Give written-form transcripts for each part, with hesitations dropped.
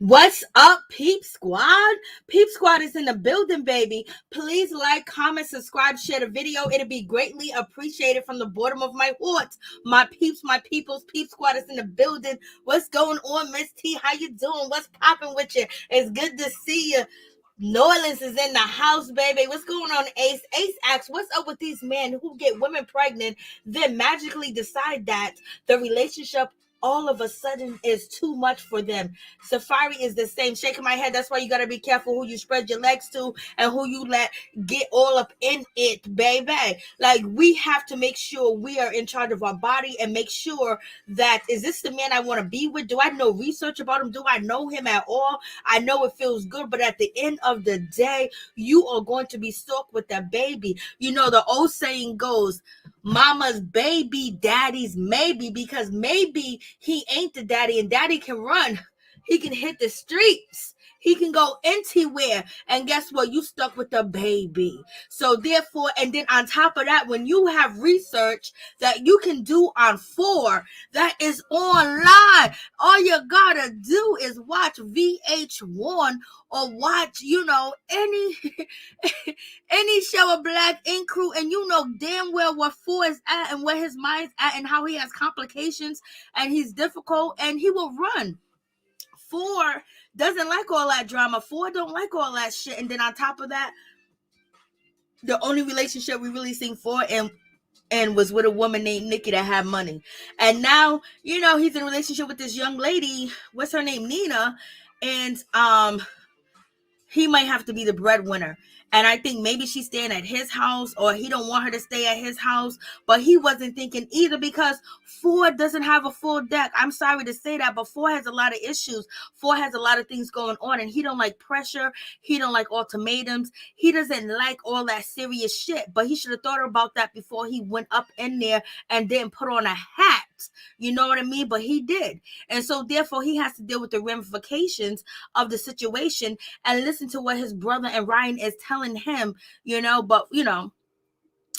What's up, Peep Squad? Peep Squad is in the building, baby. Please like, comment, subscribe, share the video. It'll be greatly appreciated from the bottom of my heart. My peeps, my peoples, Peep Squad is in the building. What's going on, Miss T? How you doing? What's popping with you? It's good to see you. New Orleans is in the house, baby. What's going on, Ace? Ace asks, what's up with these men who get women pregnant, then magically decide that the relationship all of a sudden is too much for them? Safari is the same. Shaking my head. That's why you got to be careful who you spread your legs to and who you let get all up in it, baby. Like, we have to make sure we are in charge of our body and make sure that, is this the man I want to be with? Do I know research about him? Do I know him at all? I know it feels good, but at the end of the day, you are going to be stuck with that baby. You know, the old saying goes, mama's baby, daddy's maybe, because maybe he ain't the daddy and daddy can run. He can hit the streets. He can go anywhere. And guess what? You stuck with the baby. So therefore, and then on top of that, when you have research that you can do on Phor that is online, all you gotta do is watch VH1 or watch, any any show of Black Ink Crew, and you know damn well what Phor is at and where his mind's at and how he has complications and he's difficult and he will run. Phor doesn't like all that drama. Phor don't like all that shit. And then on top of that, the only relationship we really seen Phor and was with a woman named Nikki that had money. And now, he's in a relationship with this young lady. What's her name? Nina. And he might have to be the breadwinner. And I think maybe she's staying at his house or he don't want her to stay at his house. But he wasn't thinking either because Phor doesn't have a full deck. I'm sorry to say that, but Phor has a lot of issues. Phor has a lot of things going on and he don't like pressure. He don't like ultimatums. He doesn't like all that serious shit. But he should have thought about that before he went up in there and didn't put on a hat. You know what I mean? But he did. And so therefore he has to deal with the ramifications of the situation and listen to what his brother and Ryan is telling him, but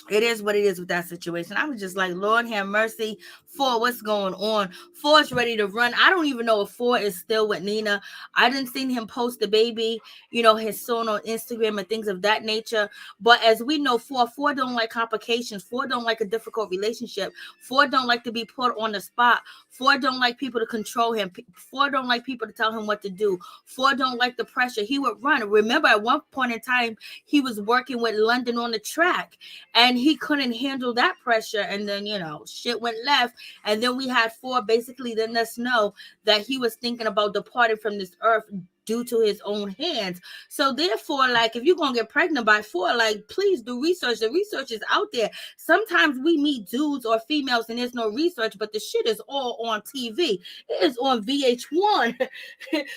it is what it is with that situation. I was just like, Lord have mercy. Phor, what's going on? Phor's ready to run. I don't even know if Phor is still with Nina. I didn't see him post the baby, his son on Instagram and things of that nature. But as we know, Phor don't like complications. Phor don't like a difficult relationship. Phor don't like to be put on the spot. Phor don't like people to control him. Phor don't like people to tell him what to do. Phor don't like the pressure. He would run. Remember, at one point in time, he was working with London on the track. And he couldn't handle that pressure. And then, shit went left. And then we had Phor basically letting us know that he was thinking about departing from this earth due to his own hands. So therefore, like, if you're going to get pregnant by Phor, like, please do research. The research is out there. Sometimes we meet dudes or females and there's no research, but the shit is all on TV. It is on VH1.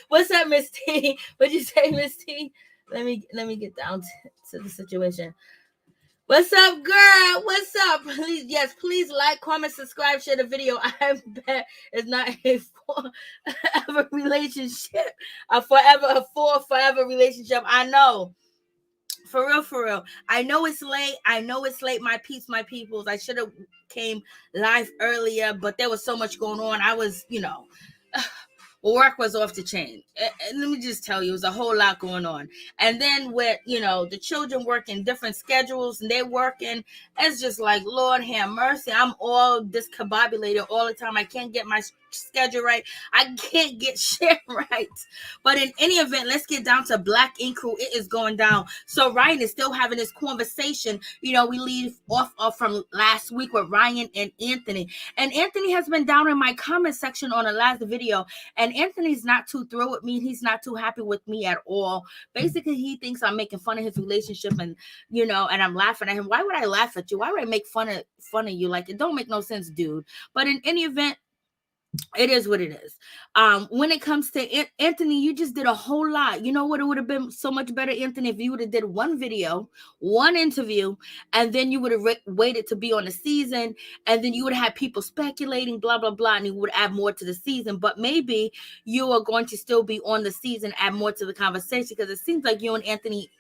What's up, Miss T? What'd you say, Miss T? Let me get down to the situation. What's up, girl? What's up? Please like, comment, subscribe, share the video. I bet it's not a forever relationship. A forever relationship. I know. For real. I know it's late. My peeps, my peoples. I should have came live earlier, but there was so much going on. I was, work was off the chain. And let me just tell you, it was a whole lot going on. And then with, the children working different schedules and they're working, it's just like, Lord have mercy. I'm all discombobulated all the time. I can't get my schedule right. I can't get shit right. But in any event, let's get down to Black Ink Crew. It is going down. So Ryan is still having this conversation. We leave off from last week with Ryan and Anthony. And Anthony has been down in my comment section on the last video. And Anthony's not too thrilled with me. He's not too happy with me at all. Basically, he thinks I'm making fun of his relationship and, and I'm laughing at him. Why would I laugh at you? Why would I make fun of you? Like, it don't make no sense, dude. But in any event, it is what it is. When it comes to Anthony, you just did a whole lot. You know what? It would have been so much better, Anthony, if you would have did one video, one interview, and then you would have waited to be on the season, and then you would have had people speculating, blah, blah, blah, and you would add more to the season. But maybe you are going to still be on the season, add more to the conversation, because it seems like you and Anthony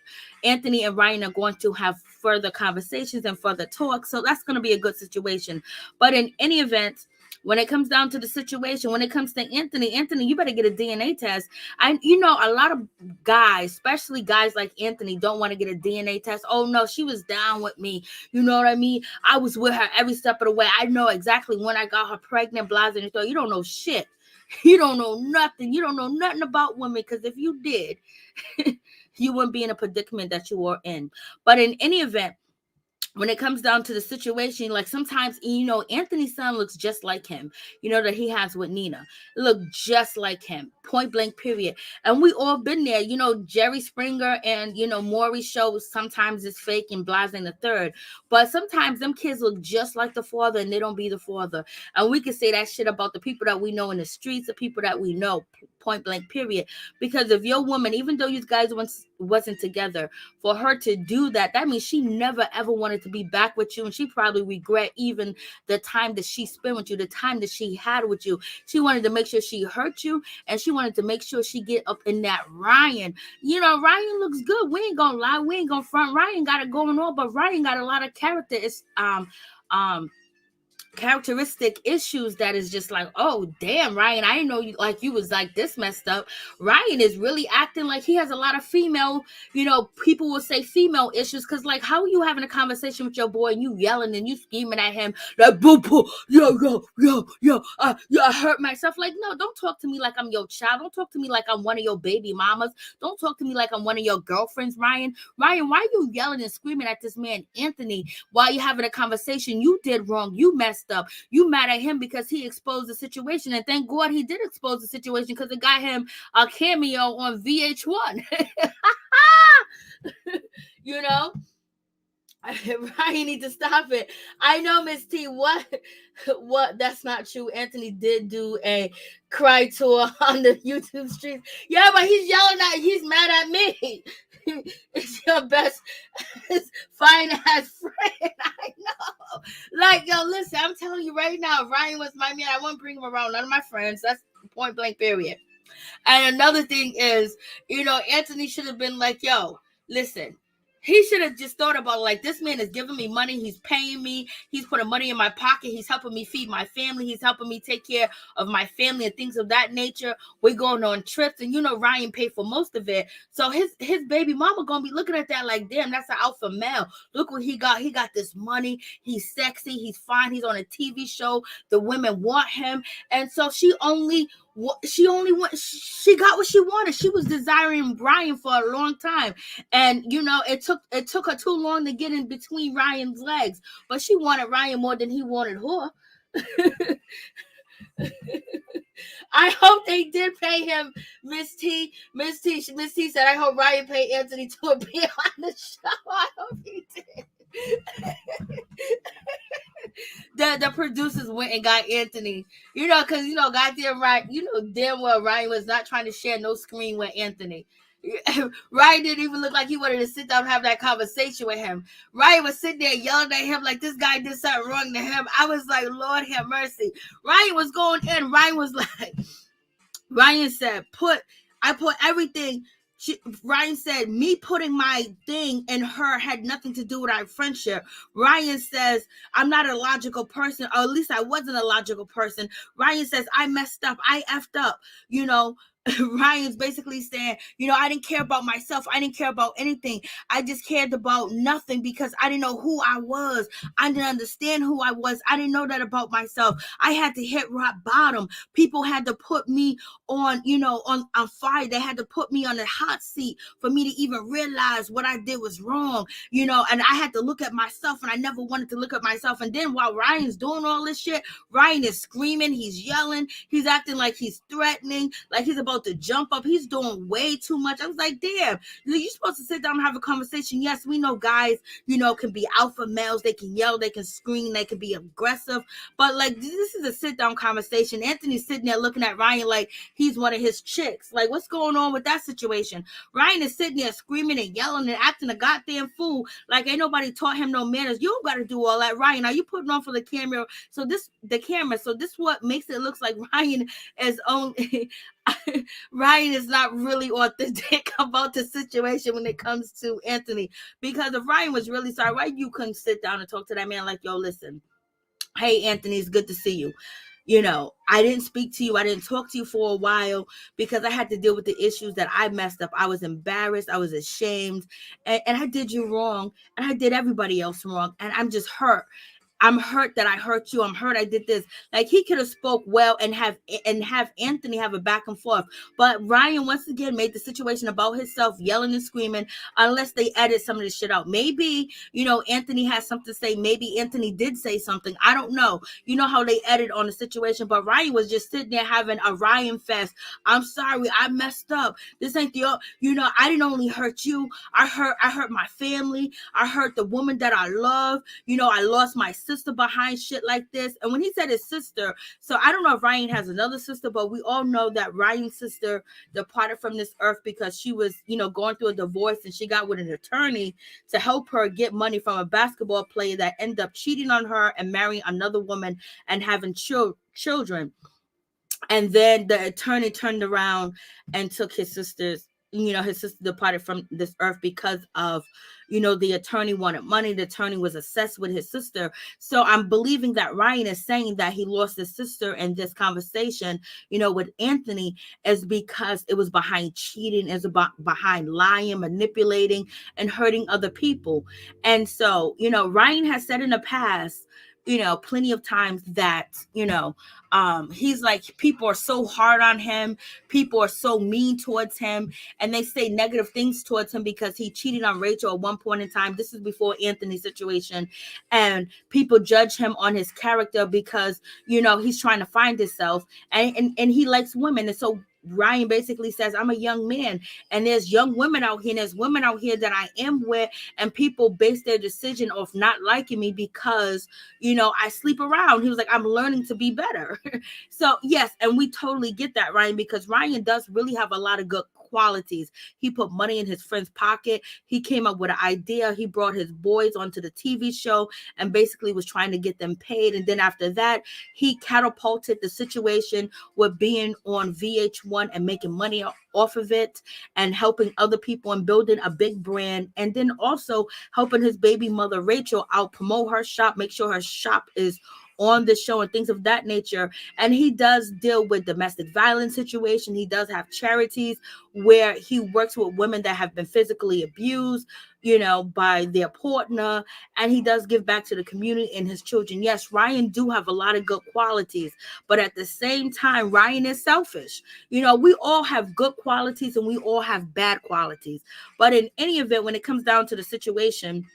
and Ryan are going to have further conversations and further talk. So that's going to be a good situation. But in any event, when it comes down to the situation, when it comes to Anthony, you better get a DNA test. A lot of guys, especially guys like Anthony, don't want to get a DNA test. Oh, no, she was down with me. You know what I mean? I was with her every step of the way. I know exactly when I got her pregnant, blah, blah, blah. You don't know shit. You don't know nothing. You don't know nothing about women, because if you did, you wouldn't be in a predicament that you were in. But in any event, when it comes down to the situation, like sometimes, Anthony's son looks just like him, that he has with Nina. Look just like him, point blank, period. And we all been there, Jerry Springer and, Maury show sometimes is fake and Blasing the third. But sometimes them kids look just like the father and they don't be the father. And we can say that shit about the people that we know in the streets, the people that we know, point blank, period. Because if your woman, even though you guys wasn't together, for her to do that, that means she never ever wanted to be back with you, and she probably regret even the time that she spent with you, the time that she had with you. She wanted to make sure she hurt you, and she wanted to make sure she get up in that Ryan. Ryan looks good. We ain't gonna lie. We ain't gonna front. Ryan got it going on, but Ryan got a lot of character. It's characteristic issues that is just like, oh damn, Ryan, I didn't know you was like this messed up. Ryan is really acting like he has a lot of female, people will say female issues, because like, how are you having a conversation with your boy and you yelling and you screaming at him like, boo boo, yo, I hurt myself. Like, no, don't talk to me like I'm your child. Don't talk to me like I'm one of your baby mamas. Don't talk to me like I'm one of your girlfriends. Ryan, why are you yelling and screaming at this man Anthony while you're having a conversation? You did wrong. You messed up. You mad at him because he exposed the situation, and thank God he did expose the situation, because it got him a cameo on VH1. Ryan need to stop it. I know, Miss T. What? That's not true. Anthony did do a cry tour on the YouTube streets. Yeah, but he's yelling at. He's mad at me. It's your best fine ass friend. I know. Like, yo, listen, I'm telling you right now, Ryan was my man. I wouldn't bring him around. None of my friends. That's point blank, period. And another thing is, Anthony should have been like, yo, listen. He should have just thought about, like, this man is giving me money. He's paying me. He's putting money in my pocket. He's helping me feed my family. He's helping me take care of my family and things of that nature. We're going on trips. And, Ryan paid for most of it. So his baby mama going to be looking at that like, damn, that's an alpha male. Look what he got. He got this money. He's sexy. He's fine. He's on a TV show. The women want him. And so she got what she wanted. She was desiring Ryan for a long time. And, it took her too long to get in between Ryan's legs. But she wanted Ryan more than he wanted her. I hope they did pay him, Miss T. Miss T said, I hope Ryan paid Anthony to appear on the show. I hope he did. The producers went and got Anthony, because goddamn right, damn well Ryan was not trying to share no screen with Anthony. Ryan didn't even look like he wanted to sit down and have that conversation with him. Ryan was sitting there yelling at him like this guy did something wrong to him. I was like, Lord have mercy. Ryan was going in. Ryan was like, Ryan said, I put everything. Ryan said, me putting my thing in her had nothing to do with our friendship. Ryan says, I'm not a logical person, or at least I wasn't a logical person. Ryan says, I messed up. I effed up. Ryan's basically saying, I didn't care about myself. I didn't care about anything. I just cared about nothing because I didn't know who I was. I didn't understand who I was. I didn't know that about myself. I had to hit rock bottom. People had to put me on, on fire. They had to put me on the hot seat for me to even realize what I did was wrong, and I had to look at myself, and I never wanted to look at myself. And then while Ryan's doing all this shit, Ryan is screaming, he's yelling, he's acting like he's threatening, like he's about to jump up. He's doing way too much. I was like, damn, you're supposed to sit down and have a conversation. Yes, we know guys, can be alpha males. They can yell, they can scream, they can be aggressive. But like, this is a sit down conversation. Anthony's sitting there looking at Ryan like he's one of his chicks. Like, what's going on with that situation? Ryan is sitting there screaming and yelling and acting a goddamn fool. Like, ain't nobody taught him no manners. You don't got to do all that. Ryan, are you putting on for the camera? So this what makes it look like Ryan is only Ryan is not really authentic about the situation when it comes to Anthony. Because if Ryan was really sorry, why you couldn't sit down and talk to that man like, yo, listen, hey, Anthony, it's good to see you. I didn't speak to you. I didn't talk to you for a while because I had to deal with the issues that I messed up. I was embarrassed. I was ashamed. And I did you wrong. And I did everybody else wrong. And I'm just hurt. I'm hurt that I hurt you. I'm hurt I did this. Like, he could have spoke well and have Anthony have a back and forth. But Ryan once again made the situation about himself, yelling and screaming, unless they edit some of this shit out. Maybe, Anthony has something to say. Maybe Anthony did say something. I don't know. You know how they edit on the situation. But Ryan was just sitting there having a Ryan fest. I'm sorry. I messed up. This ain't the, I didn't only hurt you. I hurt my family. I hurt the woman that I love. I lost my sister behind shit like this. And when he said his sister, so I don't know if Ryan has another sister, but we all know that Ryan's sister departed from this earth because she was, going through a divorce, and she got with an attorney to help her get money from a basketball player that ended up cheating on her and marrying another woman and having children. And then the attorney turned around and took his sister's, his sister departed from this earth because of, the attorney wanted money. The attorney was obsessed with his sister. So I'm believing that Ryan is saying that he lost his sister in this conversation, with Anthony, is because it was behind cheating, is about behind lying, manipulating, and hurting other people. And so, Ryan has said in the past, plenty of times that, he's like, people are so hard on him. People are so mean towards him. And they say negative things towards him because he cheated on Rachel at one point in time. This is before Anthony's situation. And people judge him on his character because, he's trying to find himself, and he likes women. And so Ryan basically says, I'm a young man, and there's young women out here, and there's women out here that I am with, and people base their decision off not liking me because, I sleep around. He was like, I'm learning to be better. So yes, and we totally get that, Ryan, because Ryan does really have a lot of good qualities. He put money in his friend's pocket. He came up with an idea. He brought his boys onto the TV show and basically was trying to get them paid. And then after that, he catapulted the situation with being on VH1 and making money off of it and helping other people and building a big brand. And then also helping his baby mother, Rachel, out promote her shop, make sure her shop is on the show and things of that nature. And he does deal with domestic violence situation. He does have charities where he works with women that have been physically abused, by their partner, and he does give back to the community and his children. Yes, Ryan do have a lot of good qualities, but at the same time, Ryan is selfish. We all have good qualities and we all have bad qualities. But in any event, when it comes down to the situation,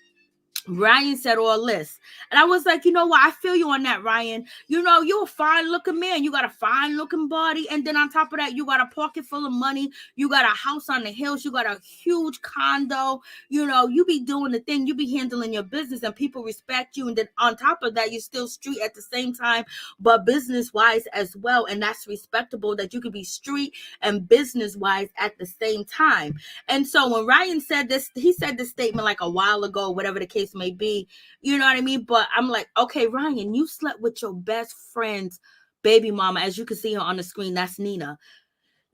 Ryan said all this. And I was like, you know what? I feel you on that, Ryan. You're a fine looking man. You got a fine looking body. And then on top of that, you got a pocket full of money. You got a house on the hills. You got a huge condo. You be doing the thing. You be handling your business and people respect you. And then on top of that, you're still street at the same time, but business wise as well. And that's respectable that you could be street and business wise at the same time. And so when Ryan said this, he said this statement like a while ago, whatever the case may be, you know what I mean? But I'm like, okay, Ryan, you slept with your best friend's baby mama. As you can see her on the screen, that's Nina.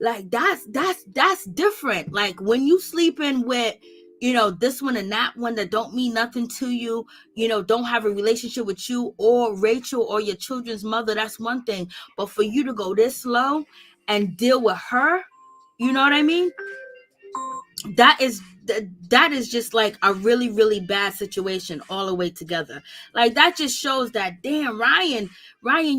Like that's different. Like when you sleeping with, this one and that one that don't mean nothing to you, don't have a relationship with you or Rachel or your children's mother, that's one thing. But for you to go this slow and deal with her, you know what I mean? That is just like a really, really bad situation all the way together. Like that just shows that, damn, Ryan,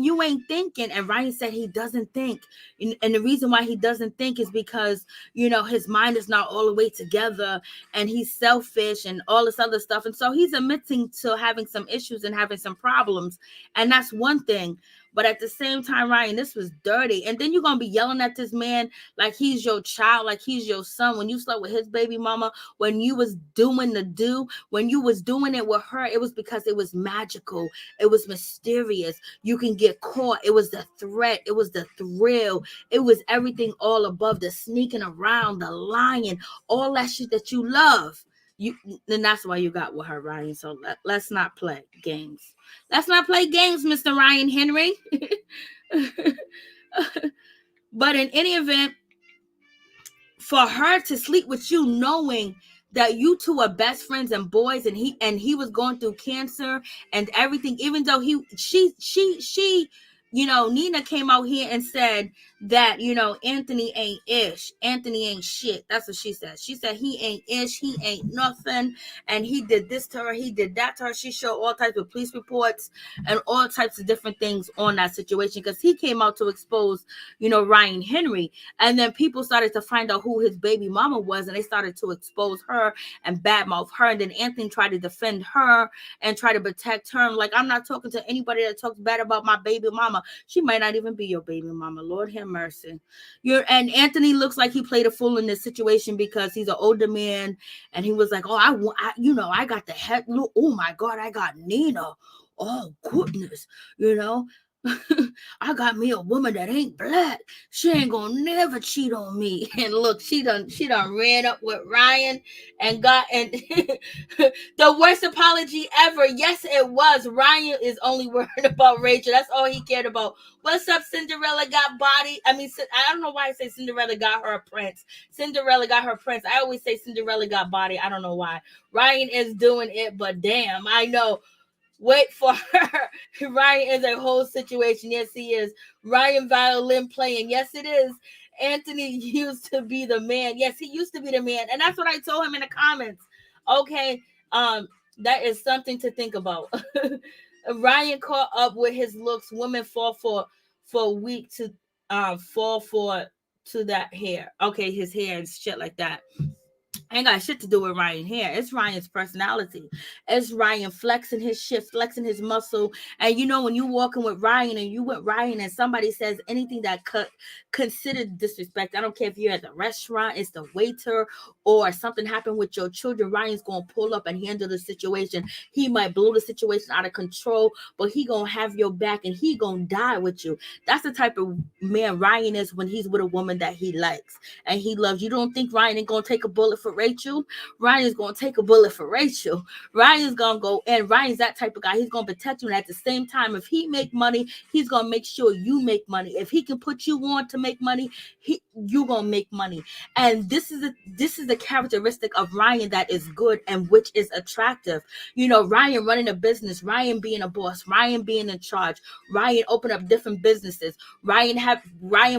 you ain't thinking. And Ryan said he doesn't think, and the reason why he doesn't think is because his mind is not all the way together, and he's selfish and all this other stuff, and so he's admitting to having some issues and having some problems, and that's one thing. But at the same time, Ryan, this was dirty. And then you're gonna be yelling at this man like he's your child, like he's your son. When you slept with his baby mama, when you was doing when you was doing it with her, it was because it was magical. It was mysterious. You can get caught. It was the threat. It was the thrill. It was everything all above, the sneaking around, the lying, all that shit that you love. And that's why you got with her, Ryan. So let's not play games. Let's not play games, Mr. Ryan Henry. But in any event, for her to sleep with you knowing that you two are best friends and boys, and he was going through cancer and everything, even though she Nina came out here and said that Anthony ain't ish, Anthony ain't shit. That's what she said. She said he ain't ish, he ain't nothing, and he did this to her, he did that to her. She showed all types of police reports and all types of different things on that situation, because he came out to expose Ryan Henry. And then people started to find out who his baby mama was, and they started to expose her and badmouth her. And then Anthony tried to defend her and try to protect her. Like, I'm not talking to anybody that talks bad about my baby mama. She might not even be your baby mama. Lord have mercy. And Anthony looks like he played a fool in this situation, because he's an older man, and he was like, oh, I got the head. Oh my God, I got Nina. Oh goodness, I got me a woman that ain't black. She ain't gonna never cheat on me. And look, she done ran up with Ryan and got and the worst apology ever. Yes, it was. Ryan is only worried about Rachel. That's all he cared about. What's up, Cinderella got body? I mean, I don't know why I say Cinderella got her a prince. Cinderella got her prince. I always say Cinderella got body. I don't know why. Ryan is doing it, but damn, I know. Wait for her. Ryan is a whole situation. Yes, he is. Ryan violin playing. Yes, it is. Anthony used to be the man. Yes, he used to be the man. And that's what I told him in the comments. Okay. That is something to think about. Ryan caught up with his looks. Women fall for a week to fall for to that hair. Okay, his hair and shit like that. Ain't got shit to do with Ryan here. It's Ryan's personality. It's Ryan flexing his shit, flexing his muscle. And when you walking with Ryan and you with Ryan and somebody says anything that considered disrespect, I don't care if you're at the restaurant, it's the waiter, or something happened with your children, Ryan's gonna pull up and handle the situation. He might blow the situation out of control, but he gonna have your back and he gonna die with you. That's the type of man Ryan is when he's with a woman that he likes and he loves. You don't think Ryan ain't gonna take a bullet for Rachel? Ryan's gonna take a bullet for Rachel. Ryan's gonna go, and Ryan's that type of guy. He's gonna protect you, and at the same time, if he make money, he's gonna make sure you make money. If he can put you on to make money, you gonna make money. And this is the characteristic of Ryan that is good and which is attractive. Ryan running a business, Ryan being a boss, Ryan being in charge, Ryan open up different businesses, Ryan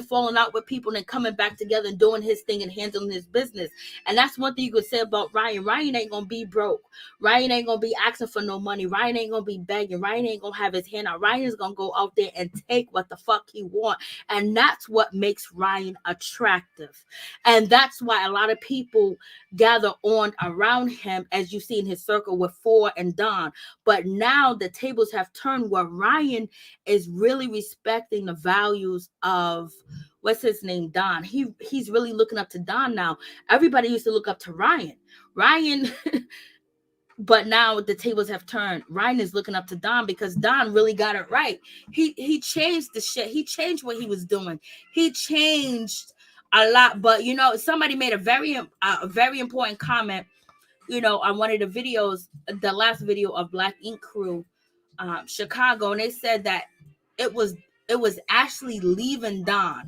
falling out with people and coming back together and doing his thing and handling his business. And that's one thing you could say about Ryan. Ryan ain't gonna be broke. Ryan ain't gonna be asking for no money. Ryan ain't gonna be begging. Ryan ain't gonna have his hand out. Ryan is gonna go out there and take what the fuck he want. And that's what makes Ryan attractive. And that's why a lot of people gather on around him, as you see in his circle with Phor and Don. But now the tables have turned where Ryan is really respecting the values of, what's his name, Don. He's really looking up to Don now. Everybody used to look up to Ryan. But now the tables have turned. Ryan is looking up to Don because Don really got it right. He changed the shit. He changed what he was doing. He changed a lot. But somebody made a very important comment. On one of the videos, the last video of Black Ink Crew, Chicago, and they said that it was Ashley leaving Don.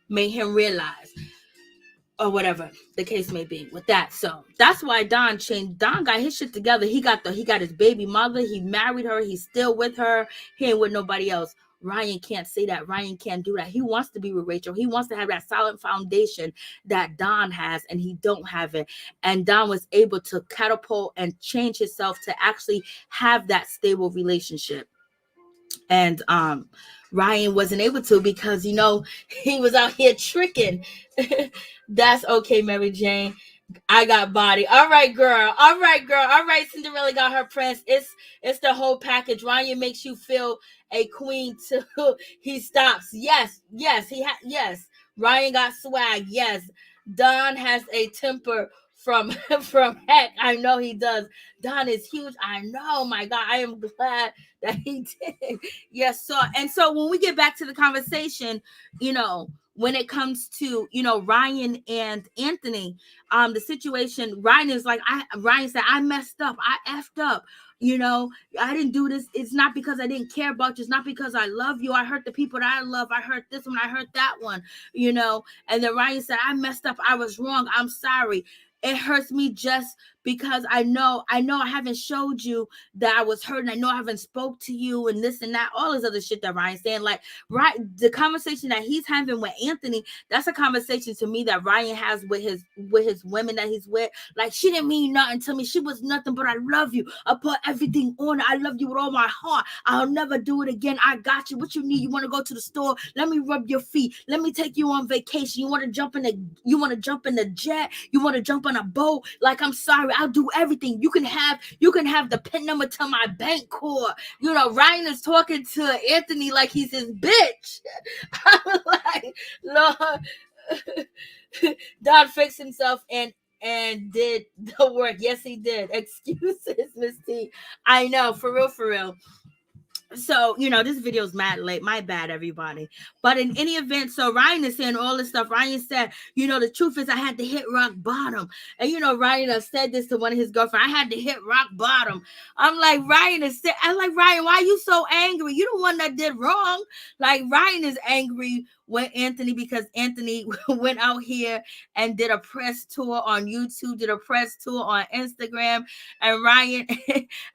made him realize, or whatever the case may be with that. So that's why Don changed. Don got his shit together. He got his baby mother. He married her. He's still with her. He ain't with nobody else. Ryan can't say that. Ryan can't do that. He wants to be with Rachel. He wants to have that solid foundation that Don has, and he don't have it. And Don was able to catapult and change himself to actually have that stable relationship. And Ryan wasn't able to because, he was out here tricking. That's okay, Mary Jane. I got body. All right, girl. All right, Cinderella got her prince. It's the whole package. Ryan makes you feel a queen too. He stops. Yes. Yes. Ryan got swag. Yes. Don has a temper from heck. I know he does. Don is huge. I know. My God, I am glad that he did. Yes. So when we get back to the conversation, when it comes to Ryan and Anthony, the situation, Ryan said, I messed up, I effed up, I didn't do this. It's not because I didn't care about you. It's not because I love you. I hurt the people that I love. I hurt this one. I hurt that one, and then Ryan said, I messed up. I was wrong. I'm sorry. It hurts me just because I know I haven't showed you that I was hurt, and I know I haven't spoke to you and this and that, all this other shit that Ryan's saying. Like, right, the conversation that he's having with Anthony, that's a conversation to me that Ryan has with his women that he's with. Like, she didn't mean nothing to me. She was nothing, but I love you. I put everything on her. I love you with all my heart. I'll never do it again. I got you. What you need? You want to go to the store? Let me rub your feet. Let me take you on vacation. You want to jump in the jet? You want to jump on a boat? Like, I'm sorry. I'll do everything. You can have the PIN number to my bank card. Ryan is talking to Anthony like he's his bitch. I'm like, Lord. Don fixed himself and did the work. Yes, he did. Excuses, Miss T. I know, for real. So, this video is mad late. My bad, everybody. But in any event, so Ryan is saying all this stuff. Ryan said, the truth is I had to hit rock bottom. And, Ryan has said this to one of his girlfriends. I had to hit rock bottom. I'm like, Ryan, why are you so angry? You the one that did wrong. Like, Ryan is angry with Anthony because Anthony went out here and did a press tour on YouTube, did a press tour on Instagram. And Ryan,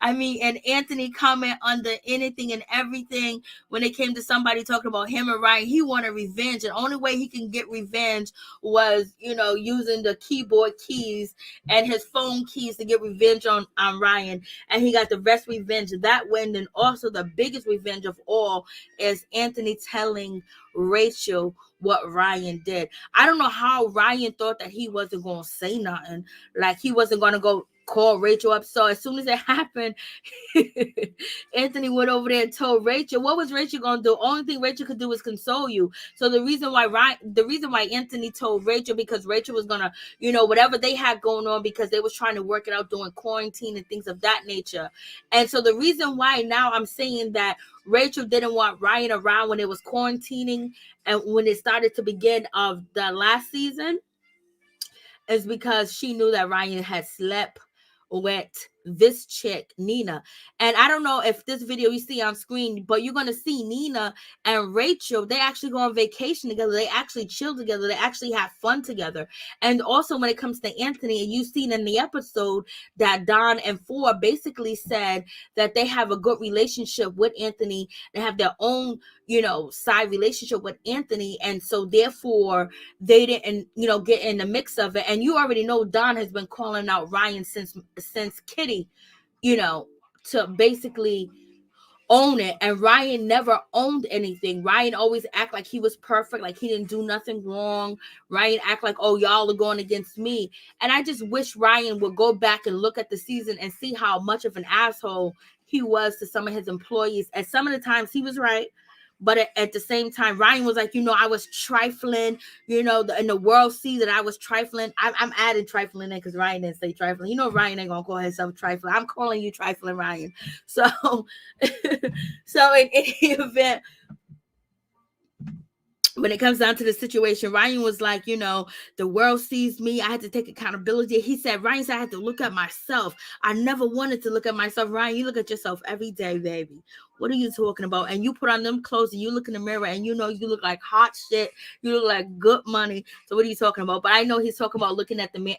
and Anthony comment under anything and everything when it came to somebody talking about him and Ryan. He wanted revenge. And the only way he can get revenge was, using the keyboard keys and his phone keys to get revenge on Ryan. And he got the best revenge that way. And then also the biggest revenge of all is Anthony telling Rachel what Ryan did. I don't know how Ryan thought that he wasn't going to say nothing. Like, he wasn't going to go call Rachel up. So as soon as it happened, Anthony went over there and told Rachel. What was Rachel gonna do? Only thing Rachel could do was console you. So the reason why Anthony told Rachel, because Rachel was gonna, whatever they had going on, because they was trying to work it out during quarantine and things of that nature. And so the reason why now I'm saying that Rachel didn't want Ryan around when it was quarantining and when it started to begin of the last season is because she knew that Ryan had slept with this chick, Nina. And I don't know if this video you see on screen, but you're going to see Nina and Rachel. They actually go on vacation together. They actually chill together. They actually have fun together. And also when it comes to Anthony, and you've seen in the episode that Don and Phor basically said that they have a good relationship with Anthony. They have their own, side relationship with Anthony. And so therefore they didn't, get in the mix of it. And you already know Don has been calling out Ryan since Kitty, to basically own it. And Ryan never owned anything. Ryan always act like he was perfect, like he didn't do nothing wrong. Ryan act like, oh, y'all are going against me. And I just wish Ryan would go back and look at the season and see how much of an asshole he was to some of his employees. At some of the times he was right. But at the same time, Ryan was like, I was trifling, and the world sees that I was trifling. I'm adding trifling in because Ryan didn't say trifling. Ryan ain't going to call himself trifling. I'm calling you trifling, Ryan. So in any event, when it comes down to the situation, Ryan was like, the world sees me. I had to take accountability. Ryan said, I had to look at myself. I never wanted to look at myself. Ryan, you look at yourself every day, baby. What are you talking about? And you put on them clothes and you look in the mirror and you look like hot shit. You look like good money. So what are you talking about? But I know he's talking about looking at the man,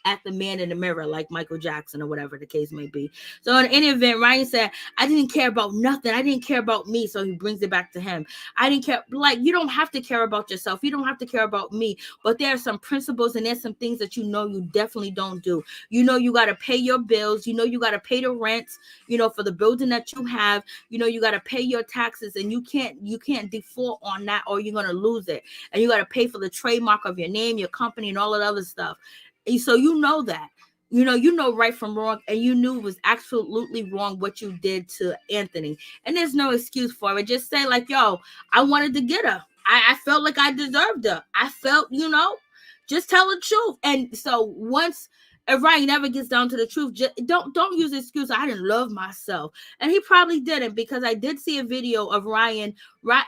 at the man in the mirror, like Michael Jackson or whatever the case may be. So in any event, Ryan said, I didn't care about nothing. I didn't care about me. So he brings it back to him. I didn't care. Like, you don't have to care about yourself. You don't have to care about me. But there are some principles and there's some things that you definitely don't do. You got to pay your bills. You got to pay the rents, for the building that you have. You got to pay your taxes, and you can't default on that, or you're going to lose it. And you got to pay for the trademark of your name, your company, and all of the other stuff. And so that. Right from wrong, and you knew it was absolutely wrong what you did to Anthony. And there's no excuse for it. Just say like, yo, I wanted to get her. I felt like I deserved her. I felt, just tell the truth. And so once, if Ryan never gets down to the truth, just don't use the excuse, I didn't love myself. And he probably didn't, because I did see a video of Ryan. Right,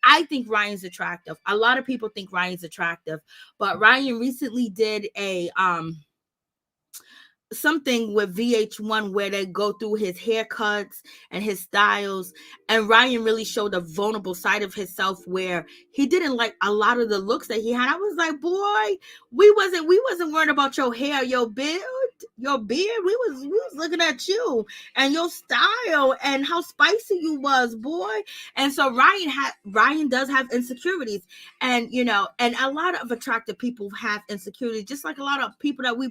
I think Ryan's attractive. A lot of people think Ryan's attractive, but Ryan recently did a something with VH1 where they go through his haircuts and his styles, and Ryan really showed a vulnerable side of himself where he didn't like a lot of the looks that he had. I was like, boy, we wasn't worried about your hair, your beard. We was looking at you and your style and how spicy you was, boy. And so Ryan does have insecurities, and and a lot of attractive people have insecurities, just like a lot of people that we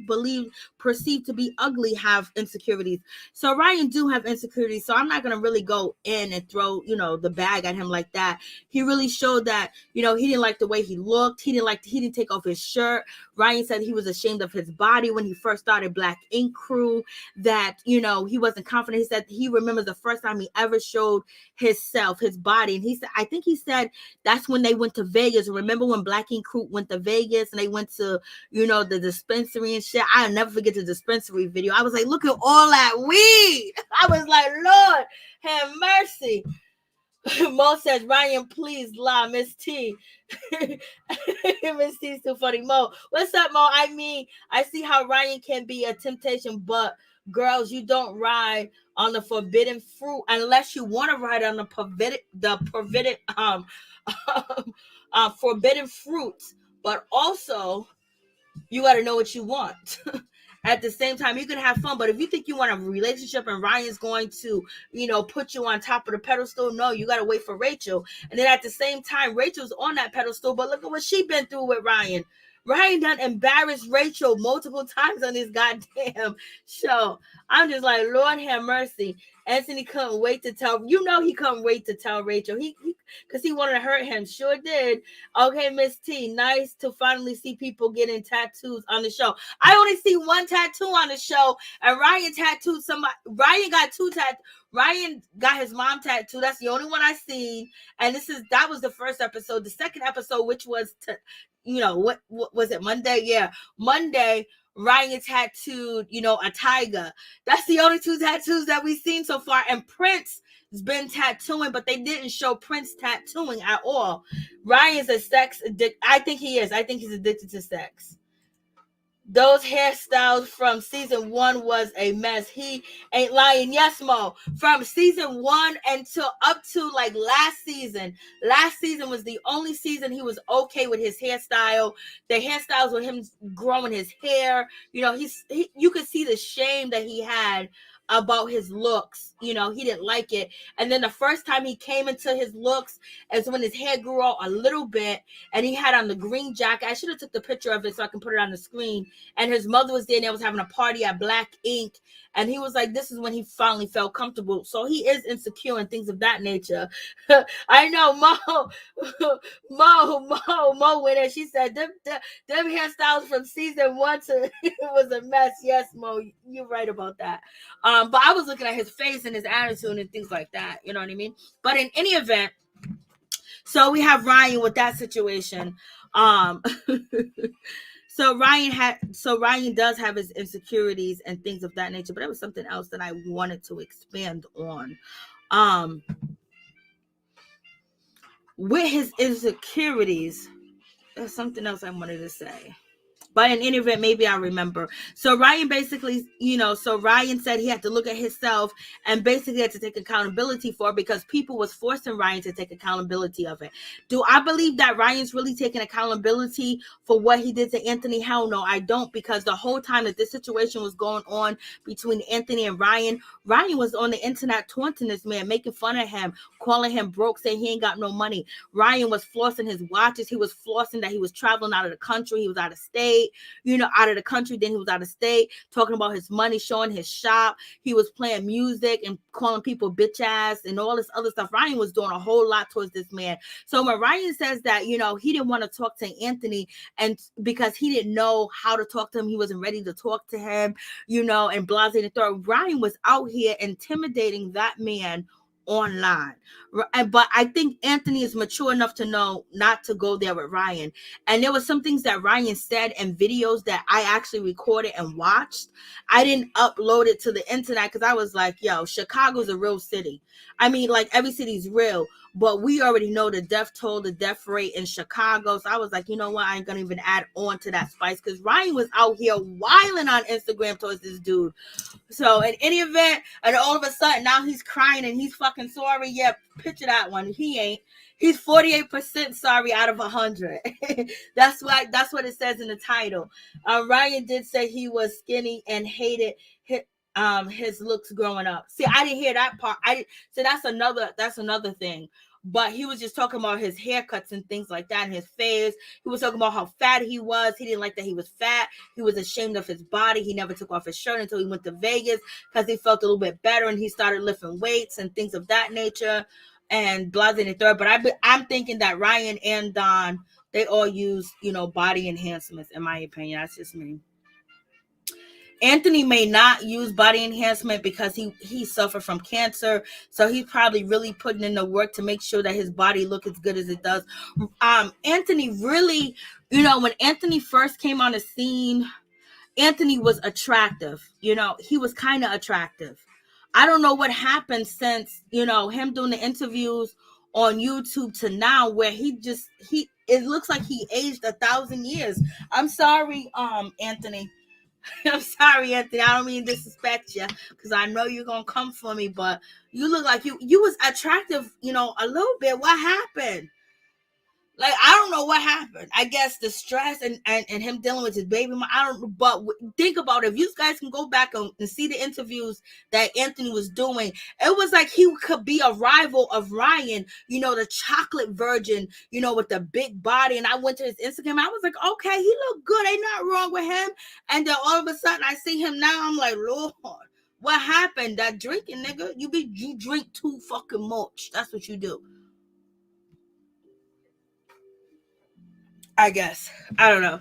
perceived to be ugly have insecurities. So Ryan do have insecurities. So I'm not going to really go in and throw, the bag at him like that. He really showed that, he didn't like the way he looked. He didn't take off his shirt. Ryan said he was ashamed of his body when he first started Black Ink Crew, that, he wasn't confident. He said he remembers the first time he ever showed his body. And I think he said that's when they went to Vegas. Remember when Black Ink Crew went to Vegas and they went to, the dispensary and shit? I'll never forget the dispensary video. I was like, look at all that weed. I was like, Lord, have mercy. Mo says, Ryan, please lie, Miss T. Miss T's too funny. Mo, what's up, Mo? I mean, I see how Ryan can be a temptation, but girls, you don't ride on the forbidden fruit unless you want to ride on the forbidden fruits. But also, you got to know what you want. At the same time, you can have fun, but if you think you want a relationship and Ryan's going to, put you on top of the pedestal, no, you got to wait for Rachel. And then at the same time, Rachel's on that pedestal, but look at what she been through with Ryan. Ryan done embarrassed Rachel multiple times on this goddamn show. I'm just like, Lord have mercy. Anthony couldn't wait to tell, he couldn't wait to tell Rachel. Because he wanted to hurt him. Sure did. Okay, Miss T, nice to finally see people getting tattoos on the show. I only see one tattoo on the show, and Ryan tattooed somebody. Ryan got two tattoos. Ryan got his mom tattoo. That's the only one I seen. And that was the first episode. The second episode, which was what was it? Monday? Yeah. Monday, Ryan tattooed, a tiger. That's the only two tattoos that we've seen so far. And Prince has been tattooing, but they didn't show Prince tattooing at all. Ryan's a sex addict. I think he is. I think he's addicted to sex. Those hairstyles from season 1 was a mess. He ain't lying. Yes, Mo. From season 1 until up to like last season. Last season was the only season he was okay with his hairstyle. The hairstyles with him growing his hair. You could see the shame that he had about his looks. He didn't like it. And then the first time he came into his looks is when his hair grew out a little bit and he had on the green jacket. I should have took the picture of it so I can put it on the screen. And his mother was there and they was having a party at Black Ink. And he was like, this is when he finally felt comfortable. So he is insecure and things of that nature. I know Mo went and she said, them hairstyles from season 1 to it was a mess. Yes, Mo, you're right about that. But I was looking at his face and his attitude and things like that. You know what I mean? But in any event, so we have Ryan with that situation. So Ryan does have his insecurities and things of that nature, but it was something else that I wanted to expand on. with his insecurities. There's something else I wanted to say. But in any event, maybe I remember. So Ryan basically, so Ryan said he had to look at himself and basically had to take accountability for it because people was forcing Ryan to take accountability of it. Do I believe that Ryan's really taking accountability for what he did to Anthony? Hell no, I don't, because the whole time that this situation was going on between Anthony and Ryan, Ryan was on the internet taunting this man, making fun of him, calling him broke, saying he ain't got no money. Ryan was flossing his watches. He was flossing that he was traveling out of the country. He was out of state, out of the country. Then he was out of state, talking about his money, showing his shop. He was playing music and calling people bitch ass and all this other stuff. Ryan was doing a whole lot towards this man. So when Ryan says that, he didn't want to talk to Anthony, and because he didn't know how to talk to him, he wasn't ready to talk to him, and blasé the third. Ryan was out here intimidating that man online. But I think Anthony is mature enough to know not to go there with Ryan. And there were some things that Ryan said and videos that I actually recorded and watched. I didn't upload it to the internet because I was like, yo, Chicago's a real city. I mean, like, every city's real, but we already know the death toll, the death rate in Chicago. So I was like, you know what? I ain't gonna even add on to that spice, because Ryan was out here wilding on Instagram towards this dude. So in any event, and all of a sudden now he's crying and he's fucking sorry. Yeah, picture that one. He ain't. He's 48% sorry out of 100. That's what it says in the title. Ryan did say he was skinny and hated his looks growing up. See, I didn't hear that part. So that's another thing. But he was just talking about his haircuts and things like that, and his face. He was talking about how fat he was. He didn't like that he was fat. He was ashamed of his body. He never took off his shirt until he went to Vegas because he felt a little bit better, and he started lifting weights and things of that nature, and blah, blah, blah. But I'm thinking that Ryan and Don, they all use, body enhancements, in my opinion. That's just me. Anthony may not use body enhancement because he suffered from cancer, so he's probably really putting in the work to make sure that his body look as good as it does. Anthony really, when Anthony first came on the scene, Anthony was attractive. He was kind of attractive. I don't know what happened since, him doing the interviews on YouTube to now, where it looks like he aged 1,000 years. I'm sorry, Anthony. I'm sorry, Anthony. I don't mean to disrespect you, because I know you're gonna come for me, but you look like you was attractive, a little bit. What happened? Like, I don't know what happened. I guess the stress and him dealing with his baby mom. I don't. But think about it. If you guys can go back and see the interviews that Anthony was doing, it was like he could be a rival of Ryan. The chocolate virgin. With the big body. And I went to his Instagram. And I was like, okay, he looked good. Ain't nothing wrong with him. And then all of a sudden, I see him now. I'm like, Lord, what happened? That drinking, nigga. You drink too fucking much. That's what you do. I guess. I don't know.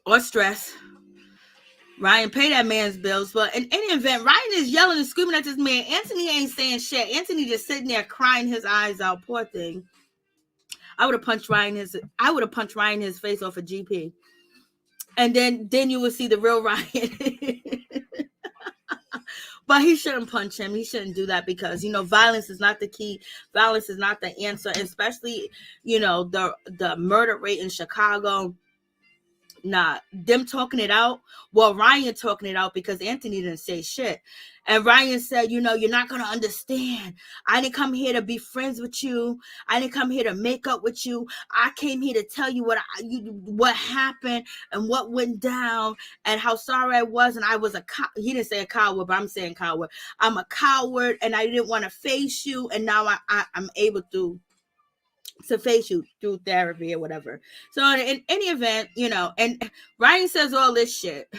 Or stress. Ryan, pay that man's bills. But in any event, Ryan is yelling and screaming at this man. Anthony ain't saying shit. Anthony just sitting there crying his eyes out. Poor thing. I would have punched Ryan his face off a GP. And then you would see the real Ryan. But he shouldn't punch him. He shouldn't do that, because, violence is not the key. Violence is not the answer. Especially, the murder rate in Chicago. Nah, them talking it out. Well, Ryan talking it out because Anthony didn't say shit. And Ryan said, you're not going to understand. I didn't come here to be friends with you. I didn't come here to make up with you. I came here to tell you what happened and what went down and how sorry I was. And I was he didn't say a coward, but I'm saying coward. I'm a coward, and I didn't want to face you. And now I'm able to face you through therapy or whatever. So in any event, and Ryan says all this shit.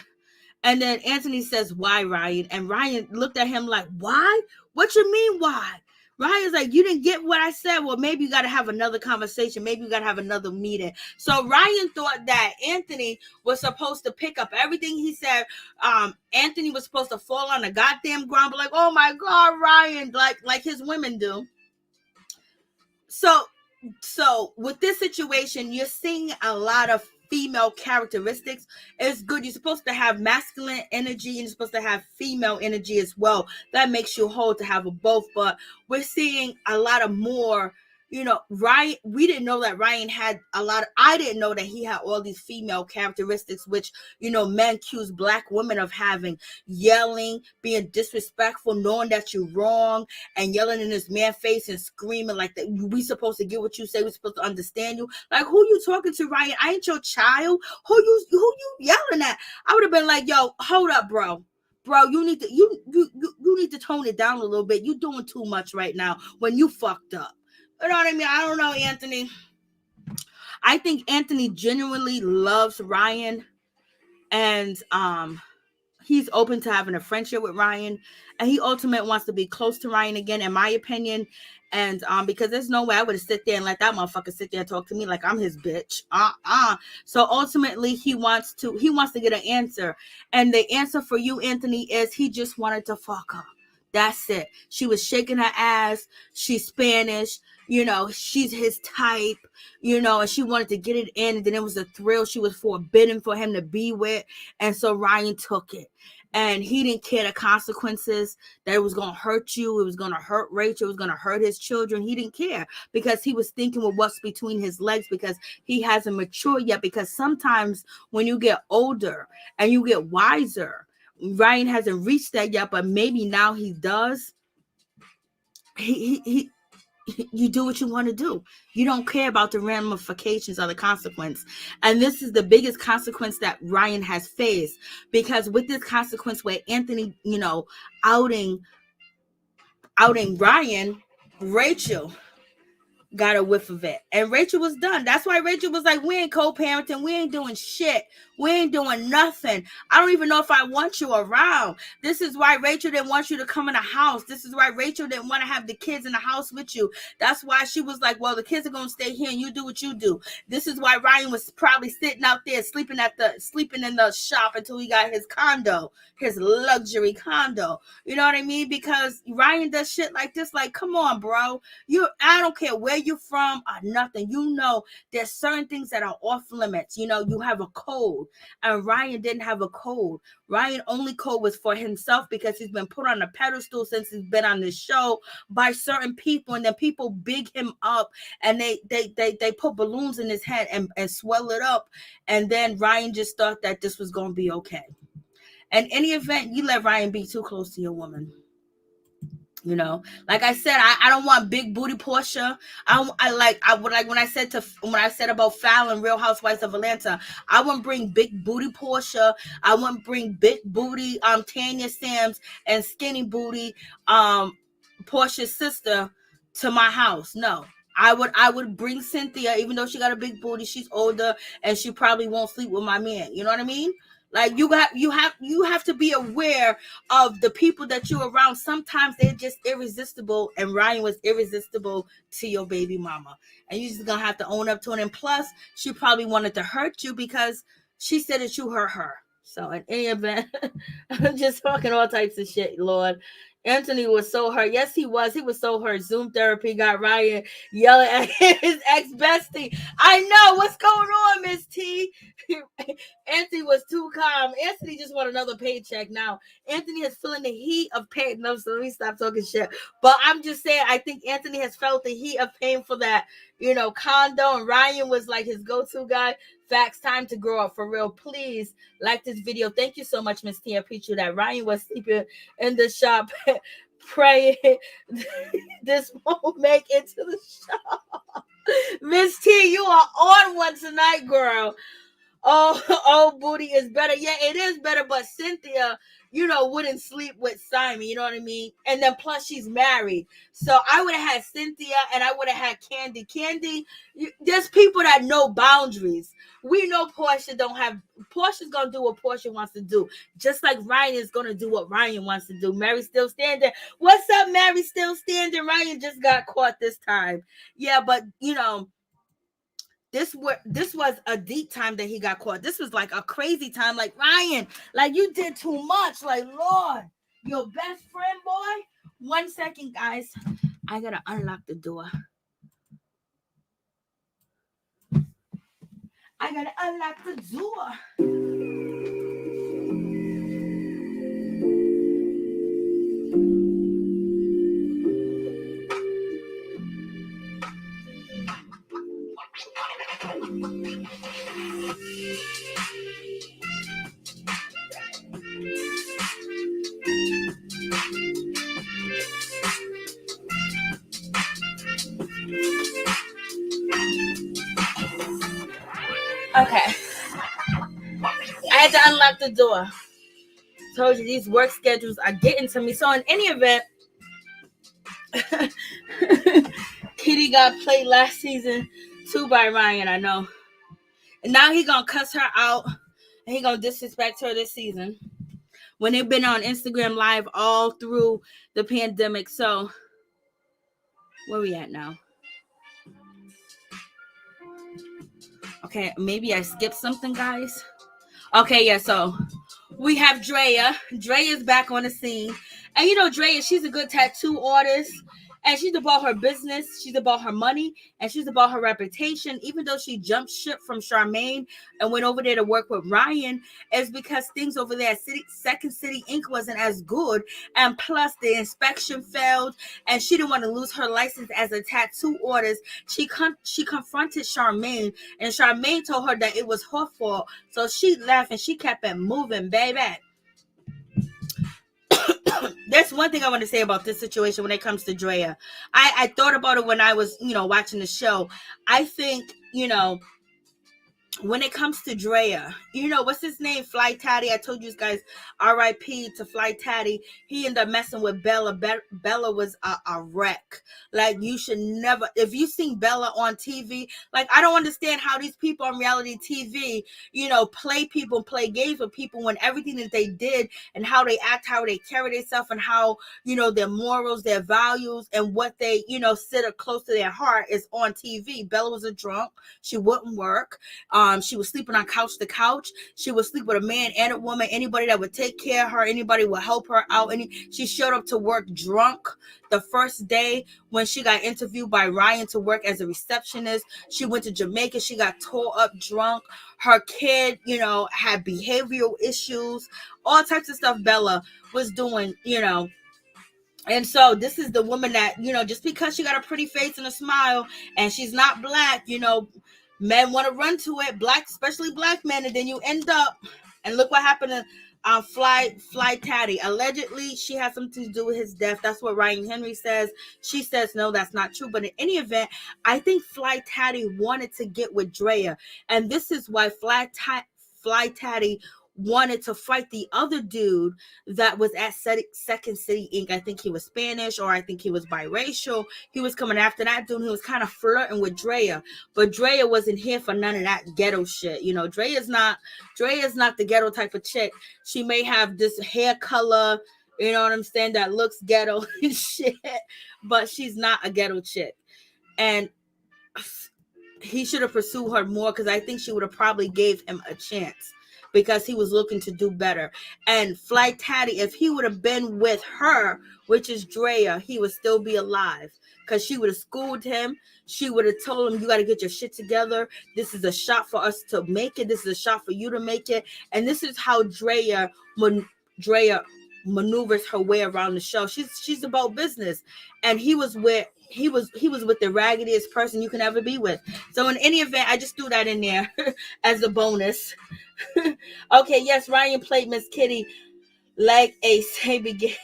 And then Anthony says, why, Ryan? And Ryan looked at him like, why? What you mean, why? Ryan's like, you didn't get what I said. Well, maybe you got to have another conversation. Maybe you got to have another meeting. So Ryan thought that Anthony was supposed to pick up everything he said. Anthony was supposed to fall on the goddamn ground, but like, oh my God, Ryan, like his women do. So with this situation, you're seeing a lot of female characteristics. It's good. You're supposed to have masculine energy, and you're supposed to have female energy as well. That makes you whole to have both. But we're seeing a lot of more Ryan, we didn't know that Ryan had I didn't know that he had all these female characteristics, which, men accuse black women of having: yelling, being disrespectful, knowing that you're wrong, and yelling in this man's face and screaming like that. We supposed to get what you say. We supposed to understand you. Like, who you talking to, Ryan? I ain't your child. Who you yelling at? I would have been like, yo, hold up, bro. You need to you need to tone it down a little bit. You doing too much right now when you fucked up. You know what I mean? I don't know, Anthony. I think Anthony genuinely loves Ryan, and he's open to having a friendship with Ryan, and he ultimately wants to be close to Ryan again, in my opinion. And because there's no way I would have sit there and let that motherfucker sit there and talk to me like I'm his bitch. So ultimately he wants to get an answer. And the answer for you, Anthony, is he just wanted to fuck her. That's it. She was shaking her ass. She's Spanish. She's his type, and she wanted to get it in. And then it was a thrill she was forbidden for him to be with. And so Ryan took it. And he didn't care the consequences, that it was going to hurt you. It was going to hurt Rachel. It was going to hurt his children. He didn't care because he was thinking with what's between his legs, because he hasn't matured yet. Because sometimes when you get older and you get wiser, Ryan hasn't reached that yet, but maybe now he does. You do what you want to do. You don't care about the ramifications or the consequence. And this is the biggest consequence that Ryan has faced, because with this consequence where Anthony, outing Ryan, Rachel got a whiff of it, and Rachel was done. That's why Rachel was like, we ain't co-parenting, we ain't doing shit, we ain't doing nothing. I don't even know if I want you around. This is why Rachel didn't want you to come in the house. This is why Rachel didn't want to have the kids in the house with you. That's why she was like, well, the kids are gonna stay here and you do what you do. This is why Ryan was probably sitting out there sleeping in the shop until he got his condo, his luxury condo. You know what I mean? Because Ryan does shit like this. Like, come on, bro. I don't care where you're from or nothing. There's certain things that are off limits. You have a code, and Ryan didn't have a code. Ryan only code was for himself, because he's been put on a pedestal since he's been on this show by certain people, and then people big him up, and they put balloons in his head and swell it up, and then Ryan just thought that this was going to be okay. In any event, you let Ryan be too close to your woman. Like I said, I don't want big booty Portia. I would like when I said about Fallon, Real Housewives of Atlanta, I wouldn't bring big booty Portia. I wouldn't bring big booty Tanya Sams and skinny booty Portia's sister to my house. No. I would bring Cynthia, even though she got a big booty. She's older and she probably won't sleep with my man. You know what I mean? Like, you have to be aware of the people that you're around. Sometimes they're just irresistible, and Ryan was irresistible to your baby mama, and you're just gonna have to own up to it. And plus, she probably wanted to hurt you because she said that you hurt her. So in any event, I'm just talking all types of shit, Lord. Anthony was so hurt. Yes, he was. He was so hurt. Zoom therapy got Ryan yelling at his ex-bestie. I know. What's going on, Miss T? Anthony was too calm. Anthony just want another paycheck now. Anthony is feeling the heat of pain. No, so let me stop talking shit. But I'm just saying, I think Anthony has felt the heat of pain for that, condo. And Ryan was like his go-to guy. Facts, time to grow up for real. Please like this video. Thank you so much, Miss T. I appreciate that. Ryan was sleeping in the shop praying this won't make it to the shop. Miss T, you are on one tonight, girl. Oh, booty is better. Yeah, it is better, but Cynthia, wouldn't sleep with Simon, you know what I mean? And then plus she's married. So I would have had Cynthia, and I would have had Candy. Candy, there's people that know boundaries. We know Portia's going to do what Portia wants to do. Just like Ryan is going to do what Ryan wants to do. Mary still standing. What's up, Mary still standing? Ryan just got caught this time. Yeah, but, this was a deep time that he got caught. This was like a crazy time. Like, Ryan, like, you did too much. Like, Lord, your best friend, boy. 1 second, guys. I gotta unlock the door. I gotta unlock the door. Okay. I had to unlock the door. Told you these work schedules are getting to me. So in any event, Kitty got played last season too by Ryan, I know. And now he gonna cuss her out and he gonna disrespect her this season. When they've been on Instagram Live all through the pandemic. So where we at now? Okay, maybe I skipped something, guys. Okay, yeah, so we have Drea. Drea's back on the scene. And you know, Drea, she's a good tattoo artist. And she's about her business. She's about her money. And she's about her reputation. Even though she jumped ship from Charmaine and went over there to work with Ryan, it's because things over there at Second City Inc. wasn't as good. And plus, the inspection failed. And she didn't want to lose her license as a tattoo artist. She confronted Charmaine. And Charmaine told her that it was her fault. So she left and she kept it moving, baby. That's one thing I want to say about this situation when it comes to Drea. I thought about it when I was, watching the show. I think, when it comes to Drea, what's his name? Fly Taddy. I told you guys, R.I.P. to Fly Taddy. He ended up messing with Bella. Bella was a wreck. Like, you should never, if you seen Bella on TV, like, I don't understand how these people on reality TV, play people, play games with people when everything that they did and how they act, how they carry themselves, and how, their morals, their values, and what they, sit up close to their heart is on TV. Bella was a drunk. She wouldn't work. She was sleeping on couch to couch. She would sleep with a man and a woman. Anybody that would take care of her, anybody would help her out. She showed up to work drunk. The first day when she got interviewed by Ryan to work as a receptionist, she went to Jamaica. She got tore up drunk. Her kid, had behavioral issues, all types of stuff Bella was doing, And so this is the woman that, just because she got a pretty face and a smile and she's not black, men want to run to it, especially black men, and then you end up, and look what happened to Fly Taddy. Allegedly, she has something to do with his death. That's what Ryan Henry says. She says, no, that's not true. But in any event, I think Fly Taddy wanted to get with Drea. And this is why Fly Taddy wanted to fight the other dude that was at Second City Inc. I think he was Spanish, or I think he was biracial. He was coming after that dude. He was kind of flirting with Drea, but Drea wasn't here for none of that ghetto shit. Drea is not the ghetto type of chick. She may have this hair color, you know what I'm saying, that looks ghetto and shit, but she's not a ghetto chick. And he should have pursued her more, because I think she would have probably gave him a chance, because he was looking to do better. And Fly Taddy, if he would have been with her, which is Drea, he would still be alive, because she would have schooled him. She would have told him, you got to get your shit together. This is a shot for us to make it. This is a shot for you to make it. And this is how Drea maneuvers her way around the show. She's about business. And he was with the raggediest person you can ever be with. So in any event, I just threw that in there as a bonus. Okay, yes, Ryan played Miss Kitty like a baby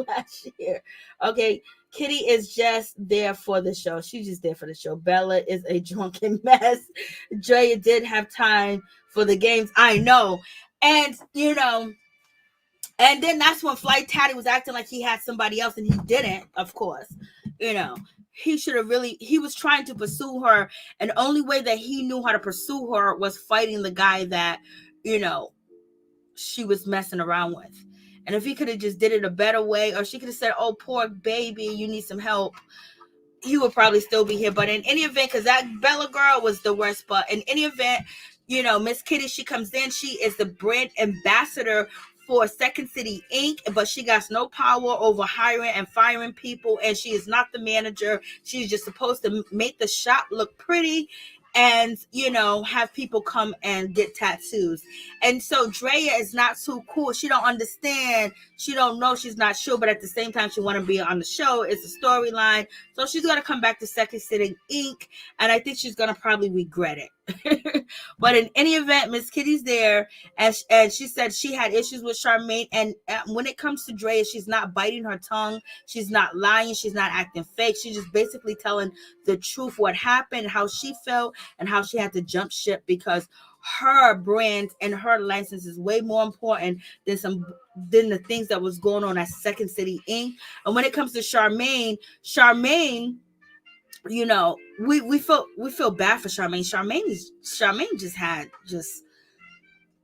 last year. Okay, Kitty is just there for the show. She's just there for the show. Bella is a drunken mess. Drea did have time for the games. I know. And, and then that's when Fly Taddy was acting like he had somebody else, and he didn't, of course. He was trying to pursue her, and the only way that he knew how to pursue her was fighting the guy that, she was messing around with. And if he could have just did it a better way, or she could have said, oh, poor baby, you need some help, he would probably still be here. But in any event, because that Bella girl was the worst, but in any event, Miss Kitty, she comes in, she is the brand ambassador for Second City Inc., but she got no power over hiring and firing people, and she is not the manager. She's just supposed to make the shop look pretty and, have people come and get tattoos. And so Drea is not too cool. She don't understand. She don't know. She's not sure, but at the same time, she want to be on the show. It's a storyline. So she's going to come back to Second City Inc., and I think she's going to probably regret it. But in any event, Miss Kitty's there, and she said she had issues with Charmaine. And when it comes to Drea, she's not biting her tongue, she's not lying, she's not acting fake. She's just basically telling the truth, what happened, how she felt, and how she had to jump ship because her brand and her license is way more important than the things that was going on at Second City Inc. And when it comes to Charmaine, you know, we feel bad for Charmaine. Charmaine just had just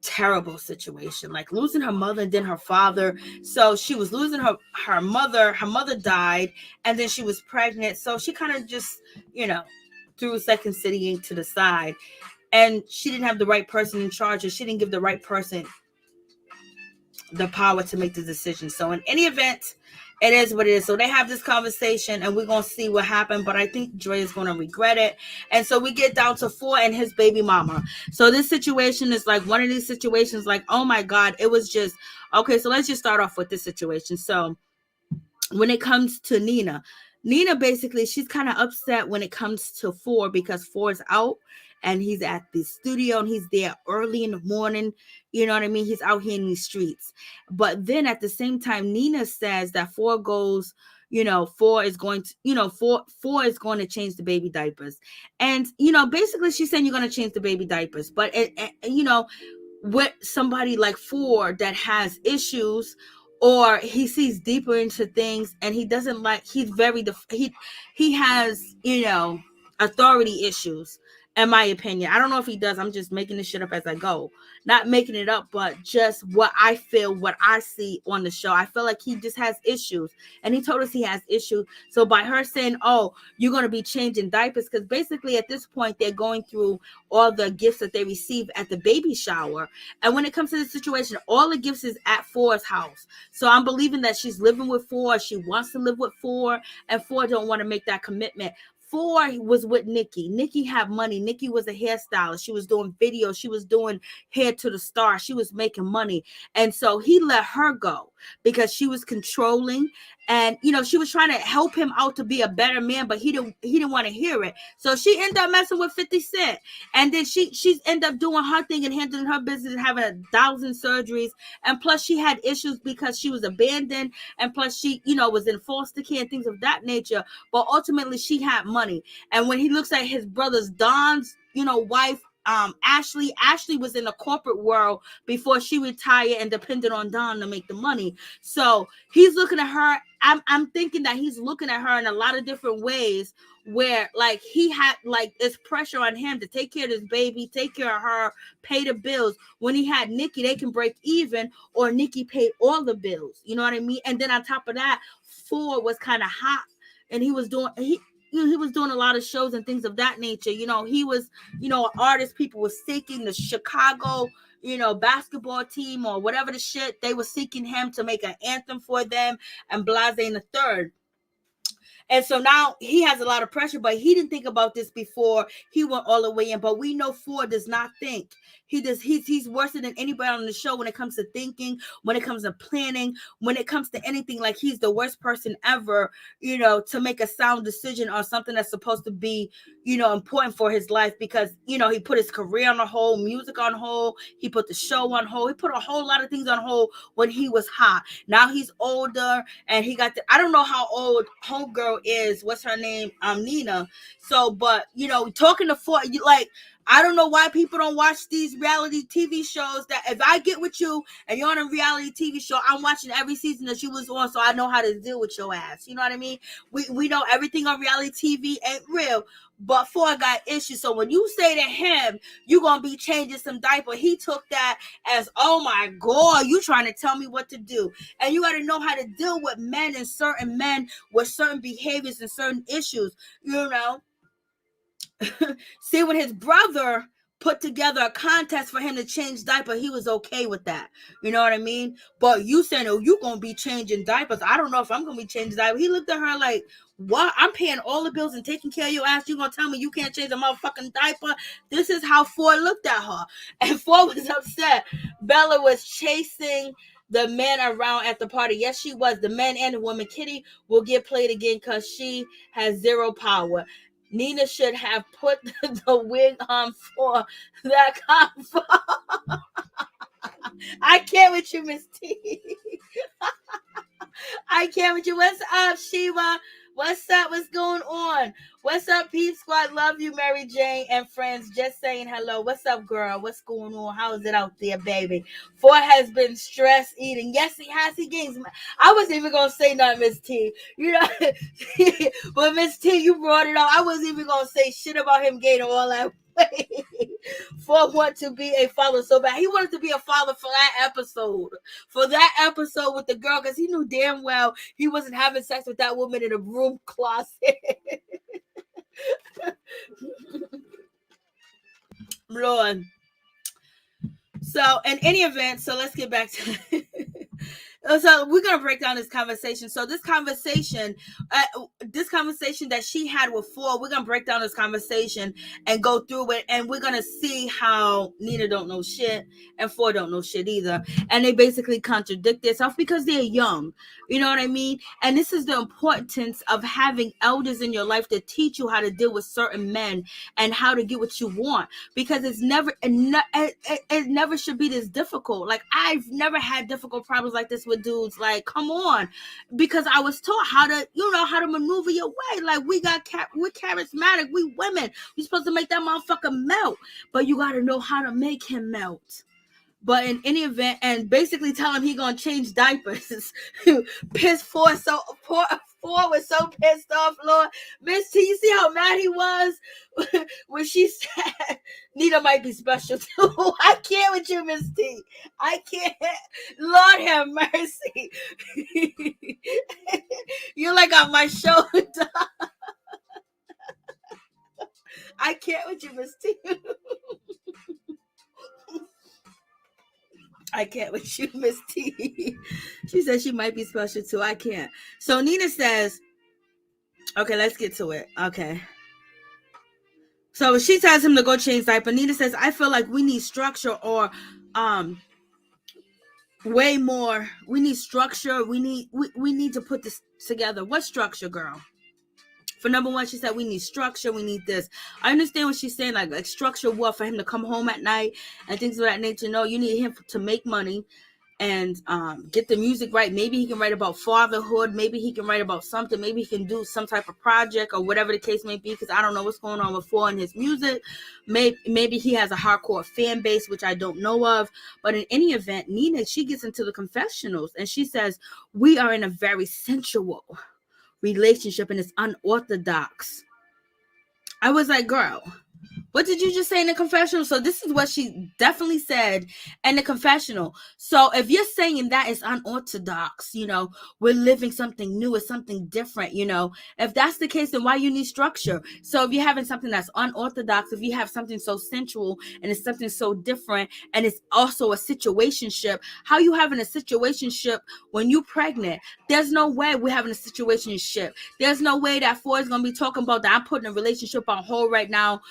terrible situation, like losing her mother and then her father. So she was losing her mother. Her mother died, and then she was pregnant. So she kind of just, you know, threw Second City Inc. to the side, and she didn't have the right person in charge, or she didn't give the right person the power to make the decision. So in any event, it is what it is. So they have this conversation, and we're gonna see what happened. But I think Dre is gonna regret it. And so we get down to Phor and his baby mama. So this situation is like one of these situations, like, oh my God, it was just okay. So let's just start off with this situation. So when it comes to Nina basically, she's kind of upset when it comes to Phor because Phor's out and he's at the studio and he's there early in the morning. You know what I mean? He's out here in these streets. But then at the same time, Nina says that Phor goes, you know, Phor is going to, you know, Phor is going to change the baby diapers. And, you know, basically she's saying you're going to change the baby diapers. But, you know, with somebody like Phor that has issues, or he sees deeper into things, and he doesn't like, he's very he has, you know, authority issues, in my opinion. I don't know if he does. I'm just making this shit up as I go, not making it up, but just what I feel, what I see on the show. I feel like he just has issues, and he told us he has issues. So by her saying, oh, you're going to be changing diapers, because basically at this point they're going through all the gifts that they receive at the baby shower. And when it comes to the situation, all the gifts is at Phor's house. So I'm believing that she's living with Phor. She wants to live with Phor, and Phor don't want to make that commitment. Phor was with Nikki. Nikki had money. Nikki was a hairstylist. She was doing videos. She was doing Hair to the Star. She was making money. And so he let her go because she was controlling. And, you know, she was trying to help him out to be a better man, but he didn't want to hear it. So she ended up messing with 50 Cent. And then she's ended up doing her thing and handling her business and having 1,000 surgeries. And plus she had issues because she was abandoned. And plus she, you know, was in foster care and things of that nature. But ultimately she had money. And when he looks at his brother's Don's, you know, wife, Ashley was in the corporate world before she retired and depended on Don to make the money. So he's looking at her. I'm thinking that he's looking at her in a lot of different ways, where like he had, like, it's pressure on him to take care of this baby, take care of her, pay the bills. When he had Nikki, they can break even, or Nikki paid all the bills. You know what I mean? And then on top of that, Phor was kind of hot, and he was doing a lot of shows and things of that nature. You know, he was, you know, an artist. People were seeking the Chicago, you know, basketball team or whatever the shit. They were seeking him to make an anthem for them, and Blase in the third. And so now he has a lot of pressure, but he didn't think about this before he went all the way in. But we know Phor does not think. He's worse than anybody on the show when it comes to thinking, when it comes to planning, when it comes to anything. Like, he's the worst person ever, you know, to make a sound decision on something that's supposed to be, you know, important for his life, because, you know, he put his career on hold, music on hold, he put the show on hold, he put a whole lot of things on hold when he was hot. Now he's older, and he got I don't know how old homegirl is. What's her name? Nina. So, but, you know, talking to Phor, like, I don't know why people don't watch these reality TV shows. That if I get with you and you're on a reality TV show, I'm watching every season that you was on, so I know how to deal with your ass. You know what I mean? We know everything on reality TV ain't real, but Phor got issues. So when you say to him, you're going to be changing some diaper, he took that as, oh my God, you trying to tell me what to do. And you got to know how to deal with men with certain behaviors and certain issues, you know. See, when his brother put together a contest for him to change diaper, he was okay with that. You know what I mean? But you saying, oh, you gonna be changing diapers. I don't know if I'm gonna be changing diapers. He looked at her like, what? I'm paying all the bills and taking care of your ass. You gonna tell me you can't change a motherfucking diaper? This is how Phor looked at her. And Phor was upset. Bella was chasing the men around at the party. Yes, she was. The men and the woman. Kitty will get played again because she has zero power. Nina should have put the wig on for that convo. I can't with you, Miss T. I can't with you. What's up, Shiva? What's up? What's going on? What's up, Peep Squad? Love you, Mary Jane and friends. Just saying hello. What's up, girl? What's going on? How is it out there, baby? Phor has been stress eating. Yes, he has. He gains. I wasn't even gonna say nothing, Miss T. You know, but Miss T, you brought it up. I wasn't even gonna say shit about him gaining all that weight. Phor want to be a father so bad. He wanted to be a father for that episode. For that episode with the girl, because he knew damn well he wasn't having sex with that woman in a room closet. Lord. So, in any event, so let's get back to so we're gonna break down this conversation. So this conversation that she had with Phor, we're gonna break down this conversation and go through it, and we're gonna see how Nina don't know shit and Phor don't know shit either, and they basically contradict themselves because they're young. You know what I mean? And this is the importance of having elders in your life to teach you how to deal with certain men and how to get what you want, because it never should be this difficult. Like, I've never had difficult problems like this with dudes. Like, come on, because I was taught how to maneuver your way. Like, we're charismatic, we women, we're supposed to make that motherfucker melt, but you got to know how to make him melt. But in any event, and basically tell him he gonna change diapers. Pissed Phor was so pissed off, Lord. Miss T, you see how mad he was when she said Nina might be special too. I can't with you, Miss T. I can't. Lord have mercy. You're like on my shoulder. I can't with you, Miss T. I can't with you, Miss T. She says she might be special too. I can't. So Nina says, okay, let's get to it. Okay. So she tells him to go change diaper. Nina says, I feel like we need structure, or way more. We need structure. We need to put this together. What structure, girl? For number one, she said we need structure. We need this. I understand what she's saying. Like structure, what, for him to come home at night and things of that nature. No, you need him to make money and get the music right. Maybe he can write about fatherhood. Maybe he can write about something. Maybe he can do some type of project or whatever the case may be, because I don't know what's going on with Phor and his music. Maybe he has a hardcore fan base, which I don't know of. But in any event, Nina, she gets into the confessionals and she says, we are in a very sensual relationship and it's unorthodox. I was like, girl, what did you just say in the confessional? So this is what she definitely said in the confessional. So if you're saying that is unorthodox, we're living something new, it's something different, if that's the case, then why you need structure? So if you're having something that's unorthodox, if you have something so sensual and it's something so different and it's also a situationship, how you having a situationship when you pregnant? There's no way we're having a situationship. There's no way that Phor is going to be talking about that I'm putting a relationship on hold right now,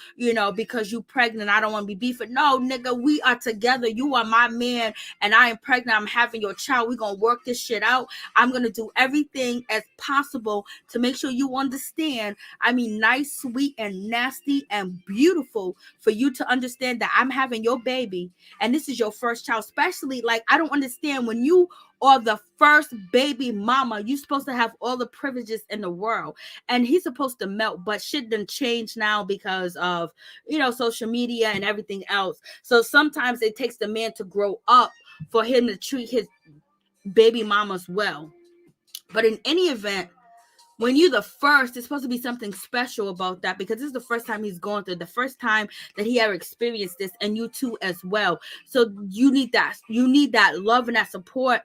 because you pregnant, I don't want to be beefing. No, nigga, we are together. You are my man and I am pregnant. I'm having your child. We're going to work this shit out. I'm going to do everything as possible to make sure you understand. I mean, nice, sweet, and nasty and beautiful for you to understand that I'm having your baby and this is your first child. Especially, like, I don't understand when you or the first baby mama, you're supposed to have all the privileges in the world. And he's supposed to melt, but shit done changed now because of, social media and everything else. So sometimes it takes the man to grow up for him to treat his baby mamas well. But in any event, when you're the first, it's supposed to be something special about that, because this is the first time he's going through, the first time that he ever experienced this, and you too as well. So you need that love and that support,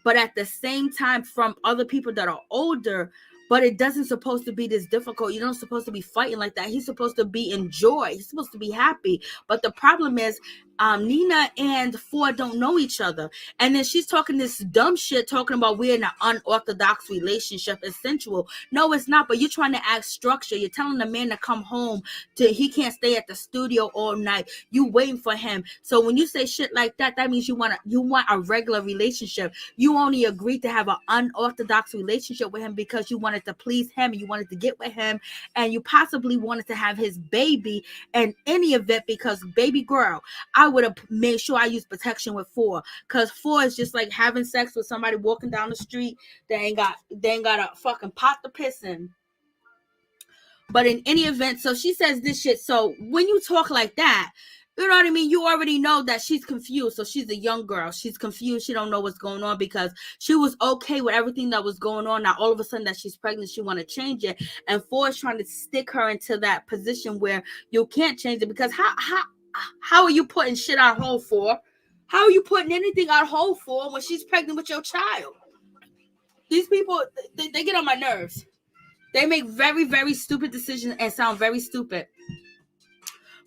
but at the same time from other people that are older. But it doesn't supposed to be this difficult. You don't supposed to be fighting like that. He's supposed to be in joy. He's supposed to be happy. But the problem is, Nina and Phor don't know each other. And then she's talking this dumb shit, talking about we're in an unorthodox relationship. It's sensual. No, it's not. But you're trying to act structure. You're telling the man to come home. He can't stay at the studio all night. You waiting for him. So when you say shit like that, that means you want a regular relationship. You only agreed to have an unorthodox relationship with him because you want wanted to please him, and you wanted to get with him, and you possibly wanted to have his baby in any event, because baby girl, I would have made sure I used protection with Phor, because Phor is just like having sex with somebody walking down the street. They ain't got a fucking pot to piss in. But in any event, so she says this shit. So when you talk like that, you know what I mean? You already know that she's confused. So she's a young girl. She's confused. She don't know what's going on, because she was okay with everything that was going on. Now all of a sudden that she's pregnant, she want to change it. And Phor is trying to stick her into that position where you can't change it, because how are you putting shit on hold for? How are you putting anything on hold for when she's pregnant with your child? These people, they get on my nerves. They make very, very stupid decisions and sound very stupid.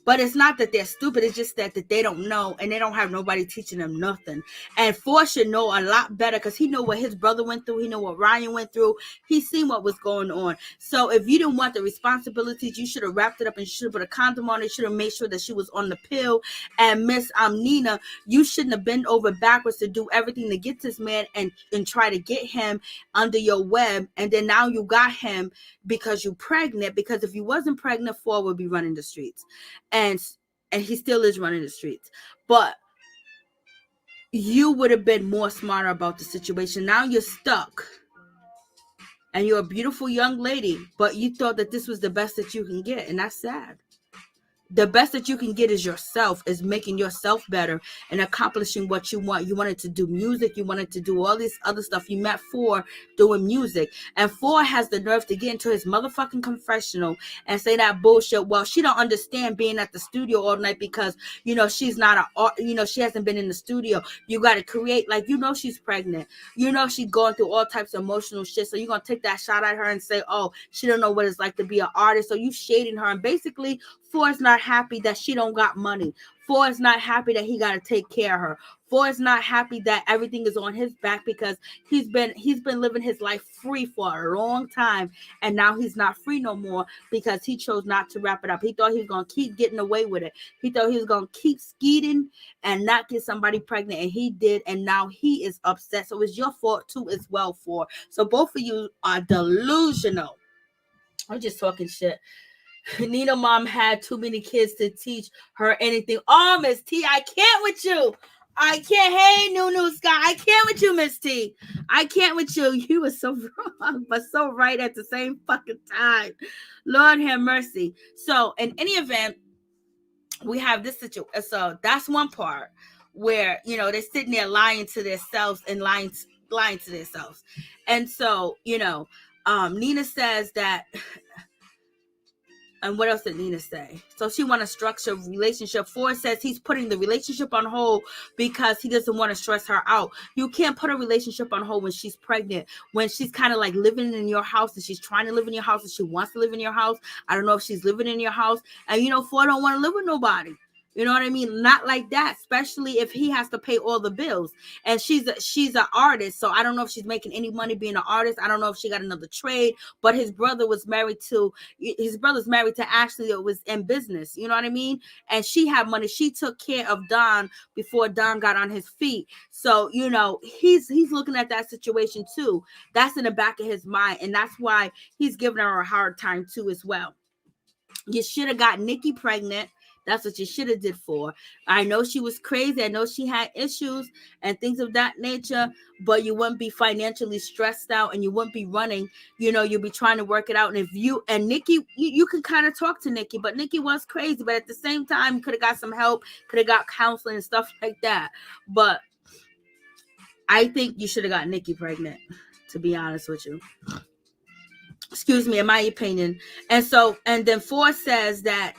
But it's not that they're stupid. It's just that they don't know, and they don't have nobody teaching them nothing. And Phor should know a lot better, because he know what his brother went through. He know what Ryan went through. He seen what was going on. So if you didn't want the responsibilities, you should have wrapped it up, and you should have put a condom on it. You should have made sure that she was on the pill. And Miss Nina, you shouldn't have bent over backwards to do everything to get this man and try to get him under your web. And then now you got him because you're pregnant. Because if you wasn't pregnant, Phor would be running the streets. And he still is running the streets. But you would have been more smarter about the situation. Now you're stuck. And you're a beautiful young lady, but you thought that this was the best that you can get. And that's sad. The best that you can get is yourself, is making yourself better and accomplishing what you want. You wanted to do music. You wanted to do all this other stuff. You met Phor doing music. And Phor has the nerve to get into his motherfucking confessional and say that bullshit. Well, she don't understand being at the studio all night because, she's not she hasn't been in the studio. You got to create, like, she's pregnant. She's going through all types of emotional shit. So you're going to take that shot at her and say, oh, she don't know what it's like to be an artist. So you shading her. And basically, Phor is not happy that she don't got money. Phor is not happy that he got to take care of her. Phor is not happy that everything is on his back, because he's been living his life free for a long time, and now he's not free no more because he chose not to wrap it up. He thought he was going to keep getting away with it. He thought he was going to keep skeeting and not get somebody pregnant, and he did, and now he is upset. So it's your fault too as well, Phor. So both of you are delusional. I'm just talking shit. Nina mom had too many kids to teach her anything. Oh, Miss T, I can't with you. I can't. Hey, Nunu Sky, I can't with you, Miss T. I can't with you. You were so wrong, but so right at the same fucking time. Lord have mercy. So, in any event, we have this situation. So that's one part where, they're sitting there lying to themselves and lying to themselves. And so, Nina says that. And what else did Nina say? So she want to structure relationship. Phor says he's putting the relationship on hold because he doesn't want to stress her out. You can't put a relationship on hold when she's pregnant, when she's kind of like living in your house, and she's trying to live in your house, and she wants to live in your house. I don't know if she's living in your house. And Phor don't want to live with nobody. You know what I mean? Not like that, especially if he has to pay all the bills. And she's an artist, so I don't know if she's making any money being an artist. I don't know if she got another trade, but his brother's married to Ashley that was in business. You know what I mean? And she had money. She took care of Don before Don got on his feet. So, he's looking at that situation too. That's in the back of his mind. And that's why he's giving her a hard time too as well. You should have got Nikki pregnant. That's what you should have did for. I know she was crazy. I know she had issues and things of that nature, but you wouldn't be financially stressed out, and you wouldn't be running. You'll be trying to work it out. And if you and Nikki, you can kind of talk to Nikki, but Nikki was crazy. But at the same time, you could have got some help, could have got counseling and stuff like that. But I think you should have got Nikki pregnant, to be honest with you. Excuse me, in my opinion. And then Phor says that,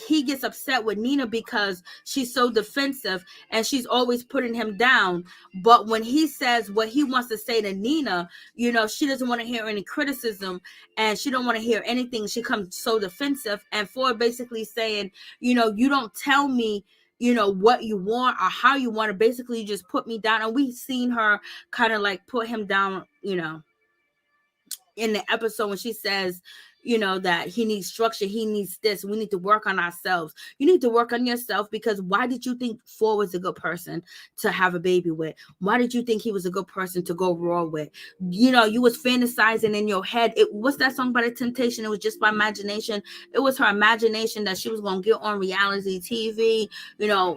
he gets upset with Nina because she's so defensive and she's always putting him down. But when he says what he wants to say to Nina, she doesn't want to hear any criticism, and she don't want to hear anything. She comes so defensive, and Phor basically saying, you don't tell me, what you want or how you want to. Basically, you just put me down. And we've seen her kind of like put him down, in the episode when she says, that he needs structure, he needs this, we need to work on ourselves. You need to work on yourself, because why did you think Phor was a good person to have a baby with? Why did you think he was a good person to go raw with? You was fantasizing in your head. What's that song by The Temptation? It was just by imagination. It was her imagination that she was going to get on reality TV.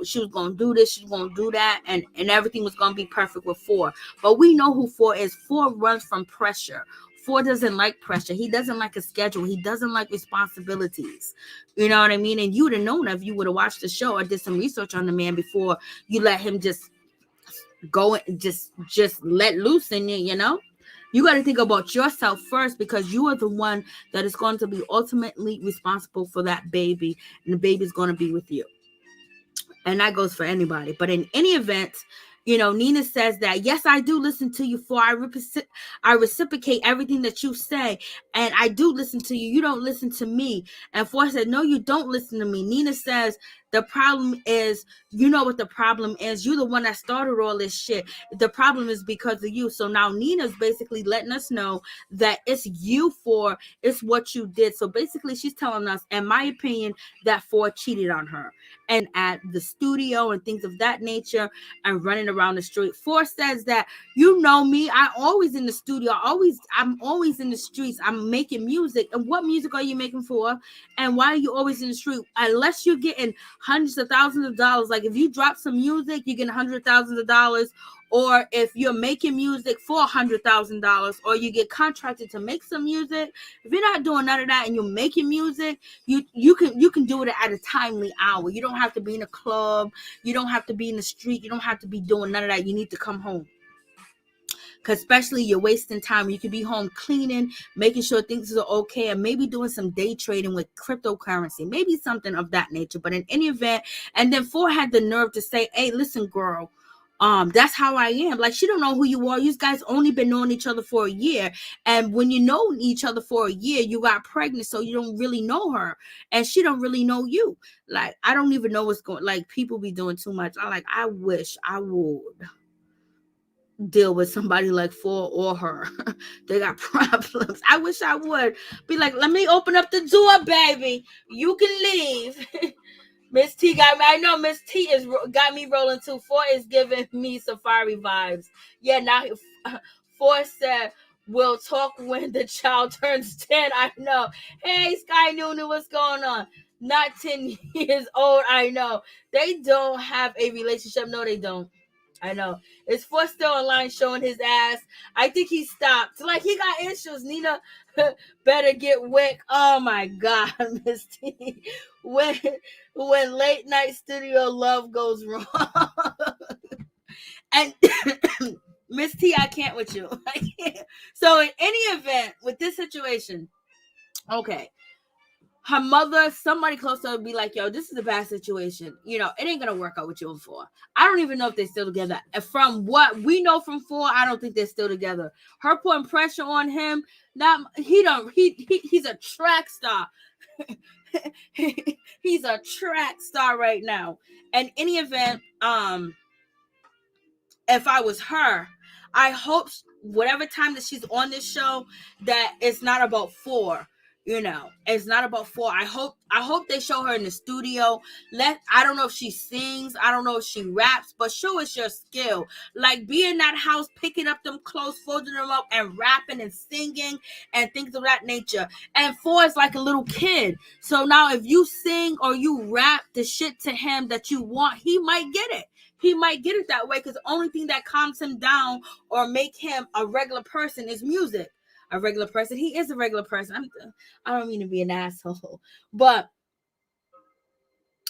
She was going to do this, she was going to do that, and everything was going to be perfect with Phor. But we know who Phor is. Phor runs from pressure. Phor doesn't like pressure. He doesn't like a schedule. He doesn't like responsibilities. You know what I mean? And you would have known if you would have watched the show or did some research on the man before you let him just go and just let loose in you. You got to think about yourself first, because you are the one that is going to be ultimately responsible for that baby, and the baby is going to be with you. And that goes for anybody. But in any event, Nina says that, yes, I do listen to you, Phor. I reciprocate everything that you say. And I do listen to you. You don't listen to me. And Phor said, no, you don't listen to me. Nina says, the problem is, you know what the problem is. You're the one that started all this shit. The problem is because of you. So now Nina's basically letting us know that it's you, Phor. It's what you did. So basically she's telling us, in my opinion, that Phor cheated on her. And at the studio and things of that nature, and running around the street. Phor says that, you know me, I'm always in the studio. I'm always in the streets. I'm making music. And what music are you making, Phor? And why are you always in the street? Unless you're getting hundreds of thousands of dollars. Like if you drop some music, you get hundreds of thousands of dollars. Or if you're making music for $100,000, or you get contracted to make some music, if you're not doing none of that and you're making music, you can do it at a timely hour. You don't have to be in a club. You don't have to be in the street. You don't have to be doing none of that. You need to come home. Because especially you're wasting time. You could be home cleaning, making sure things are okay, and maybe doing some day trading with cryptocurrency, maybe something of that nature. But in any event, and then Phor had the nerve to say, hey, listen, girl, that's how I am. Like, she don't know who you are. You guys only been knowing each other for a year. And when you know each other for a year, you got pregnant, so you don't really know her. And she don't really know you. Like, I don't even know what's going, like, people be doing too much. I wish I would deal with somebody like Phor or her. They got problems. I wish I would be like, let me open up the door, baby. You can leave. Miss T got me. I know Miss T is got me rolling too. Phor is giving me safari vibes. Yeah, now Phor said, we'll talk when the child turns 10. I know. Hey, Sky Noonan, what's going on? Not 10 years old, I know. They don't have a relationship. No, they don't. I know. Is Phor still online showing his ass? I think he stopped. Like, he got issues. Nina better get wick. Oh my God, Miss T. When late night studio love goes wrong. And Miss T, I can't with you. I can't. So in any event, with this situation, okay, her mother, somebody close to her, would be like, yo, this is a bad situation. It ain't going to work out with you and Phor. I don't even know if they're still together. And from what we know from Phor, I don't think they're still together. Her putting pressure on him, he's a track star. He's a track star right now. In any event, if I was her, I hope whatever time that she's on this show, that it's not about Phor. It's not about Phor. I hope they show her in the studio. I don't know if she sings, I don't know if she raps, but show us your skill. Like, be in that house, picking up them clothes, folding them up, and rapping and singing and things of that nature. And Phor is like a little kid. So now if you sing or you rap the shit to him that you want, he might get it. He might get it that way, because the only thing that calms him down or make him a regular person is music. A regular person. He is a regular person. I don't mean to be an asshole, but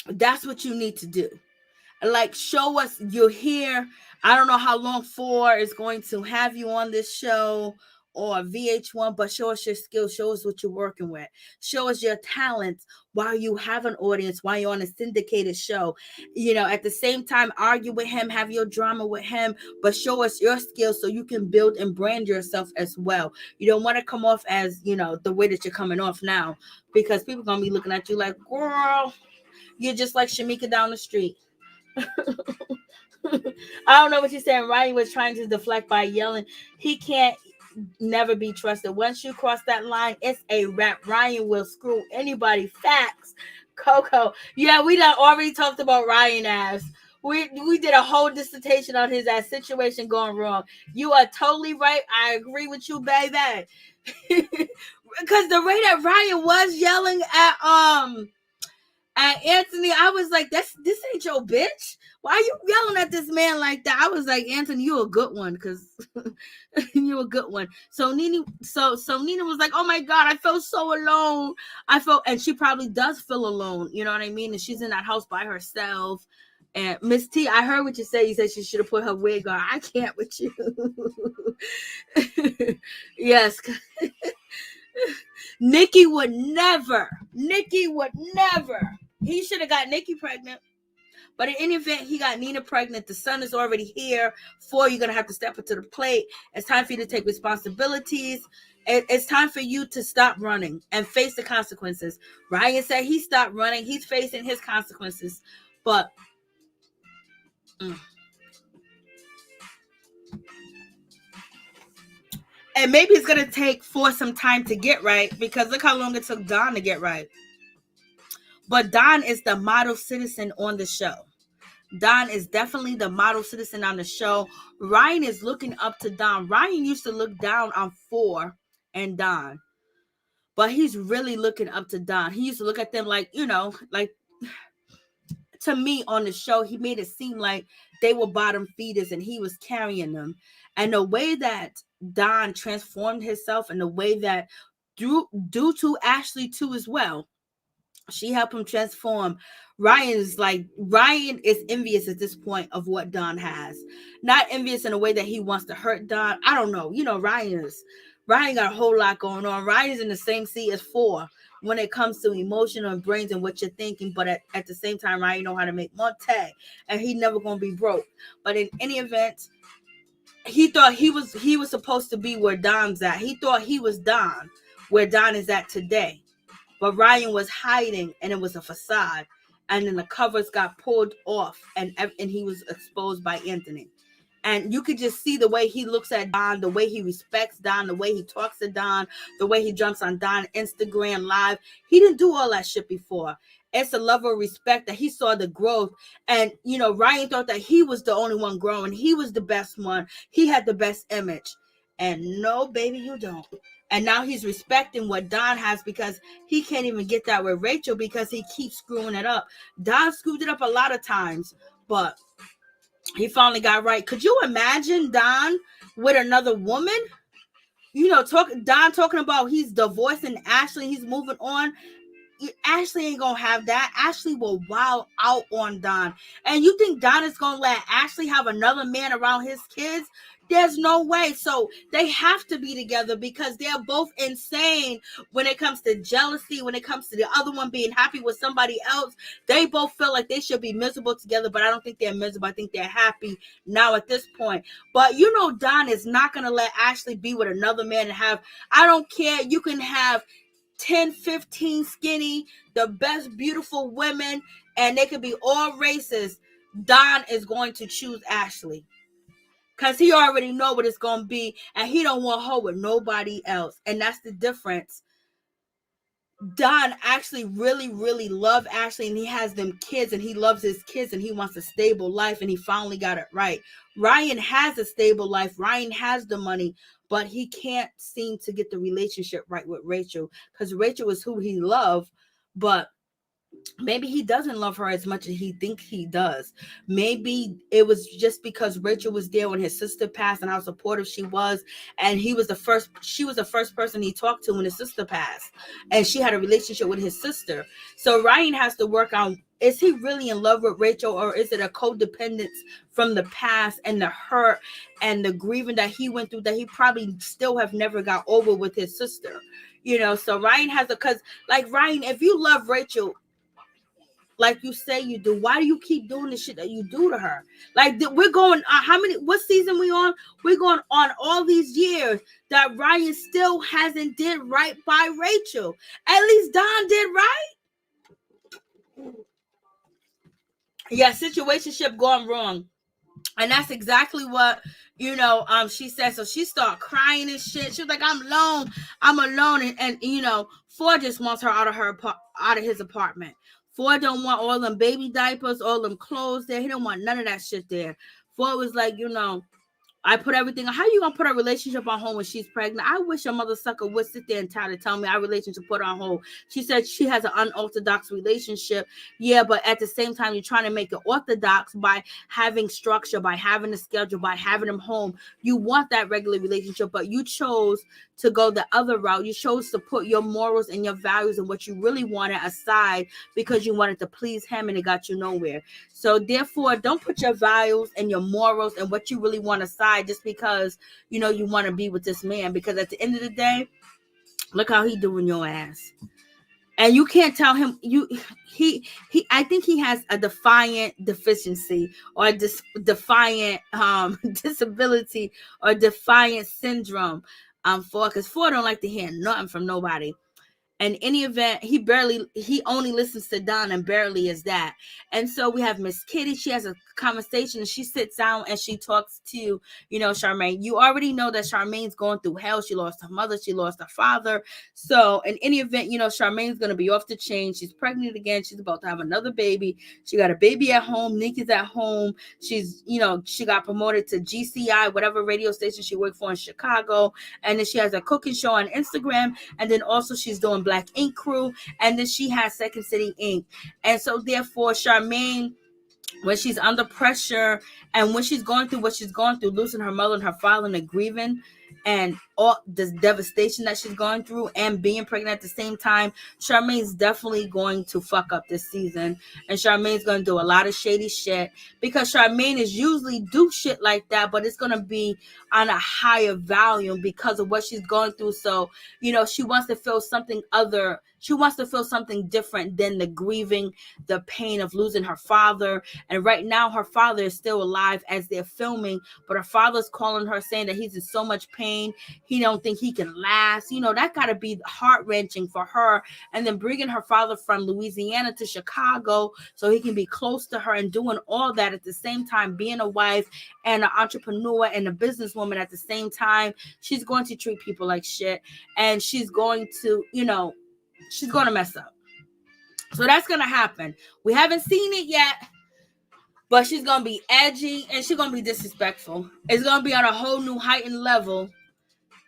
that's what you need to do. Like, show us you're here. I don't know how long Phor is going to have you on this show or VH1, but show us your skills. Show us what you're working with. Show us your talents while you have an audience, while you're on a syndicated show. At the same time, argue with him, have your drama with him, but show us your skills so you can build and brand yourself as well. You don't want to come off as, the way that you're coming off now, because people are going to be looking at you like, girl, you're just like Shamika down the street. I don't know what you're saying. Ryan was trying to deflect by yelling. He can't never be trusted. Once you cross that line, it's a wrap. Ryan will screw anybody. Facts. Coco. Yeah, we done already talked about Ryan ass. We did a whole dissertation on his ass situation going wrong. You are totally right. I agree with you, baby. Because the way that Ryan was yelling at Anthony, I was like, this ain't your bitch. Why are you yelling at this man like that? I was like, Anthony, you a good one, because you a good one. So Nina was like, oh my God, I felt so alone. And she probably does feel alone, you know what I mean? And she's in that house by herself. And Miss T, I heard what you said. You said she should have put her wig on. I can't with you. Yes. Nikki would never. He should have got Nikki pregnant. But in any event, he got Nina pregnant. The son is already here. Phor, you're going to have to step up to the plate. It's time for you to take responsibilities. It's time for you to stop running and face the consequences. Ryan said he stopped running. He's facing his consequences. But and maybe it's going to take Phor some time to get right, because look how long it took Don to get right. But Don is the model citizen on the show. Don is definitely the model citizen on the show. Ryan is looking up to Don. Ryan used to look down on Phor and Don, but he's really looking up to Don. He used to look at them like, like, to me on the show, he made it seem like they were bottom feeders and he was carrying them. And the way that Don transformed himself, and the way that due to Ashley too as well, she helped him transform. Ryan is envious at this point of what Don has. Not envious in a way that he wants to hurt Don. I don't know. Ryan got a whole lot going on. Ryan's in the same seat as Phor when it comes to emotional and brains and what you're thinking. But at the same time, Ryan know how to make money, and he never gonna be broke. But in any event, he thought he was supposed to be where Don's at. He thought he was Don, where Don is at today. But Ryan was hiding, and it was a facade. And then the covers got pulled off, and he was exposed by Anthony. And you could just see the way he looks at Don, the way he respects Don, the way he talks to Don, the way he jumps on Don Instagram Live. He didn't do all that shit before. It's a level of respect that he saw the growth. And, Ryan thought that he was the only one growing. He was the best one. He had the best image. And no, baby, you don't. And now he's respecting what Don has, because he can't even get that with Rachel, because he keeps screwing it up. Don screwed it up a lot of times, but he finally got right. Could you imagine Don with another woman? Don talking about he's divorcing Ashley, he's moving on. Ashley ain't gonna have that. Ashley will wild out on Don. And you think Don is gonna let Ashley have another man around his kids? There's no way. So they have to be together, because they're both insane when it comes to jealousy, when it comes to the other one being happy with somebody else. They both feel like they should be miserable together, but I don't think they're miserable. I think they're happy now at this point. But Don is not going to let Ashley be with another man and have, I don't care, you can have 10, 15 skinny, the best beautiful women, and they could be all races. Don is going to choose Ashley, because he already know what it's going to be, and he don't want her with nobody else. And that's the difference. Don actually really, really loved Ashley, and he has them kids, and he loves his kids, and he wants a stable life, and he finally got it right. Ryan has a stable life. Ryan has the money, but he can't seem to get the relationship right with Rachel, because Rachel is who he loved, but maybe he doesn't love her as much as he thinks he does. Maybe it was just because Rachel was there when his sister passed and how supportive she was. And she was the first person he talked to when his sister passed. And she had a relationship with his sister. So Ryan has to work on, is he really in love with Rachel, or is it a codependence from the past and the hurt and the grieving that he went through that he probably still have never got over with his sister? So Ryan has because like Ryan, if you love Rachel, like you say you do, why do you keep doing the shit that you do to her? Like, we're going what season we on? We're going on all these years that Ryan still hasn't did right by Rachel. At least Don did right. Yeah, situationship going wrong. And that's exactly what She said, so she started crying and shit. She was like, I'm alone. And Phor just wants her out of his apartment. Phor don't want all them baby diapers, all them clothes there. He don't want none of that shit there. Phor was like, I put everything. How you gonna put a relationship on hold when she's pregnant? I wish a mother sucker would sit there and try to tell me our relationship put on hold. She said she has an unorthodox relationship. Yeah, but at the same time, you're trying to make it orthodox by having structure, by having a schedule, by having them home. You want that regular relationship, but you chose to go the other route. You chose to put your morals and your values and what you really wanted aside because you wanted to please him, and it got you nowhere. So therefore, don't put your values and your morals and what you really want aside just because you want to be with this man. Because at the end of the day, look how he doing your ass. And you can't tell him I think he has a defiant deficiency or a defiant disability or defiant syndrome because Phor don't like to hear nothing from nobody. In any event, he only listens to Don, and barely is that. And so we have Miss Kitty. She has a conversation and she sits down and she talks to, Charmaine. You already know that Charmaine's going through hell. She lost her mother. She lost her father. So in any event, Charmaine's going to be off the chain. She's pregnant again. She's about to have another baby. She got a baby at home. Nick is at home. She's, she got promoted to GCI, whatever radio station she worked for in Chicago. And then she has a cooking show on Instagram. And then also she's doing Black Ink Crew, and then she has Second City Ink. And so therefore, Charmaine, when she's under pressure and when she's going through what she's going through, losing her mother and her father and the grieving and all this devastation that she's going through and being pregnant at the same time, Charmaine's definitely going to fuck up this season. And Charmaine's going to do a lot of shady shit because Charmaine is usually do shit like that, but it's going to be on a higher volume because of what she's going through. So, she wants to feel something other. She wants to feel something different than the grieving, the pain of losing her father. And right now, her father is still alive as they're filming, but her father's calling her saying that he's in so much pain. He don't think he can last. That got to be heart-wrenching for her. And then bringing her father from Louisiana to Chicago so he can be close to her and doing all that at the same time, being a wife and an entrepreneur and a businesswoman at the same time. She's going to treat people like shit. And she's going to, she's going to mess up. So that's going to happen. We haven't seen it yet, but she's going to be edgy and she's going to be disrespectful. It's going to be on a whole new heightened level.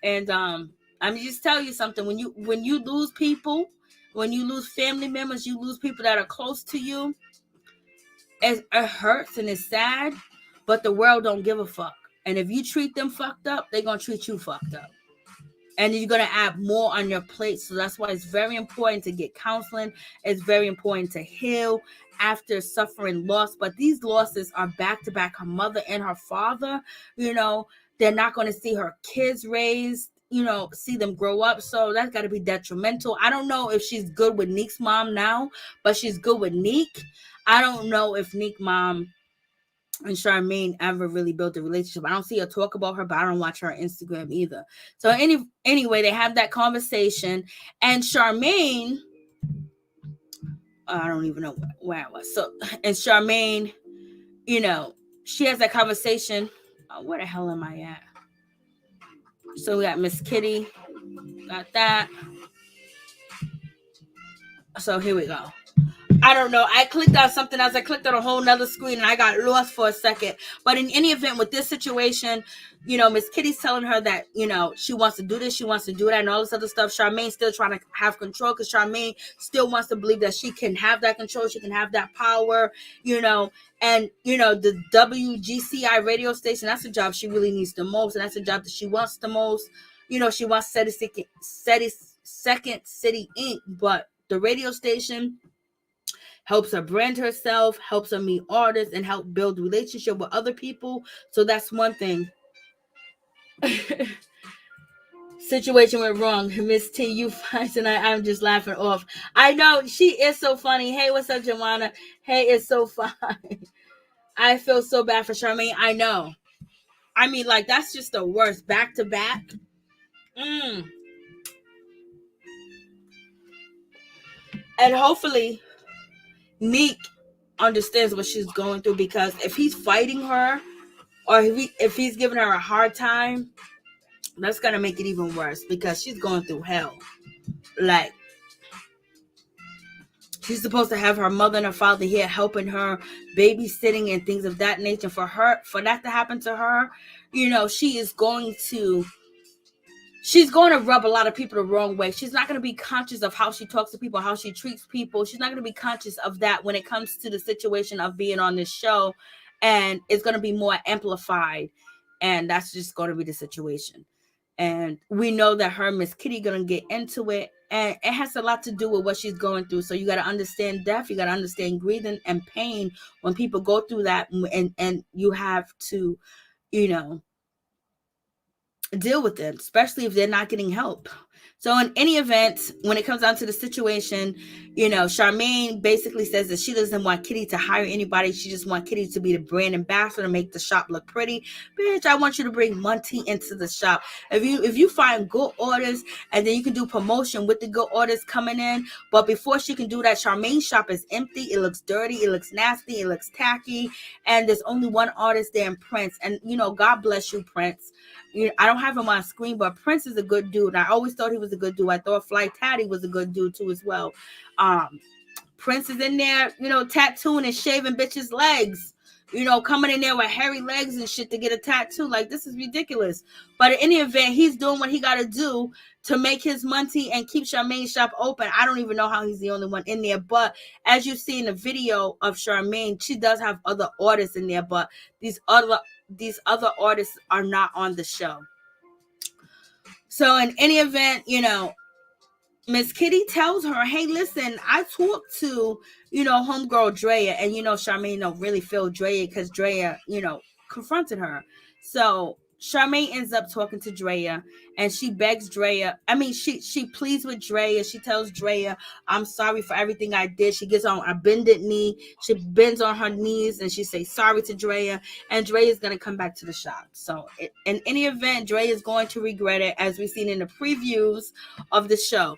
And I'm just tell you something. When you lose people, when you lose family members, you lose people that are close to you, it hurts and it's sad, but the world don't give a fuck. And if you treat them fucked up, they're going to treat you fucked up. And you're going to add more on your plate. So that's why it's very important to get counseling. It's very important to heal after suffering loss. But these losses are back to back. Her mother and her father, they're not going to see her kids raised, see them grow up. So that's got to be detrimental. I don't know if she's good with Neek's mom now, but she's good with Neek. I don't know if Neek mom and Charmaine ever really built a relationship. I don't see her talk about her, but I don't watch her on Instagram either. So anyway, they have that conversation, and Charmaine, I don't even know where I was. So, and Charmaine, she has that conversation. Where the hell am I at? So we got Miss Kitty, got that. So here we go. I don't know. I clicked on something else. I clicked on a whole nother screen and I got lost for a second. But in any event, with this situation, Miss Kitty's telling her that, she wants to do this, she wants to do that, and all this other stuff. Charmaine's still trying to have control because Charmaine still wants to believe that she can have that control, she can have that power, and, the WGCI radio station, that's the job she really needs the most, and that's the job that she wants the most. She wants Second City Inc., but the radio station helps her brand herself, helps her meet artists, and help build relationship with other people. So that's one thing. Situation went wrong. Miss T, you fine tonight. I'm just laughing off. I know, she is so funny. Hey, what's up, Joanna? Hey, it's so fine. I feel so bad for Charmaine. I know. I mean, like, that's just the worst. Back to back. And hopefully Neek understands what she's going through, because if he's fighting her or if he's giving her a hard time, that's gonna make it even worse because she's going through hell. Like, she's supposed to have her mother and her father here helping her, babysitting and things of that nature. For that to happen to her, she's going to rub a lot of people the wrong way. She's not going to be conscious of how she talks to people, how she treats people. She's not going to be conscious of that when it comes to the situation of being on this show. And it's going to be more amplified. And that's just going to be the situation. And we know that her and Miss Kitty going to get into it. And it has a lot to do with what she's going through. So you got to understand death. You got to understand grief and pain when people go through that. And you have to, deal with them, especially if they're not getting help. So in any event, when it comes down to the situation, Charmaine basically says that she doesn't want Kitty to hire anybody. She just wants Kitty to be the brand ambassador to make the shop look pretty. Bitch, I want you to bring money into the shop. If you find good orders, and then you can do promotion with the good orders coming in. But before she can do that, Charmaine's shop is empty. It looks dirty. It looks nasty. It looks tacky. And there's only one artist there, in Prince. And God bless you, Prince. I don't have him on screen, but Prince is a good dude. I always thought he was a good dude. I thought Fly Tatty was a good dude too as well. Prince is in there, tattooing and shaving bitches' legs. Coming in there with hairy legs and shit to get a tattoo. Like, this is ridiculous. But in any event, he's doing what he got to do to make his money and keep Charmaine's shop open. I don't even know how he's the only one in there. But as you see in the video of Charmaine, she does have other artists in there. But these other artists are not on the show. So in any event, Miss Kitty tells her, hey, listen, I talked to, homegirl Drea, and, Charmaine don't really feel Drea because Drea, confronted her. So Charmaine ends up talking to Drea, and she begs Drea. I mean, she pleads with Drea. She tells Drea, I'm sorry for everything I did. She gets on a bended knee. She bends on her knees, and she says sorry to Drea, and Drea is going to come back to the shop. So in any event, Drea is going to regret it, as we've seen in the previews of the show.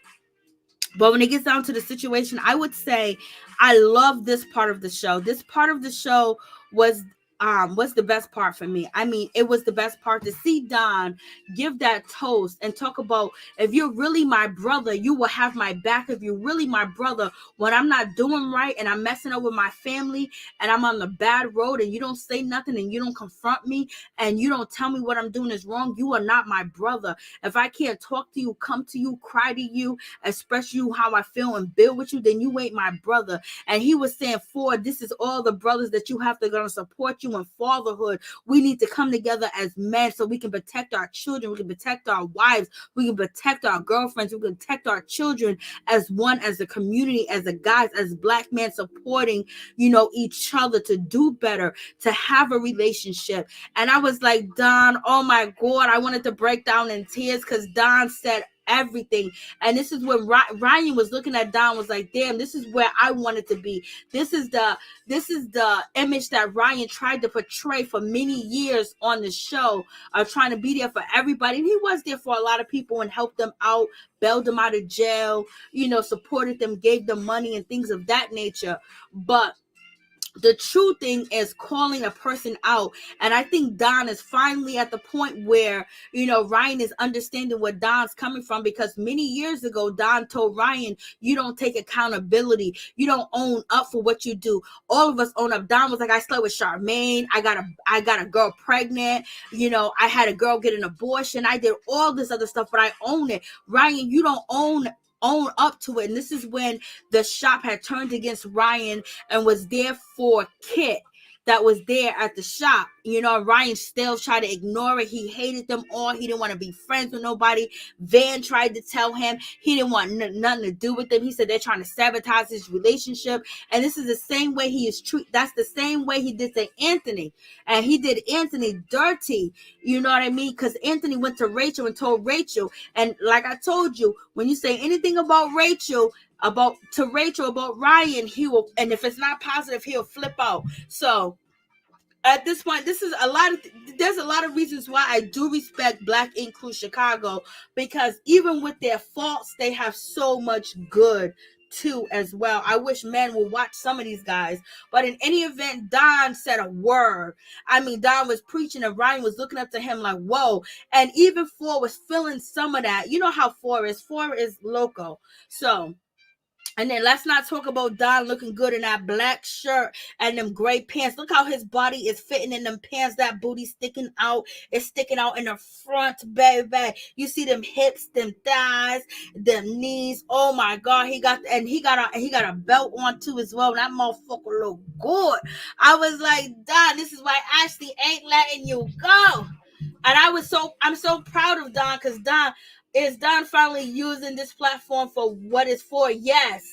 But when it gets down to the situation, I would say I love this part of the show. This part of the show was the best part for me. I mean, it was the best part to see Don give that toast and talk about, if you're really my brother, you will have my back. If you're really my brother, when I'm not doing right and I'm messing up with my family and I'm on the bad road and you don't say nothing and you don't confront me and you don't tell me what I'm doing is wrong, you are not my brother. If I can't talk to you, come to you, cry to you, express you how I feel and build with you, then you ain't my brother. And he was saying, Phor, this is all the brothers that you have to go and support you in fatherhood. We need to come together as men so we can protect our children, we can protect our wives, we can protect our girlfriends, we can protect our children as one, as a community, as a guys, as black men supporting, each other to do better, to have a relationship. And I was like, Don, oh my God, I wanted to break down in tears because Don said everything. And this is when Ryan was looking at Don, was like, damn, this is where I wanted to be. This is the image that Ryan tried to portray for many years on the show, of trying to be there for everybody. And he was there for a lot of people and helped them out, bailed them out of jail, supported them, gave them money and things of that nature. But the true thing is calling a person out. And I think Don is finally at the point where, Ryan is understanding where Don's coming from, because many years ago, Don told Ryan, you don't take accountability. You don't own up for what you do. All of us own up. Don was like, I slept with Charmaine. I got a girl pregnant. I had a girl get an abortion. I did all this other stuff, but I own it. Ryan, you don't own up to it. And this is when the shop had turned against Ryan and was there for Kit, that was there at the shop. Ryan still tried to ignore it. He hated them all. He didn't want to be friends with nobody. Van tried to tell him he didn't want nothing to do with them. He said they're trying to sabotage his relationship. And this is the same way he is treated. That's the same way he did to Anthony. And he did Anthony dirty. You know what I mean? Because Anthony went to Rachel and told Rachel. And like I told you, when you say anything about Rachel, about Ryan, he will, and if it's not positive, he'll flip out. So at this point, there's a lot of reasons why I do respect Black Ink Crew Chicago, because even with their faults, they have so much good too as well. I wish men would watch some of these guys. But in any event, Don said a word. I mean, Don was preaching and Ryan was looking up to him like, whoa. And even Phor was feeling some of that. You know how Phor is. Phor is loco. So, and then let's not talk about Don looking good in that black shirt and them gray pants. Look how his body is fitting in them pants. That booty sticking out. It's sticking out in the front, baby. You see them hips, them thighs, them knees. Oh my God, he got a belt on too as well. That motherfucker look good. I was like, Don, this is why Ashley ain't letting you go. And I'm so proud of Don, because Don finally using this platform for what it's for? Yes,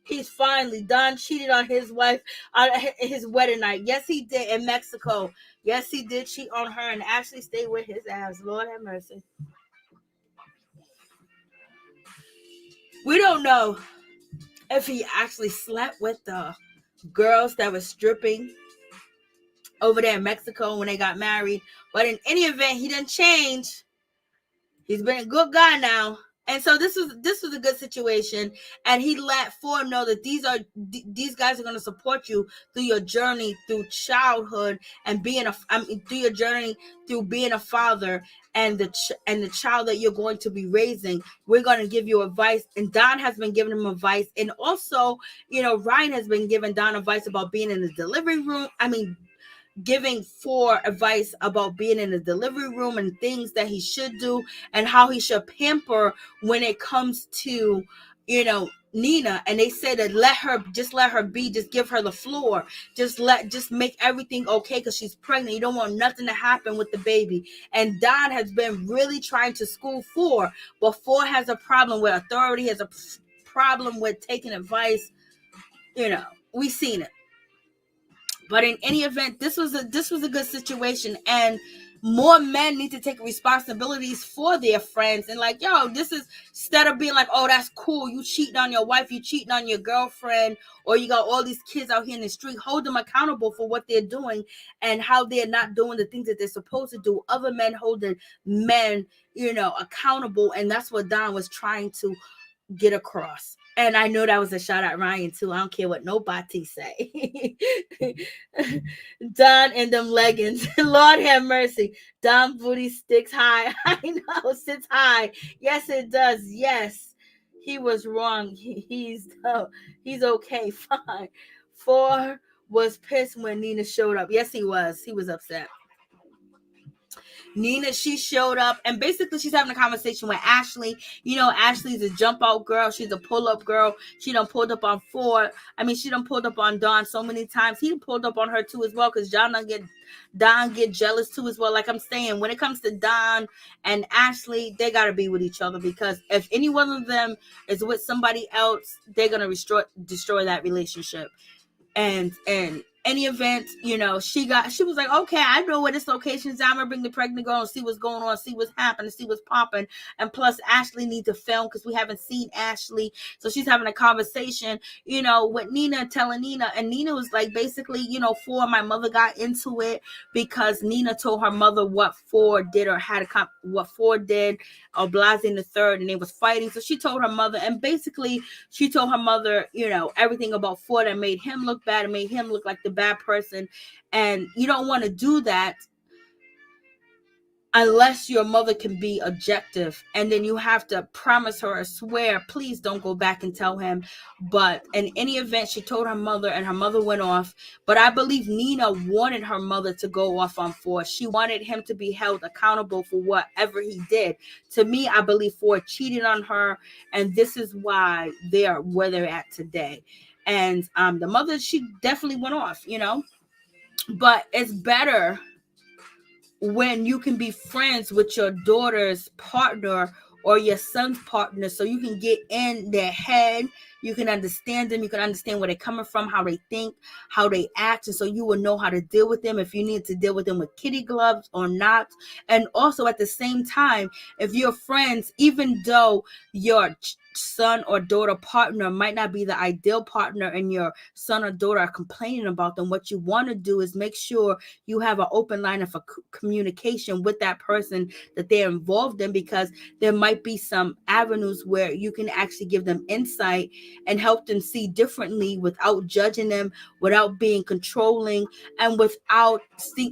he's finally. Don cheated on his wife on his wedding night. Yes, he did in Mexico. Yes, he did cheat on her, and Ashley stayed with his ass. Lord have mercy. We don't know if he actually slept with the girls that were stripping over there in Mexico when they got married. But in any event, he didn't change. He's been a good guy now. And so this was a good situation. And he let Phor know that these guys are going to support you through your journey through childhood and through your journey through being a father and the child that you're going to be raising. We're going to give you advice. And Don has been giving him advice. And also, Ryan has been giving Don advice about being in the delivery room. Giving Phor advice about being in the delivery room and things that he should do and how he should pamper when it comes to, Nina. And they said that let her be, just give her the floor, just make everything okay, because she's pregnant. You don't want nothing to happen with the baby. And Don has been really trying to school Phor, but Phor has a problem with authority, has a problem with taking advice. We've seen it. But in any event, this was a good situation, and more men need to take responsibilities for their friends. And like, this is, instead of being like, oh, that's cool, you cheating on your wife, you cheating on your girlfriend, or you got all these kids out here in the street, hold them accountable for what they're doing and how they're not doing the things that they're supposed to do. Other men holding men, accountable, and that's what Don was trying to get across. And I know that was a shot at Ryan too. I don't care what nobody say. Don and them leggings. Lord have mercy. Don booty sticks high. I know, sits high. Yes, it does. Yes. He was wrong. He's okay. Fine. Phor was pissed when Nina showed up. Yes, he was. He was upset. Nina, she showed up, and basically she's having a conversation with Ashley. Ashley's a jump out girl. She's a pull up girl. She done pulled up on Phor. She done pulled up on Don so many times. He pulled up on her too as well, because Don get jealous too as well. Like I'm saying, when it comes to Don and Ashley, they gotta be with each other, because if any one of them is with somebody else, they're gonna destroy that relationship. And any event, she was like, okay, I know where this location is. I'm gonna bring the pregnant girl and see what's going on, see what's happening, see what's popping. And plus, Ashley needs to film, because we haven't seen Ashley. So she's having a conversation, with Nina, telling Nina. And Nina was like, basically, Phor, my mother got into it because Nina told her mother what Phor did, or what Phor did, or Blasing the third, and they was fighting. So she told her mother, and basically she told her mother, everything about Phor that made him look bad and made him look like the bad person. And you don't want to do that unless your mother can be objective, and then you have to promise her or swear, please don't go back and tell him. But in any event, she told her mother, and her mother went off. But I believe Nina wanted her mother to go off on Phor. She wanted him to be held accountable for whatever he did. To me, I believe Phor cheated on her, and this is why they are where they're at today. And the mother, she definitely went off, but it's better when you can be friends with your daughter's partner or your son's partner, so you can get in their head, you can understand them, you can understand where they're coming from, how they think, how they act, and so you will know how to deal with them, if you need to deal with them with kitty gloves or not. And also at the same time, if you're friends, even though your son or daughter partner might not be the ideal partner, and your son or daughter are complaining about them, what you want to do is make sure you have an open line of communication with that person that they're involved in, because there might be some avenues where you can actually give them insight and help them see differently without judging them, without being controlling, and without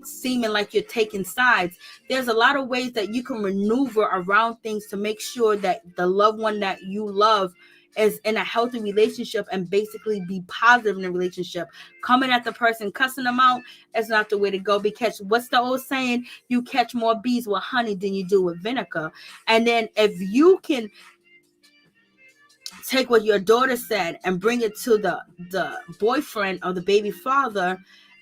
seeming like you're taking sides. There's a lot of ways that you can maneuver around things to make sure that the loved one that you love is in a healthy relationship and basically be positive in the relationship. Coming at the person, cussing them out, is not the way to go, because what's the old saying? You catch more bees with honey than you do with vinegar. And then if you can take what your daughter said and bring it to the boyfriend or the baby father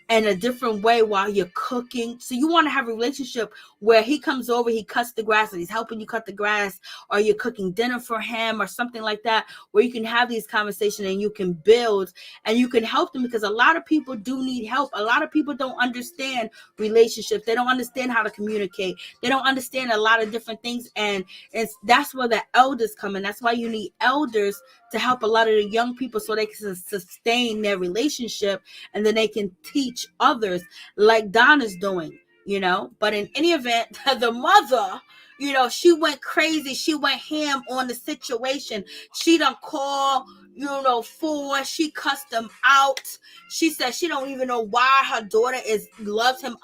in a different way while you're cooking. So you want to have a relationship where he comes over, he cuts the grass, or he's helping you cut the grass, or you're cooking dinner for him or something like that, where you can have these conversations and you can build and you can help them, because a lot of people do need help. A lot of people don't understand relationships. They don't understand how to communicate. They don't understand a lot of different things. And that's where the elders come in. That's why you need elders to help a lot of the young people so they can sustain their relationship, and then they can teach others like Donna's doing, But in any event, the mother, she went crazy. She went ham on the situation. She done call, Phor. She cussed him out. She said she don't even know why her daughter loves him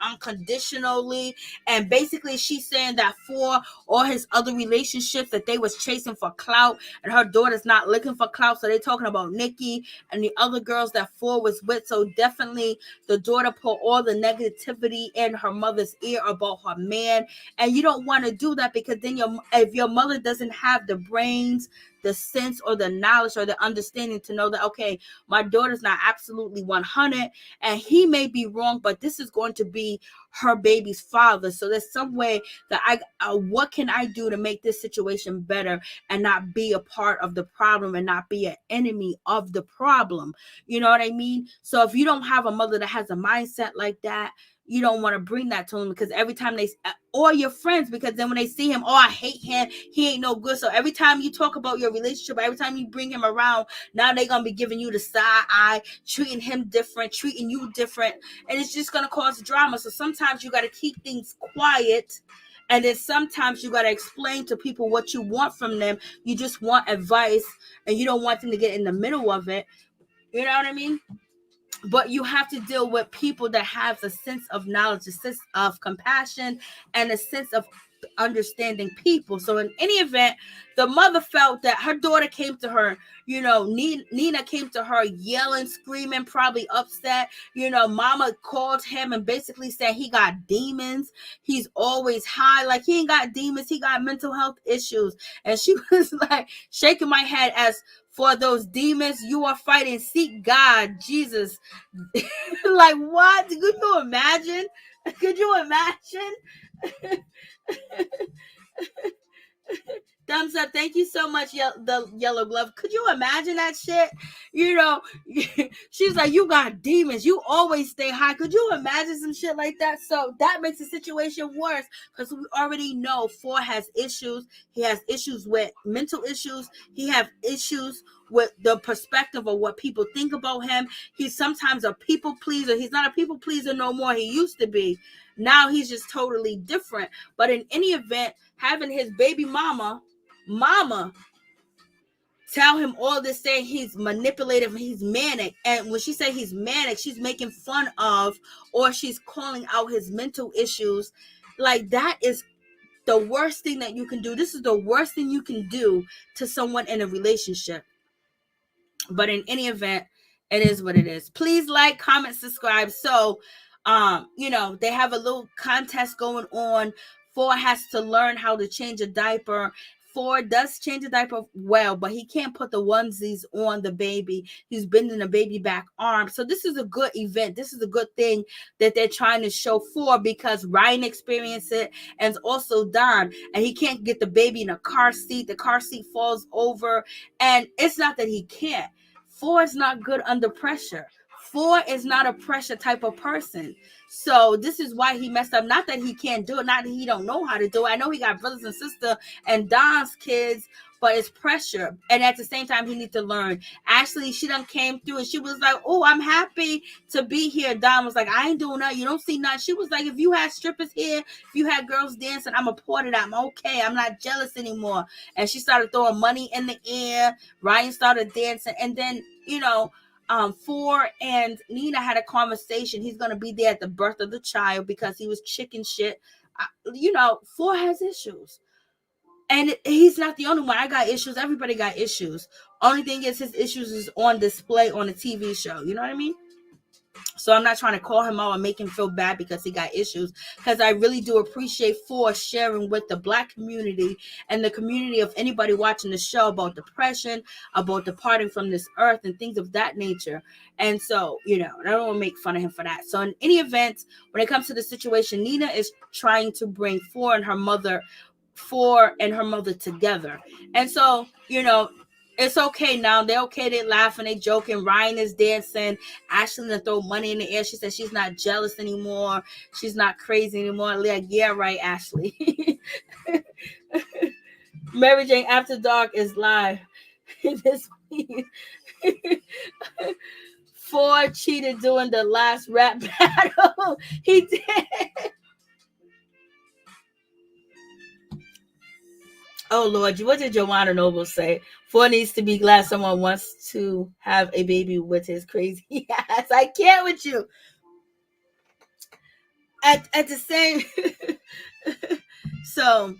unconditionally. And basically she's saying that for all his other relationships that they was chasing for clout, and her daughter's not looking for clout. So they talking about Nikki and the other girls that Phor was with. So definitely the daughter put all the negativity in her mother's ear about her man. And you don't want to do that, because then if your mother doesn't have the brains, the sense, or the knowledge, or the understanding to know that, okay, my daughter's not absolutely 100 and he may be wrong, but this is going to be her baby's father. So there's some way that what can I do to make this situation better and not be a part of the problem and not be an enemy of the problem? You know what I mean? So if you don't have a mother that has a mindset like that, you don't want to bring that to him, because every time or your friends, because then when they see him, oh, I hate him, he ain't no good. So every time you talk about your relationship, every time you bring him around, now they're going to be giving you the side eye, treating him different, treating you different. And it's just going to cause drama. So sometimes you got to keep things quiet. And then sometimes you got to explain to people what you want from them. You just want advice and you don't want them to get in the middle of it. You know what I mean? But you have to deal with people that have a sense of knowledge, a sense of compassion, and a sense of understanding people. So in any event, the mother felt that her daughter came to her, Nina came to her yelling, screaming, probably upset. Mama called him and basically said he got demons. He's always high. Like, he ain't got demons, he got mental health issues. And she was like shaking my head, as for those demons you are fighting, seek God, Jesus. Like, what? Could you imagine? Could you imagine? Thumbs up. Thank you so much, the yellow glove. Could you imagine that shit? She's like, you got demons. You always stay high. Could you imagine some shit like that? So that makes the situation worse, because we already know Phor has issues. He has issues with mental issues. He has issues with the perspective of what people think about him. He's sometimes a people pleaser. He's not a people pleaser no more. He used to be. Now he's just totally different. But in any event, having his baby mama tell him all this, saying he's manipulative, he's manic. And when she said he's manic, she's making fun of, or she's calling out his mental issues. Like, that is the worst thing that you can do. This is the worst thing you can do to someone in a relationship. But in any event, it is what it is. Please like, comment, subscribe. So they have a little contest going on. Phor has to learn how to change a diaper. Phor does change a diaper well, but he can't put the onesies on the baby. He's bending the baby back arm. So this is a good event. This is a good thing that they're trying to show Phor, because Ryan experienced it, and also Don. And he can't get the baby in a car seat. The car seat falls over. And it's not that he can't. Phor is not good under pressure. Phor is not a pressure type of person. So this is why he messed up. Not that he can't do it, not that he don't know how to do it. I know he got brothers and sister and Don's kids, but it's pressure. And at the same time, he needs to learn. Ashley, she done came through and she was like, oh, I'm happy to be here. Don was like, I ain't doing nothing. You don't see nothing. She was like, if you had strippers here, if you had girls dancing, I'm a part of that. I'm okay. I'm not jealous anymore. And she started throwing money in the air. Ryan started dancing. And then, Phor and Nina had a conversation. He's going to be there at the birth of the child because he was chicken shit. Phor has issues. And he's not the only one. I got issues. Everybody got issues. Only thing is his issues is on display on a TV show. You know what I mean? So I'm not trying to call him out and make him feel bad because he got issues. Because I really do appreciate Phor sharing with the Black community and the community of anybody watching the show about depression, about departing from this earth and things of that nature. And so, I don't want to make fun of him for that. So in any event, when it comes to the situation, Nina is trying to bring Phor and her mother together. And so, it's okay now. They're okay. They're laughing. They joking. Ryan is dancing. Ashley to throw money in the air. She says she's not jealous anymore. She's not crazy anymore. Like, yeah, right, Ashley. Mary Jane After Dark is live. This week. Phor cheated during the last rap battle. He did. Oh, Lord, what did Joanna Noble say? Phor needs to be glad someone wants to have a baby with his crazy ass. I can't with you. At the same... So,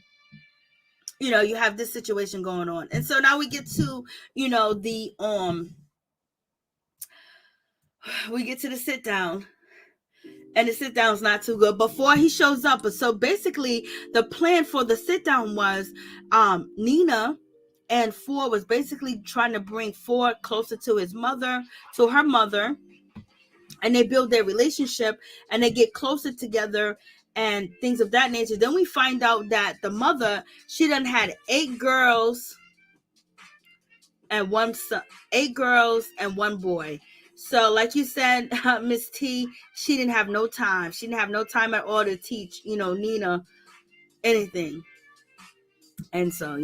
you have this situation going on. And so now we get to, we get to the sit down. And the sit down's not too good before he shows up. So basically, the plan for the sit down was Nina and Phor was basically trying to bring Phor closer to her mother, and they build their relationship and they get closer together and things of that nature. Then we find out that the mother, she done had 8 girls and 1 son, 8 girls and 1 boy. So like you said, Miss T, she didn't have no time. She didn't have no time at all to teach, Nina anything. And so,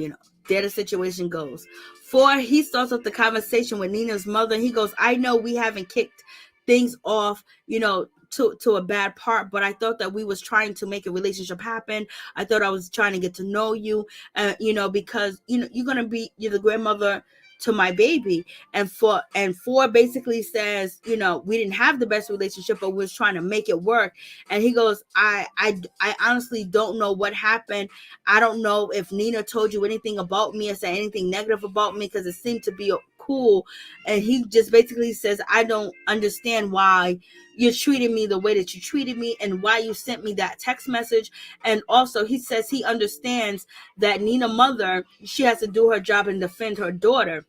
there the situation goes. Phor, he starts up the conversation with Nina's mother. He goes, I know we haven't kicked things off, to a bad part, but I thought that we was trying to make a relationship happen. I thought I was trying to get to know you, because, you're the grandmother to my baby. And Phor basically says, we didn't have the best relationship, but we was trying to make it work. And he goes, I honestly don't know what happened. I don't know if Nina told you anything about me or said anything negative about me, because it seemed to be cool. And he just basically says, I don't understand why you treated me the way that you treated me and why you sent me that text message. And also he says he understands that Nina mother, she has to do her job and defend her daughter.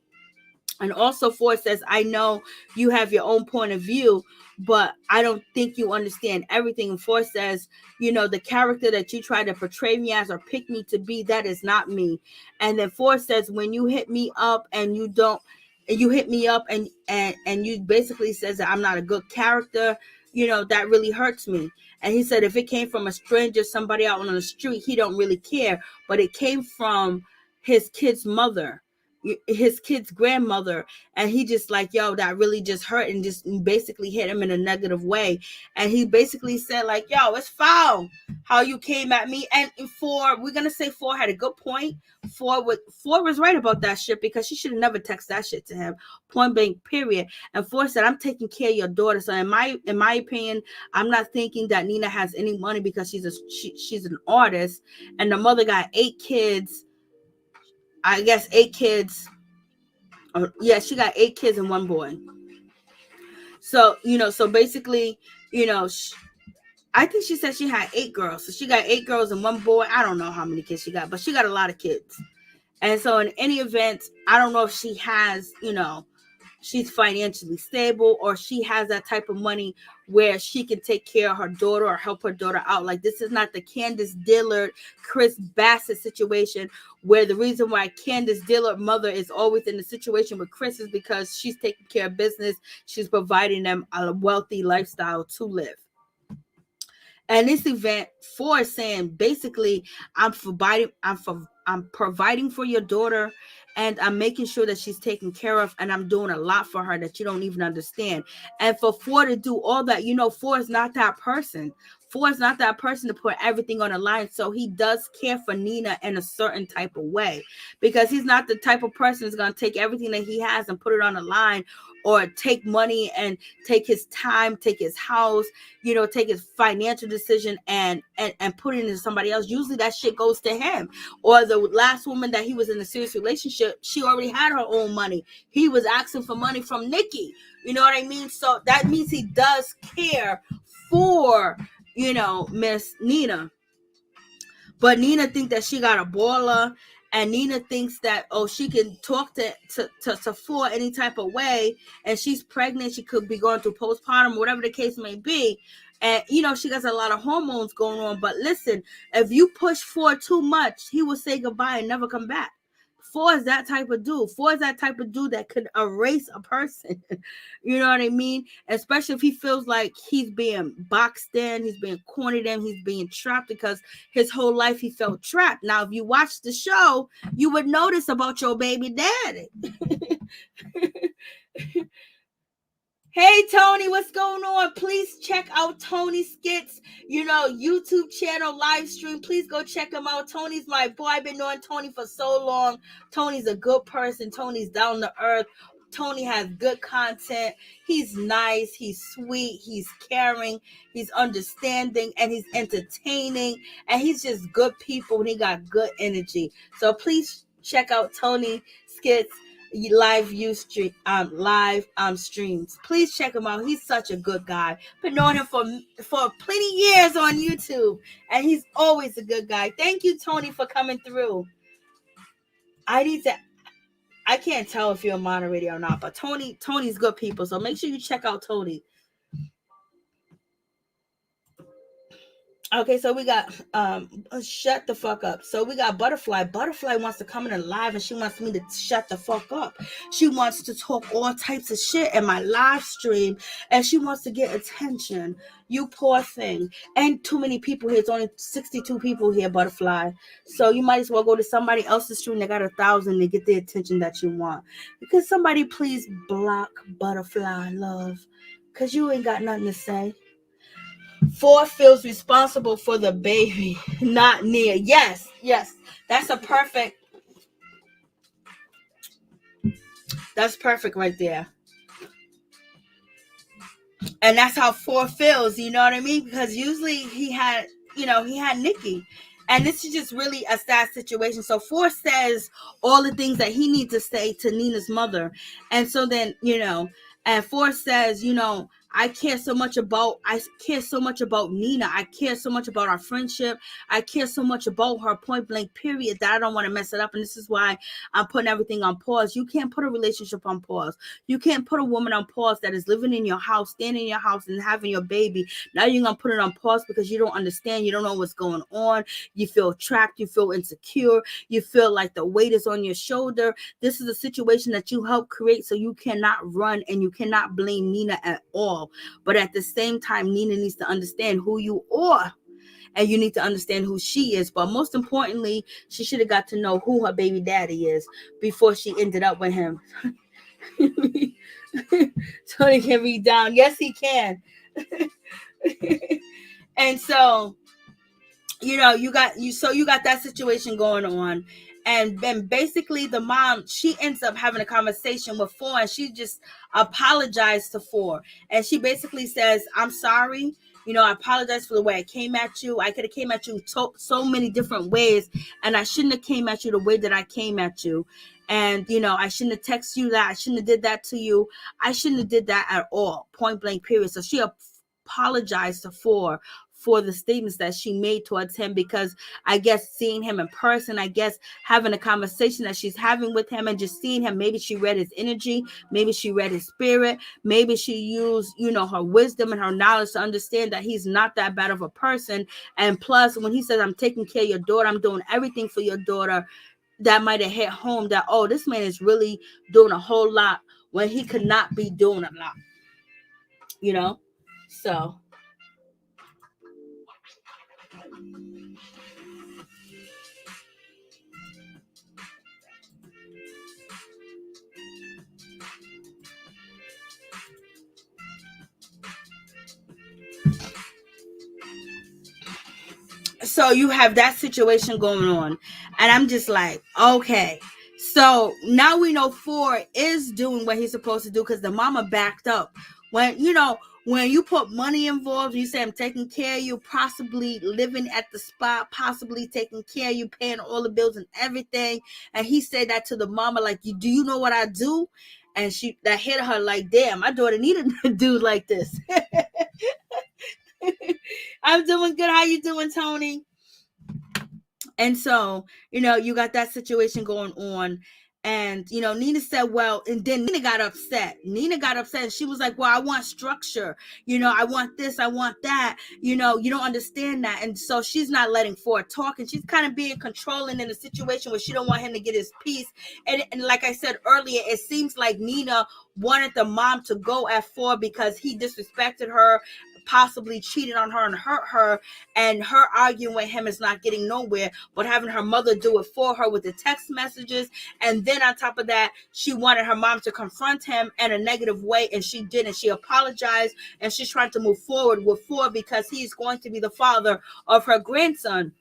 And also Phor says, I know you have your own point of view, but I don't think you understand everything. And Phor says, the character that you try to portray me as or pick me to be, that is not me. And then Phor says, when you hit me up and you hit me up and you basically says that I'm not a good character, that really hurts me. And he said, if it came from a stranger, somebody out on the street, he don't really care. But it came from his kid's mother, his kid's grandmother, and he just like, yo, that really just hurt, and just basically hit him in a negative way. And he basically said like, yo, it's foul how you came at me. And we're gonna say Phor had a good point. Phor was right about that shit, because she should have never texted that shit to him, point blank, period. And Phor said, I'm taking care of your daughter. So in my opinion, I'm not thinking that Nina has any money, because she's an artist, and the mother got 8 kids. I guess 8 kids. Yeah, she got 8 kids and 1 boy. So, so basically, I think she said she had 8 girls. So she got 8 girls and 1 boy. I don't know how many kids she got, but she got a lot of kids. And so in any event, I don't know if she has, she's financially stable, or she has that type of money where she can take care of her daughter or help her daughter out. Like, this is not the Candace Dillard, Chris Bassett situation, where the reason why Candace Dillard mother is always in the situation with Chris is because she's taking care of business. She's providing them a wealthy lifestyle to live. And this event, Phor is saying basically, I'm providing for your daughter, and I'm making sure that she's taken care of, and I'm doing a lot for her that you don't even understand. And for Phor to do all that, Phor is not that person. Phor is not that person to put everything on the line. So he does care for Nina in a certain type of way, because he's not the type of person who's going to take everything that he has and put it on the line, or take money and take his time, take his house, take his financial decision and put it into somebody else. Usually that shit goes to him. Or the last woman that he was in a serious relationship, she already had her own money. He was asking for money from Nikki. You know what I mean? So that means he does care for, Miss Nina. But Nina thinks that she got a baller, and Nina thinks that, she can talk to Phor any type of way, and she's pregnant. She could be going through postpartum, whatever the case may be. And, she got a lot of hormones going on. But listen, if you push Phor too much, he will say goodbye and never come back. Phor is that type of dude. Phor is that type of dude that could erase a person. You know what I mean? Especially if he feels like he's being boxed in, he's being cornered in, he's being trapped, because his whole life he felt trapped. Now, if you watch the show, you would notice about your baby daddy. Hey, Tony, what's going on? Please check out Tony's skits, YouTube channel, live stream. Please go check him out. Tony's my boy. I've been knowing Tony for so long. Tony's a good person. Tony's down to earth. Tony has good content. He's nice. He's sweet. He's caring. He's understanding. And he's entertaining. And he's just good people. And he got good energy. So please check out Tony skits. Live streams. Please check him out. He's such a good guy. Been knowing him for plenty years on YouTube, and he's always a good guy. Thank you, Tony, for coming through. I can't tell if you're a moderator or not, but Tony's good people, so make sure you check out Tony. Okay, so we got shut the fuck up. So we got Butterfly. Butterfly wants to come in live, and she wants me to shut the fuck up. She wants to talk all types of shit in my live stream, and she wants to get attention. You poor thing. And too many people here. It's only 62 people here, Butterfly. So you might as well go to somebody else's stream that got 1,000 to get the attention that you want. Because somebody please block Butterfly, love, because you ain't got nothing to say. Phor feels responsible for the baby, not Nia. Yes. That's perfect right there. And that's how Phor feels, you know what I mean? Because usually he had Nikki. And this is just really a sad situation. So Phor says all the things that he needs to say to Nina's mother. And so then, and Phor says, I care so much about Nina. I care so much about our friendship. I care so much about her, point blank period, that I don't want to mess it up. And this is why I'm putting everything on pause. You can't put a relationship on pause. You can't put a woman on pause that is living in your house, staying in your house, and having your baby. Now you're going to put it on pause because you don't understand. You don't know what's going on. You feel trapped. You feel insecure. You feel like the weight is on your shoulder. This is a situation that you helped create, so you cannot run and you cannot blame Nina at all. But at the same time, Nina needs to understand who you are, and you need to understand who she is. But most importantly, she should have got to know who her baby daddy is before she ended up with him. Tony can read down. Yes, he can. And so, you got that situation going on. And then basically the mom, she ends up having a conversation with Phor, and she just apologized to Phor. And she basically says, I'm sorry. I apologize for the way I came at you. I could have came at you so many different ways, and I shouldn't have came at you the way that I came at you. And, I shouldn't have texted you that. I shouldn't have did that to you. I shouldn't have did that at all. Point blank period. So she apologized to Phor for the statements that she made towards him, because I guess seeing him in person, I guess having a conversation that she's having with him and just seeing him, maybe she read his energy, maybe she read his spirit, maybe she used, her wisdom and her knowledge to understand that he's not that bad of a person. And plus, when he says, I'm taking care of your daughter, I'm doing everything for your daughter, that might have hit home that, oh, this man is really doing a whole lot when he could not be doing a lot, so you have that situation going on, and I'm just like, okay, so now we know Phor is doing what he's supposed to do, because the mama backed up. When you put money involved, you say, I'm taking care of you, possibly living at the spot, possibly taking care of you, paying all the bills and everything, and he said that to the mama, like, do you know what I do? And that hit her like, damn, my daughter needed a dude like this. I'm doing good. How you doing, Tony? And so, you got that situation going on. And, Nina said, well, and then Nina got upset. And she was like, well, I want structure. I want this, I want that. You don't understand that. And so she's not letting Phor talk. And she's kind of being controlling in a situation where she don't want him to get his peace. And like I said earlier, it seems like Nina wanted the mom to go at Phor because he disrespected her, possibly cheated on her and hurt her, and her arguing with him is not getting nowhere, but having her mother do it for her with the text messages. And then on top of that, she wanted her mom to confront him in a negative way, and she did, and she apologized, and she's trying to move forward with Phor because he's going to be the father of her grandson.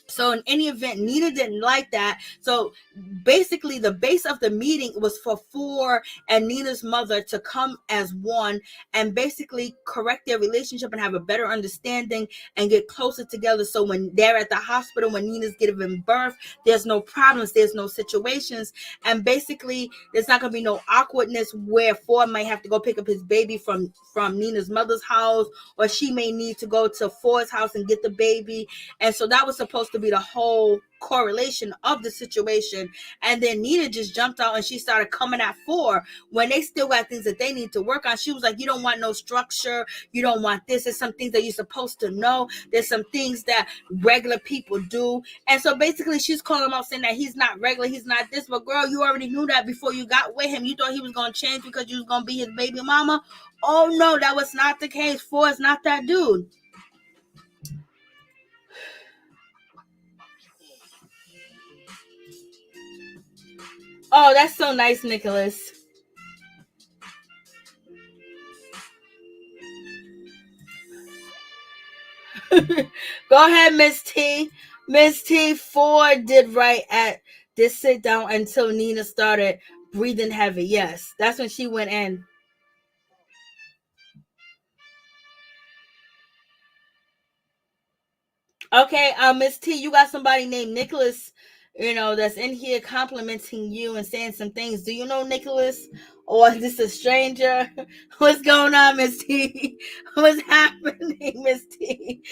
So in any event, Nina didn't like that. So basically the base of the meeting was for Phor and Nina's mother to come as one and basically correct their relationship and have a better understanding and get closer together. So when they're at the hospital, when Nina's giving birth, there's no problems, there's no situations. And basically there's not going to be no awkwardness where Phor might have to go pick up his baby from Nina's mother's house, or she may need to go to Phor's house and get the baby. And so that was supposed to be the whole correlation of the situation. And then Nina just jumped out and she started coming at Phor when they still got things that they need to work on. She was like, you don't want no structure, you don't want this. There's some things that you're supposed to know, there's some things that regular people do. And so basically she's calling him out saying that he's not regular, he's not this. But girl, you already knew that before you got with him. You thought he was going to change because you was going to be his baby mama. Oh no, that was not the case. Phor is not that dude. Oh, that's so nice, Nicholas. Go ahead, Miss T. Miss T. Phor did right at this sit down until Nina started breathing heavy. Yes, that's when she went in. Okay, Miss T, you got somebody named Nicholas, that's in here complimenting you and saying some things. Do you know Nicholas, or is this a stranger? What's going on, Miss T? What's happening, Miss T?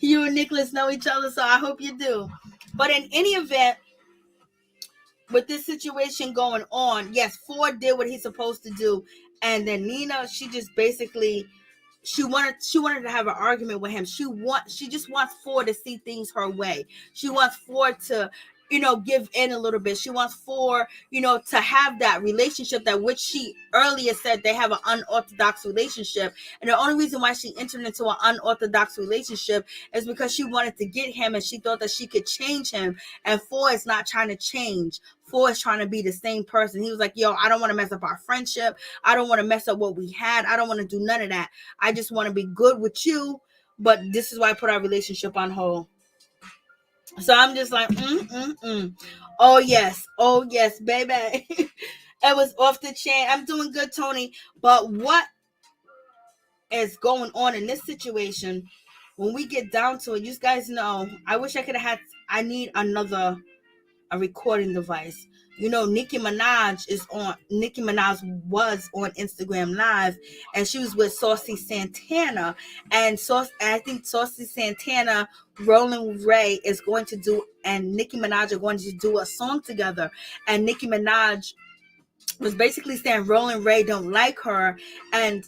You and Nicholas know each other, so I hope you do. But in any event, with this situation going on, yes, Phor did what he's supposed to do, and then Nina, she just basically she wanted to have an argument with him. She just wants Phor to see things her way. She wants Phor to give in a little bit. She wants Phor to have that relationship that which she earlier said they have an unorthodox relationship. And the only reason why she entered into an unorthodox relationship is because she wanted to get him and she thought that she could change him. And Phor is not trying to change. Phor is trying to be the same person. He was like, yo, I don't want to mess up our friendship. I don't want to mess up what we had. I don't want to do none of that. I just want to be good with you. But this is why I put our relationship on hold. So I'm just like, oh yes, baby. It was off the chain. I'm doing good, Tony. But what is going on in this situation? When we get down to it, you guys know, I wish I could have had. I need a recording device Nicki Minaj was on Instagram Live, and she was with Saucy Santana, and I think Saucy Santana, Rolling Ray is going to do, and Nicki Minaj are going to do a song together, and Nicki Minaj was basically saying Rolling Ray don't like her, and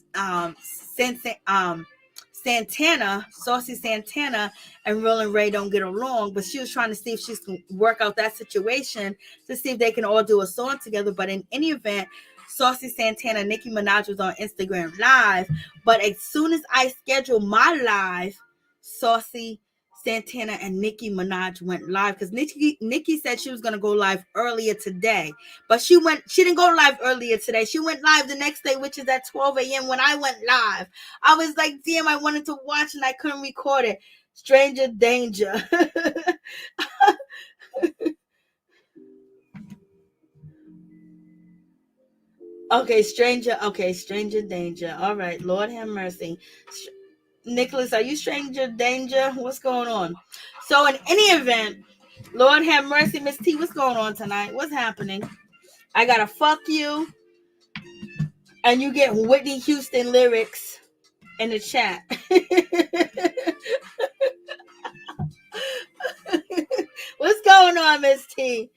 Saucy Santana, and Rolling Ray don't get along. But she was trying to see if she can work out that situation to see if they can all do a song together. But in any event, Saucy Santana, Nicki Minaj was on Instagram Live. But as soon as I scheduled my live, Saucy Santana and Nicki Minaj went live, because Nicki said she was going to go live earlier today, but she didn't go live earlier today. She went live the next day, which is at 12 a.m. when I went live. I was like, damn, I wanted to watch and I couldn't record it. Stranger danger. Stranger danger. All right, Lord have mercy. Nicholas, are you stranger danger? What's going on? So in any event, Lord have mercy, Miss T, what's going on tonight? What's happening? I gotta fuck you, and you get Whitney Houston lyrics in the chat. What's going on, Miss T?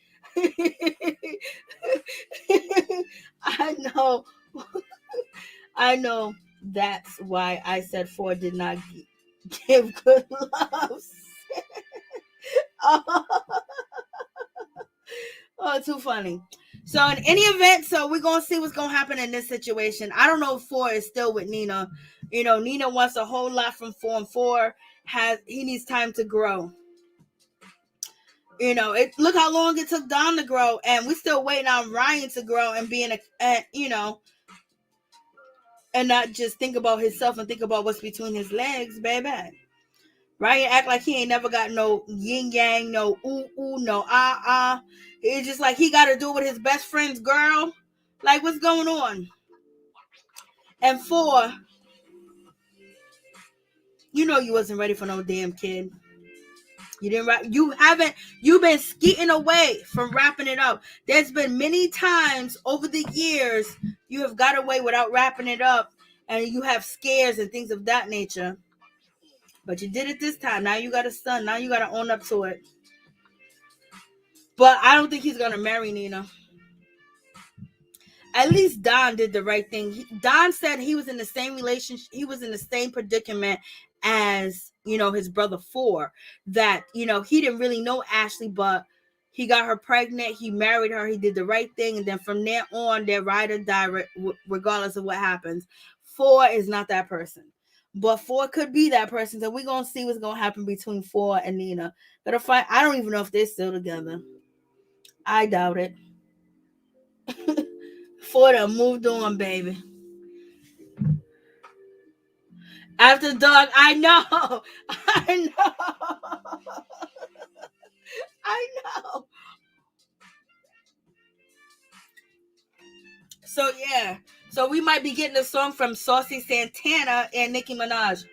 I know. That's why I said Phor did not give good loves. Oh, too funny. So in any event, we're gonna see what's gonna happen in this situation. I don't know if Phor is still with Nina. Nina wants a whole lot from Phor, and Phor he needs time to grow. Look how long it took Don to grow, and we're still waiting on Ryan to grow and being and not just think about himself and think about what's between his legs, baby. Ryan act like he ain't never got no yin yang, no ooh ooh, no ah ah. It's just like he got to do it with his best friend's girl. Like, what's going on? And Phor, you wasn't ready for no damn kid. You didn't rap. You've been skeeting away from wrapping it up. There's been many times over the years you have got away without wrapping it up, and you have scares and things of that nature. But you did it this time. Now you got a son. Now you got to own up to it. But I don't think he's going to marry Nina. At least Don did the right thing. Don said he was in the same relationship. He was in the same predicament as, his brother Phor. That, he didn't really know Ashley, but he got her pregnant. He married her. He did the right thing. And then from there on, they're ride or die regardless of what happens. Phor is not that person. But Phor could be that person. So we're going to see what's going to happen between Phor and Nina. Gonna fight. I don't even know if they're still together. I doubt it. Phor done moved on, baby. After dog, I know. I know. So yeah. So we might be getting a song from Saucy Santana and Nicki Minaj.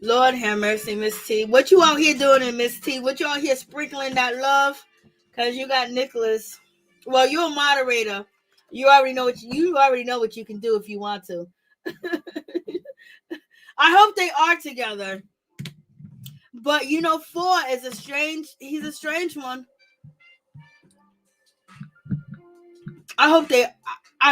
Lord have mercy, Miss T. What you out here doing in Miss T? What you out here sprinkling that love? Cause you got Nicholas. Well, you're a moderator. You already know what you can do if you want to. I hope they are together. But Phor is he's a strange one. I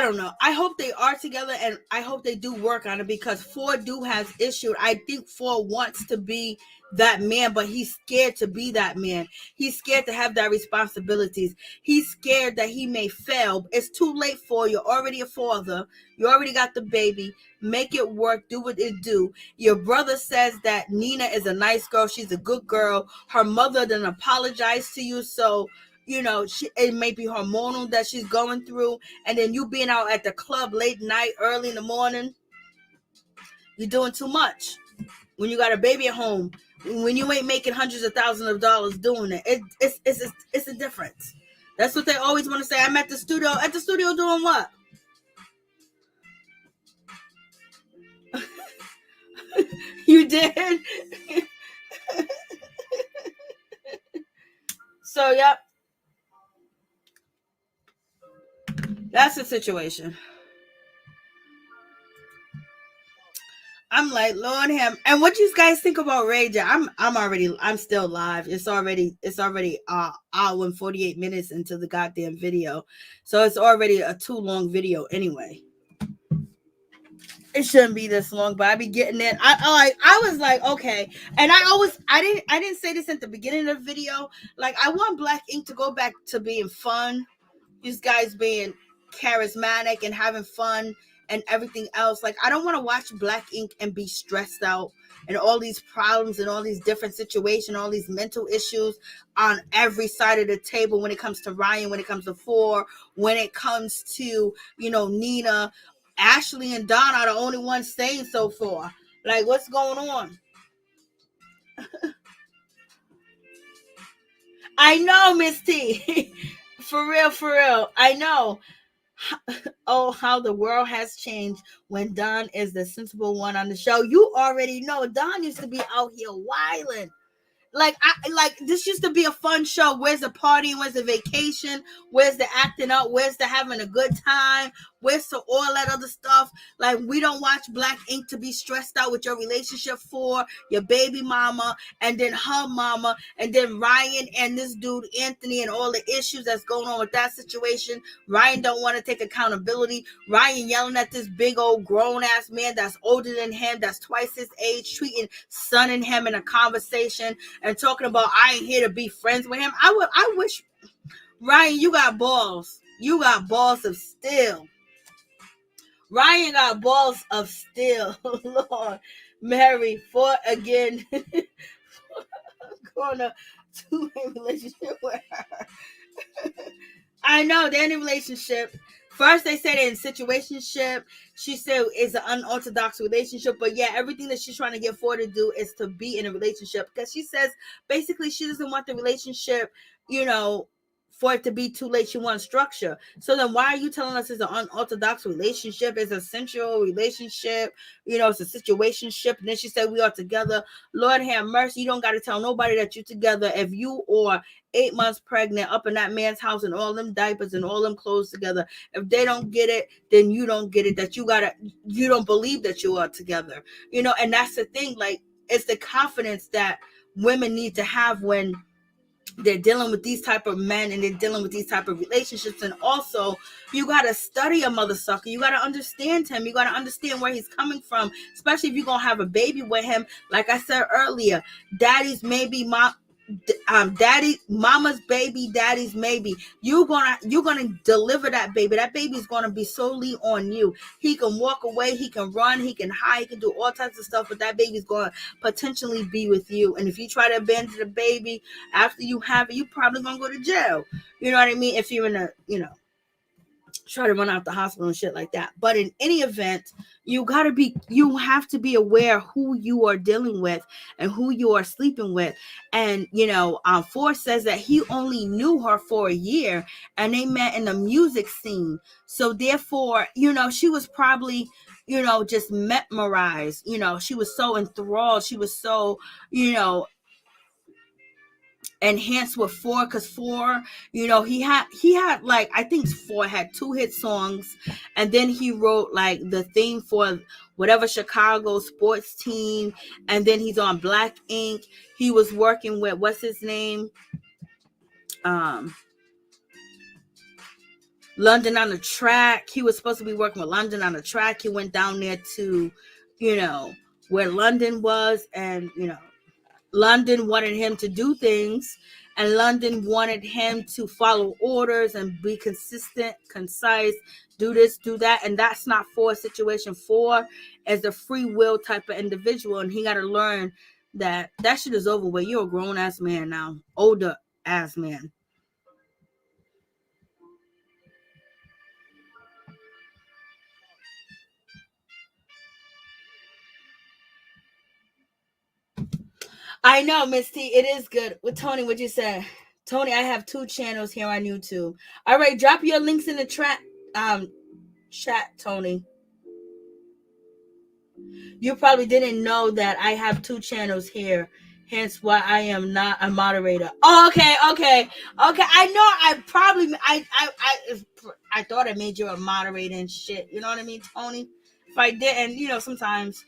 don't know. I hope they are together, and I hope they do work on it, because Phor has issued. I think Phor wants to be that man, but he's scared to be that man. He's scared to have that responsibilities. He's scared that he may fail. It's too late for you. You're already a father. You already got the baby. Make it work. Do what it do. Your brother says that Nina is a nice girl. She's a good girl. Her mother didn't apologize to you, so it may be hormonal that she's going through, and then you being out at the club late night, early in the morning, you're doing too much. When you got a baby at home, when you ain't making hundreds of thousands of dollars doing it, it's a difference. That's what they always want to say. I'm at the studio. At the studio doing what? You did. So yep, that's the situation. I'm like, Lord him. And what you guys think about Rage? I'm still live. It's already hour and 48 minutes into the goddamn video. So it's already a too long video anyway. It shouldn't be this long, but I be getting it. I was like, okay. And I didn't say this at the beginning of the video. Like, I want Black Ink to go back to being fun. These guys being charismatic and having fun and everything else. Like, I don't want to watch Black Ink and be stressed out and all these problems and all these different situations, all these mental issues on every side of the table when it comes to Ryan, when it comes to Phor, when it comes to, Nina. Ashley and Don are the only ones staying so far. Like, what's going on? I know, Miss T. For real, for real. I know. Oh, how the world has changed when Don is the sensible one on the show. You already know Don used to be out here wilding. Like this used to be a fun show. Where's the party? Where's the vacation? Where's the acting out? Where's the having a good time? Where's the all that other stuff? Like, we don't watch Black Ink to be stressed out with your relationship for your baby mama and then her mama and then Ryan and this dude Anthony and all the issues that's going on with that situation. Ryan don't want to take accountability. Ryan yelling at this big old grown ass man that's older than him, that's twice his age, treating son and him in a conversation and talking about, I ain't here to be friends with him. I wish, Ryan, you got balls. You got balls of steel. Ryan got balls of steel. Lord, Mary, Phor again. Gonna to a relationship with her. I know they're in a relationship. First, they said in situationship. She said it's an unorthodox relationship, but yeah, everything that she's trying to get Phor to do is to be in a relationship because she says basically she doesn't want the relationship, for it to be too late. She wants structure. So then why are you telling us it's an unorthodox relationship? It's a sensual relationship. It's a situationship. And then she said we are together. Lord have mercy. You don't got to tell nobody that you're together if you are 8 months pregnant up in that man's house and all them diapers and all them clothes together. If they don't get it, then you don't get it. That you don't believe that you are together. And that's the thing. Like, it's the confidence that women need to have when they're dealing with these type of men and they're dealing with these type of relationships. And also, you got to study a mother sucker. You got to understand him. You got to understand where he's coming from, especially if you're going to have a baby with him. Like I said earlier, daddy's maybe daddy, mama's baby, daddy's maybe. You're gonna deliver that baby. That baby's gonna be solely on you. He can walk away, he can run, he can hide, he can do all types of stuff, but that baby's gonna potentially be with you. And if you try to abandon the baby after you have it, you probably gonna go to jail. You know what I mean? If you're in a, try to run out the hospital and shit like that. But in any event, you have to be aware who you are dealing with and who you are sleeping with. And Phor says that he only knew her for a year and they met in the music scene. So therefore, she was probably just mesmerized. She was so enthralled. She was so enhanced with Phor, because Phor, he had like, I think Phor had 2 hit songs, and then he wrote like the theme for whatever Chicago sports team, and then he's on Black Ink. He was working with, what's his name, London on the Track. He was supposed to be working with London on the Track. He went down there to where London was, and London wanted him to do things, and London wanted him to follow orders and be consistent, concise, do this, do that. And that's not Phor's situation. Phor is a free will type of individual, and he got to learn that shit is over with. You're a grown ass man now, older ass man. I know, Miss T, it is good. With Tony, what you say? Tony, I have 2 channels here on YouTube. All right, drop your links in the chat, Tony. You probably didn't know that I have 2 channels here. Hence why I am not a moderator. Oh, okay. I know I thought I made you a moderator and shit. You know what I mean, Tony? If I didn't, sometimes.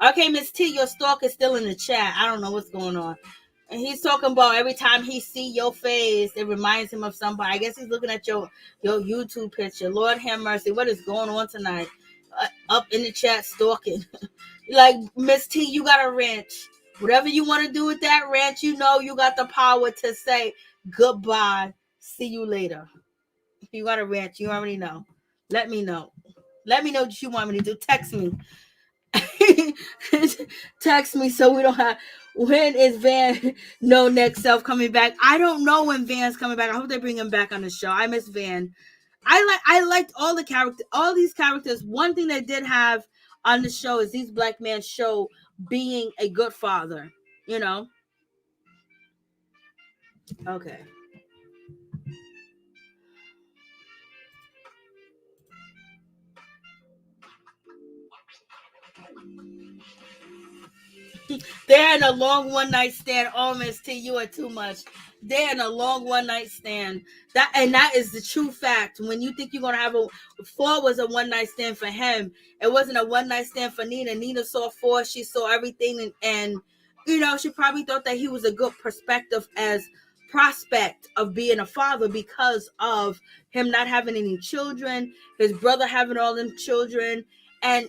Okay, Miss T, your stalk is still in the chat. I don't know what's going on. And he's talking about every time he see your face, it reminds him of somebody. I guess he's looking at your YouTube picture. Lord have mercy. What is going on tonight? Up in the chat stalking. Like, Miss T, you got a wrench. Whatever you want to do with that wrench, you got the power to say goodbye. See you later. You got a wrench. You already know. Let me know. Let me know what you want me to do. Text me. Text me so we don't have. When is Van No Next Self coming back? I don't know when Van's coming back. I hope they bring him back on the show. I miss Van. I liked all these characters. One thing they did have on the show is these black men show being a good father. Okay. They're in a long one night stand. Oh, Miss T, you are too much. They're in a long one night stand. That is the true fact. When you think you're gonna have Phor was a one night stand for him. It wasn't a one night stand for Nina. Nina saw Phor. She saw everything, and she probably thought that he was a good perspective as prospect of being a father because of him not having any children, his brother having all them children, and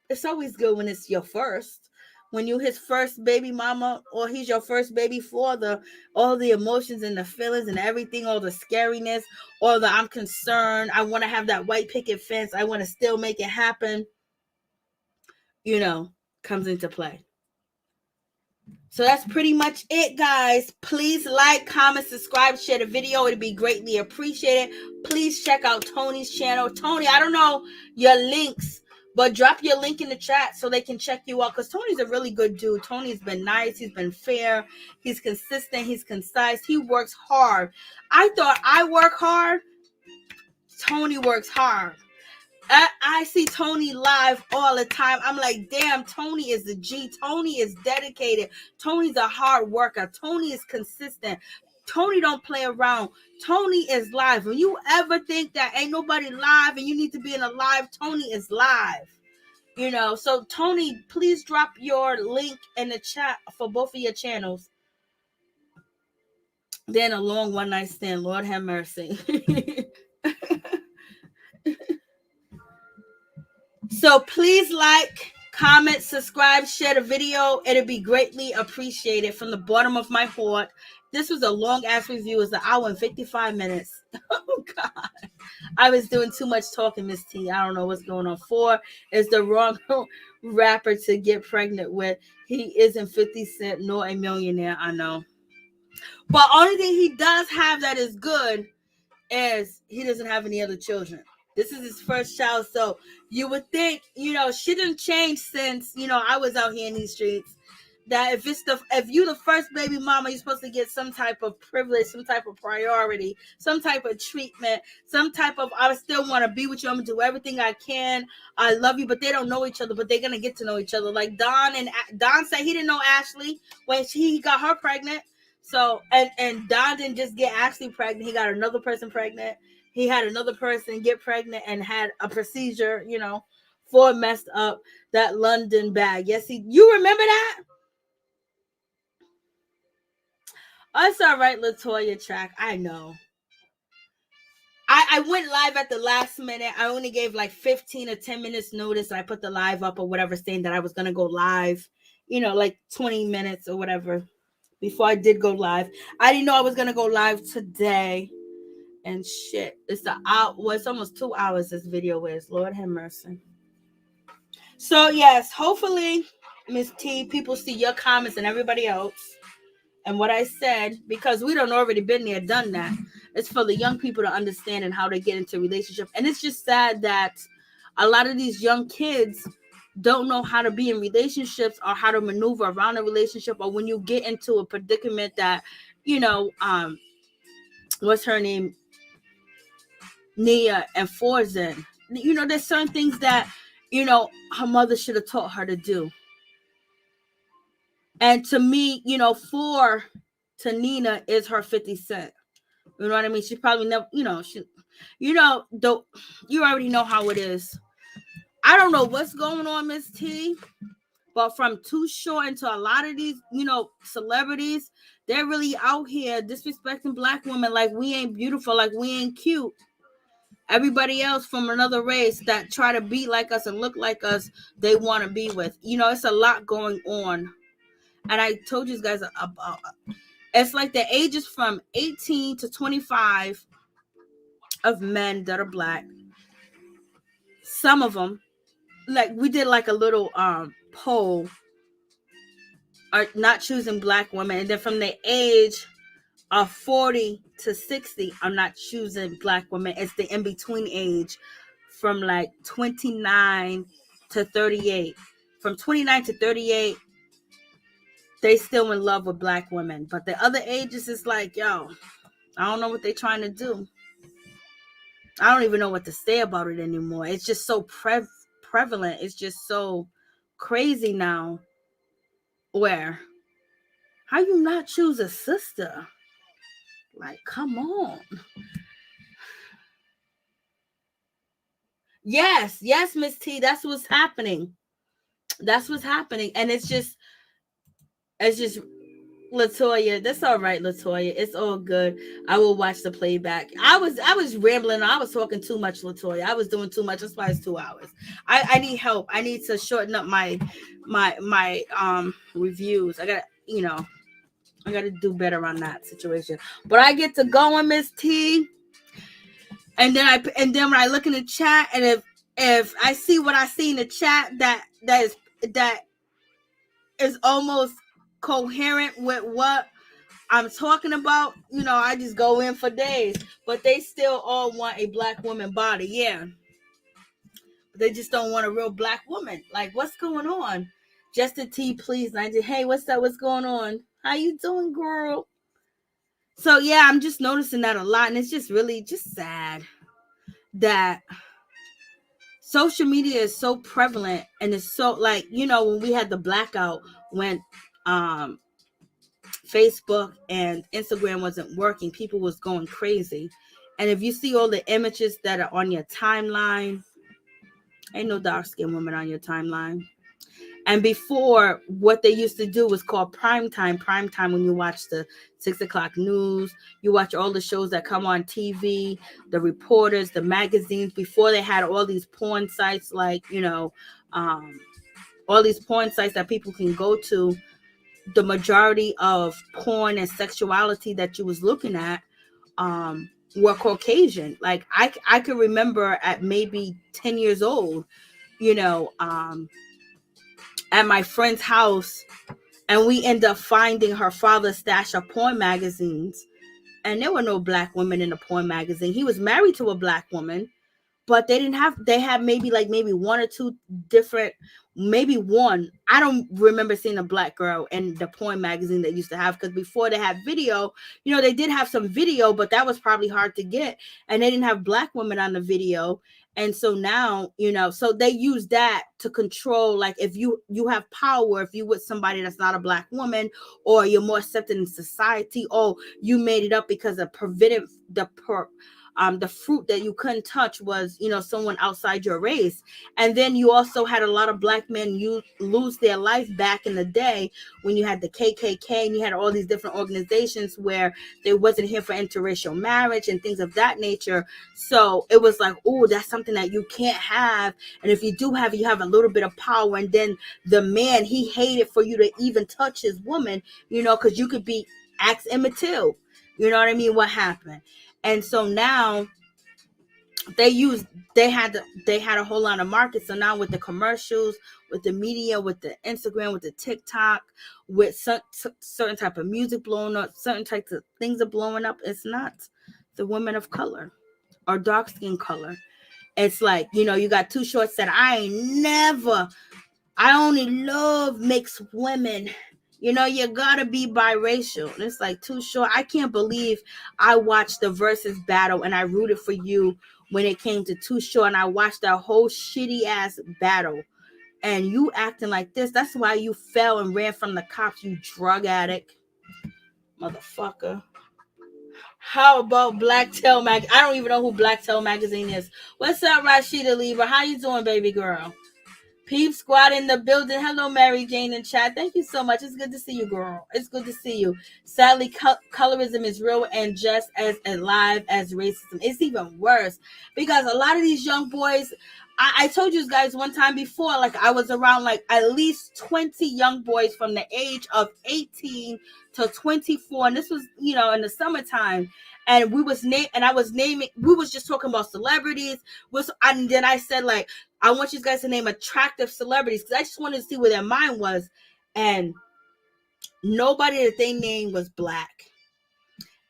it's always good when it's your first. When you his first baby mama or he's your first baby father, all the emotions and the feelings and everything, all the scariness, all the I'm concerned, I want to have that white picket fence, I want to still make it happen, comes into play. So that's pretty much it, guys. Please like, comment, subscribe, share the video. It'd be greatly appreciated. Please check out Tony's channel. Tony, I don't know your links, but drop your link in the chat so they can check you out, because Tony's a really good dude. Tony's been nice. He's been fair. He's consistent. He's concise. He works hard. I thought I work hard. Tony works hard. I see Tony live all the time. I'm like, damn, Tony is a G. Tony is dedicated. Tony's a hard worker. Tony is consistent. Tony don't play around. Tony is live. When you ever think that ain't nobody live and you need to be in a live, Tony is live. So Tony, please drop your link in the chat for both of your channels. Then a long one night stand. Lord have mercy. So please like, comment, subscribe, share the video. It'll be greatly appreciated from the bottom of my heart. This was a long ass review. It's an hour and 55 minutes. Oh God. I was doing too much talking, Miss T. I don't know what's going on. Phor is the wrong rapper to get pregnant with. He isn't 50 Cent nor a millionaire. I know. But only thing he does have that is good is he doesn't have any other children. This is his first child, so you would think, shit didn't change since, I was out here in these streets. That if you the first baby mama, you're supposed to get some type of privilege, some type of priority, some type of treatment, some type of I still want to be with you. I'm gonna do everything I can. I love you, but they don't know each other, but they're gonna get to know each other. Like Don said he didn't know Ashley when he got her pregnant. So and Don didn't just get Ashley pregnant, he got another person pregnant. He had another person get pregnant and had a procedure, Phor messed up that London bag. Yes, you remember that? Oh, it's all right, Latoya Track. I know. I went live at the last minute. I only gave like 15 or 10 minutes notice. I put the live up or whatever, saying that I was going to go live, like 20 minutes or whatever before I did go live. I didn't know I was going to go live today. And shit, it's almost 2 hours this video is. Lord have mercy. So yes, hopefully, Miss T, people see your comments and everybody else and what I said, because we don't already been there, done that. It's for the young people to understand and how to get into a relationship. And it's just sad that a lot of these young kids don't know how to be in relationships or how to maneuver around a relationship, or when you get into a predicament that, what's her name? Nia and Phor's in, there's certain things that, her mother should have taught her to do. And to me, Phor to Nina is her 50 Cent. You know what I mean? She probably never, though, you already know how it is. I don't know what's going on, Miss T, but from Too Short into a lot of these, celebrities, they're really out here disrespecting black women like we ain't beautiful, like we ain't cute. Everybody else from another race that try to be like us and look like us, they want to be with. It's a lot going on. And I told you guys about it's like the ages from 18 to 25 of men that are black. Some of them, like we did like a little poll, are not choosing black women. And then from the age of 40 to 60, I'm not choosing black women. It's the in-between age from like 29 to 38. From 29 to 38, they still in love with black women. But the other ages is like, yo, I don't know what they're trying to do. I don't even know what to say about it anymore. It's just so prevalent. It's just so crazy now. Where? How you not choose a sister? Like, come on. Yes, Miss T. That's what's happening. That's what's happening. And it's just Latoya. That's all right, Latoya. It's all good. I will watch the playback. I was rambling. I was talking too much, Latoya. I was doing too much. That's why it's 2 hours. I need help. I need to shorten up my reviews. I gotta do better on that situation. But I get to go on Miss T. And then when I look in the chat, and if I see what I see in the chat that is almost coherent with what I'm talking about, I just go in for days. But they still all want a black woman body, yeah. They just don't want a real black woman. Like, what's going on? Justin T, please. And I just, hey, what's up? What's going on? How you doing, girl? So yeah, I'm just noticing that a lot, and it's just really just sad that social media is so prevalent, and it's so like, when we had the blackout, when Facebook and Instagram wasn't working, people was going crazy. And if you see all the images that are on your timeline, ain't no dark skinned woman on your timeline. And before, what they used to do was called prime time. Prime time, when you watch the 6 o'clock news, you watch all the shows that come on TV, the reporters, the magazines. Before, they had all these porn sites, like, all these porn sites that people can go to. The majority of porn and sexuality that you was looking at were Caucasian. Like, I could remember at maybe 10 years old, at my friend's house, and we end up finding her father's stash of porn magazines, and there were no black women in the porn magazine. He was married to a black woman, but they had maybe one or two different, maybe one. I don't remember seeing a black girl in the porn magazine they used to have, because before they had video, they did have some video, but that was probably hard to get, and they didn't have black women on the video. And so now, so they use that to control, like, if you have power, if you with somebody that's not a black woman, or you're more accepted in society, or you made it up because of the fruit that you couldn't touch was, someone outside your race. And then you also had a lot of black men lose their life back in the day, when you had the KKK, and you had all these different organizations where they wasn't here for interracial marriage and things of that nature. So it was like, oh, that's something that you can't have. And if you do have, you have a little bit of power. And then the man, he hated for you to even touch his woman, because you could be ax Emmett Till. You know what I mean? What happened? And so now they had a whole lot of market. So now with the commercials, with the media, with the Instagram, with the TikTok, with certain type of music blowing up, certain types of things are blowing up, it's not the women of color or dark skin color. It's like, you got Too Short said, I only love mixed women. You gotta be biracial. And it's like, Too Short, I can't believe I watched the versus battle and I rooted for you when it came to Too Short, and I watched that whole shitty ass battle. And you acting like this, that's why you fell and ran from the cops, you drug addict. Motherfucker. How about Blacktail Mag? I don't even know who Blacktail Magazine is. What's up, Rashida Libra? How you doing, baby girl? Peep Squad in the building. Hello, Mary Jane in chat. Thank you so much. It's good to see you, girl. It's good to see you. Sadly, colorism is real and just as alive as racism. It's even worse because a lot of these young boys, I told you guys one time before, like I was around like at least 20 young boys from the age of 18 to 24. And this was, in the summertime. And we was we was just talking about celebrities. And then I said, like, I want you guys to name attractive celebrities because I just wanted to see where their mind was. And nobody that they named was black.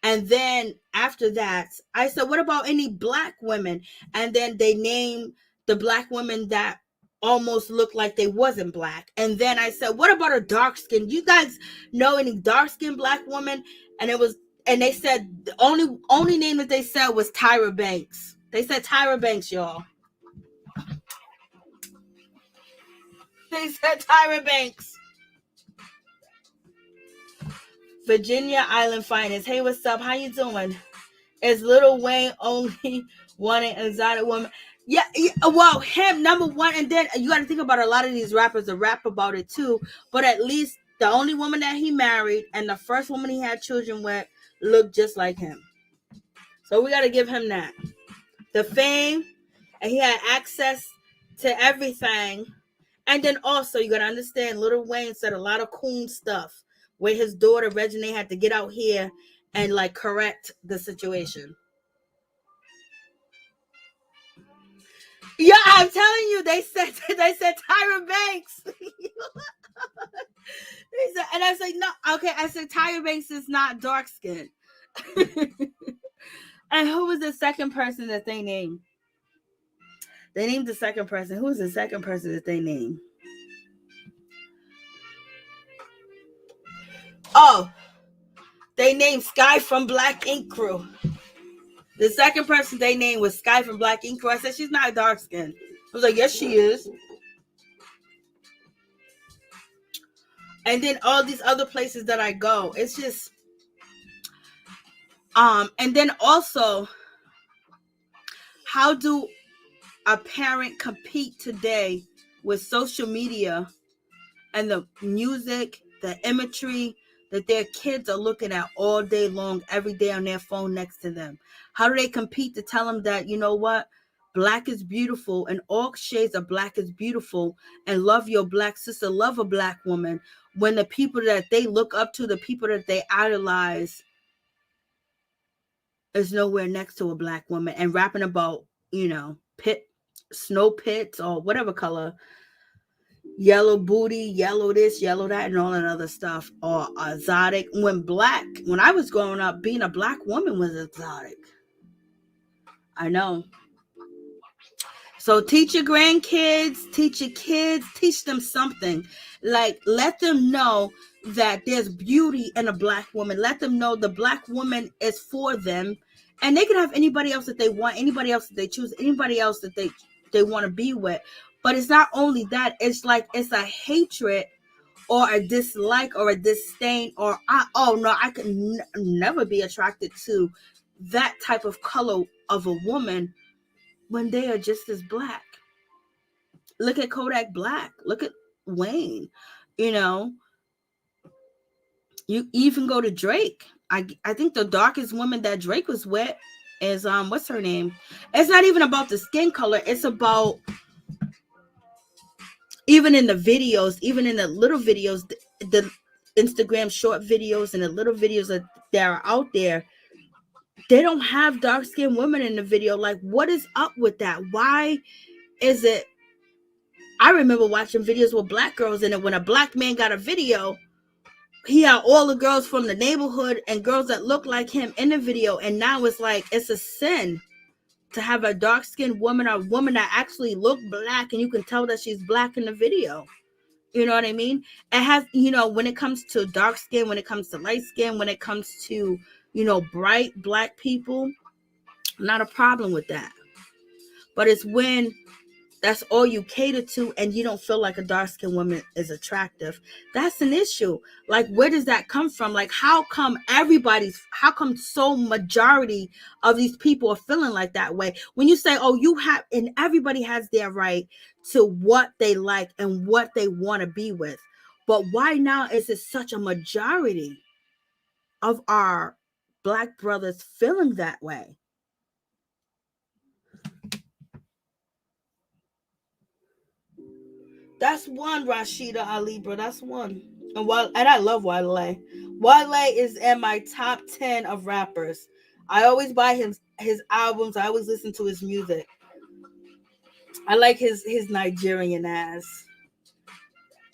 And then after that, I said, what about any black women? And then they named the black women that almost looked like they wasn't black. And then I said, what about a dark skin? You guys know any dark skinned black woman? And they said the only name that they said was Tyra Banks. They said Tyra Banks, y'all. They said Tyra Banks. Virginia Island Finest. Hey, what's up? How you doing? Is Lil Wayne only wanting exotic woman? Yeah, well, him, number one. And then you got to think about a lot of these rappers that rap about it too. But at least the only woman that he married and the first woman he had children with looked just like him. So we got to give him that. The fame, and he had access to everything. And then also, you got to understand, Lil Wayne said a lot of cool stuff where his daughter, Reginae, had to get out here and, like, correct the situation. Yeah, I'm telling you, they said Tyra Banks. And I was like, no, okay. I said Tyra Banks is not dark skinned. And who was the second person that they named? They named the second person. Who was the second person that they named? Oh, they named Sky from Black Ink Crew. The second person they named was Sky from Black Ink Crew. I said, she's not dark skinned. I was like, yes, she is. And then all these other places that I go, it's just, and then also, how do a parent compete today with social media and the music, the imagery that their kids are looking at all day long, every day on their phone next to them? How do they compete to tell them that, you know what, black is beautiful and all shades of black is beautiful, and love your black sister, love a black woman, when the people that they look up to, the people that they idolize, is nowhere next to a black woman, and rapping about, snow pits or whatever color, yellow booty, yellow this, yellow that, and all that other stuff, or exotic. When I was growing up, being a black woman was exotic. I know. So teach your grandkids, teach your kids, teach them something. Like, let them know that there's beauty in a black woman. Let them know the black woman is for them. And they can have anybody else that they want, anybody else that they choose, anybody else that they want to be with. But it's not only that. It's like, it's a hatred or a dislike or a disdain or, I could never be attracted to that type of color of a woman when they are just as black. Look at Kodak Black. Look at Wayne. You even go to Drake. I think the darkest woman that Drake was with is what's her name? It's not even about the skin color. It's about, even in the videos, even in the little videos, the Instagram short videos and the little videos that are out there, they don't have dark-skinned women in the video. Like, what is up with that? Why is it? I remember watching videos with black girls in it. When a black man got a video, he had all the girls from the neighborhood and girls that look like him in the video. And now it's like, it's a sin to have a dark-skinned woman or a woman that actually look black and you can tell that she's black in the video. You know what I mean? It has, when it comes to dark skin, when it comes to light skin, when it comes to, bright black people, not a problem with that. But it's when that's all you cater to and you don't feel like a dark-skinned woman is attractive. That's an issue. Like, where does that come from? Like, how come so majority of these people are feeling like that way? When you say, oh, you have, and everybody has their right to what they like and what they want to be with. But why now is it such a majority of our Black brothers feeling that way? That's one, Rashida Ali, bro. That's one. And I love Wale. Wale is in my top 10 of rappers. I always buy his albums. I always listen to his music. I like his Nigerian ass.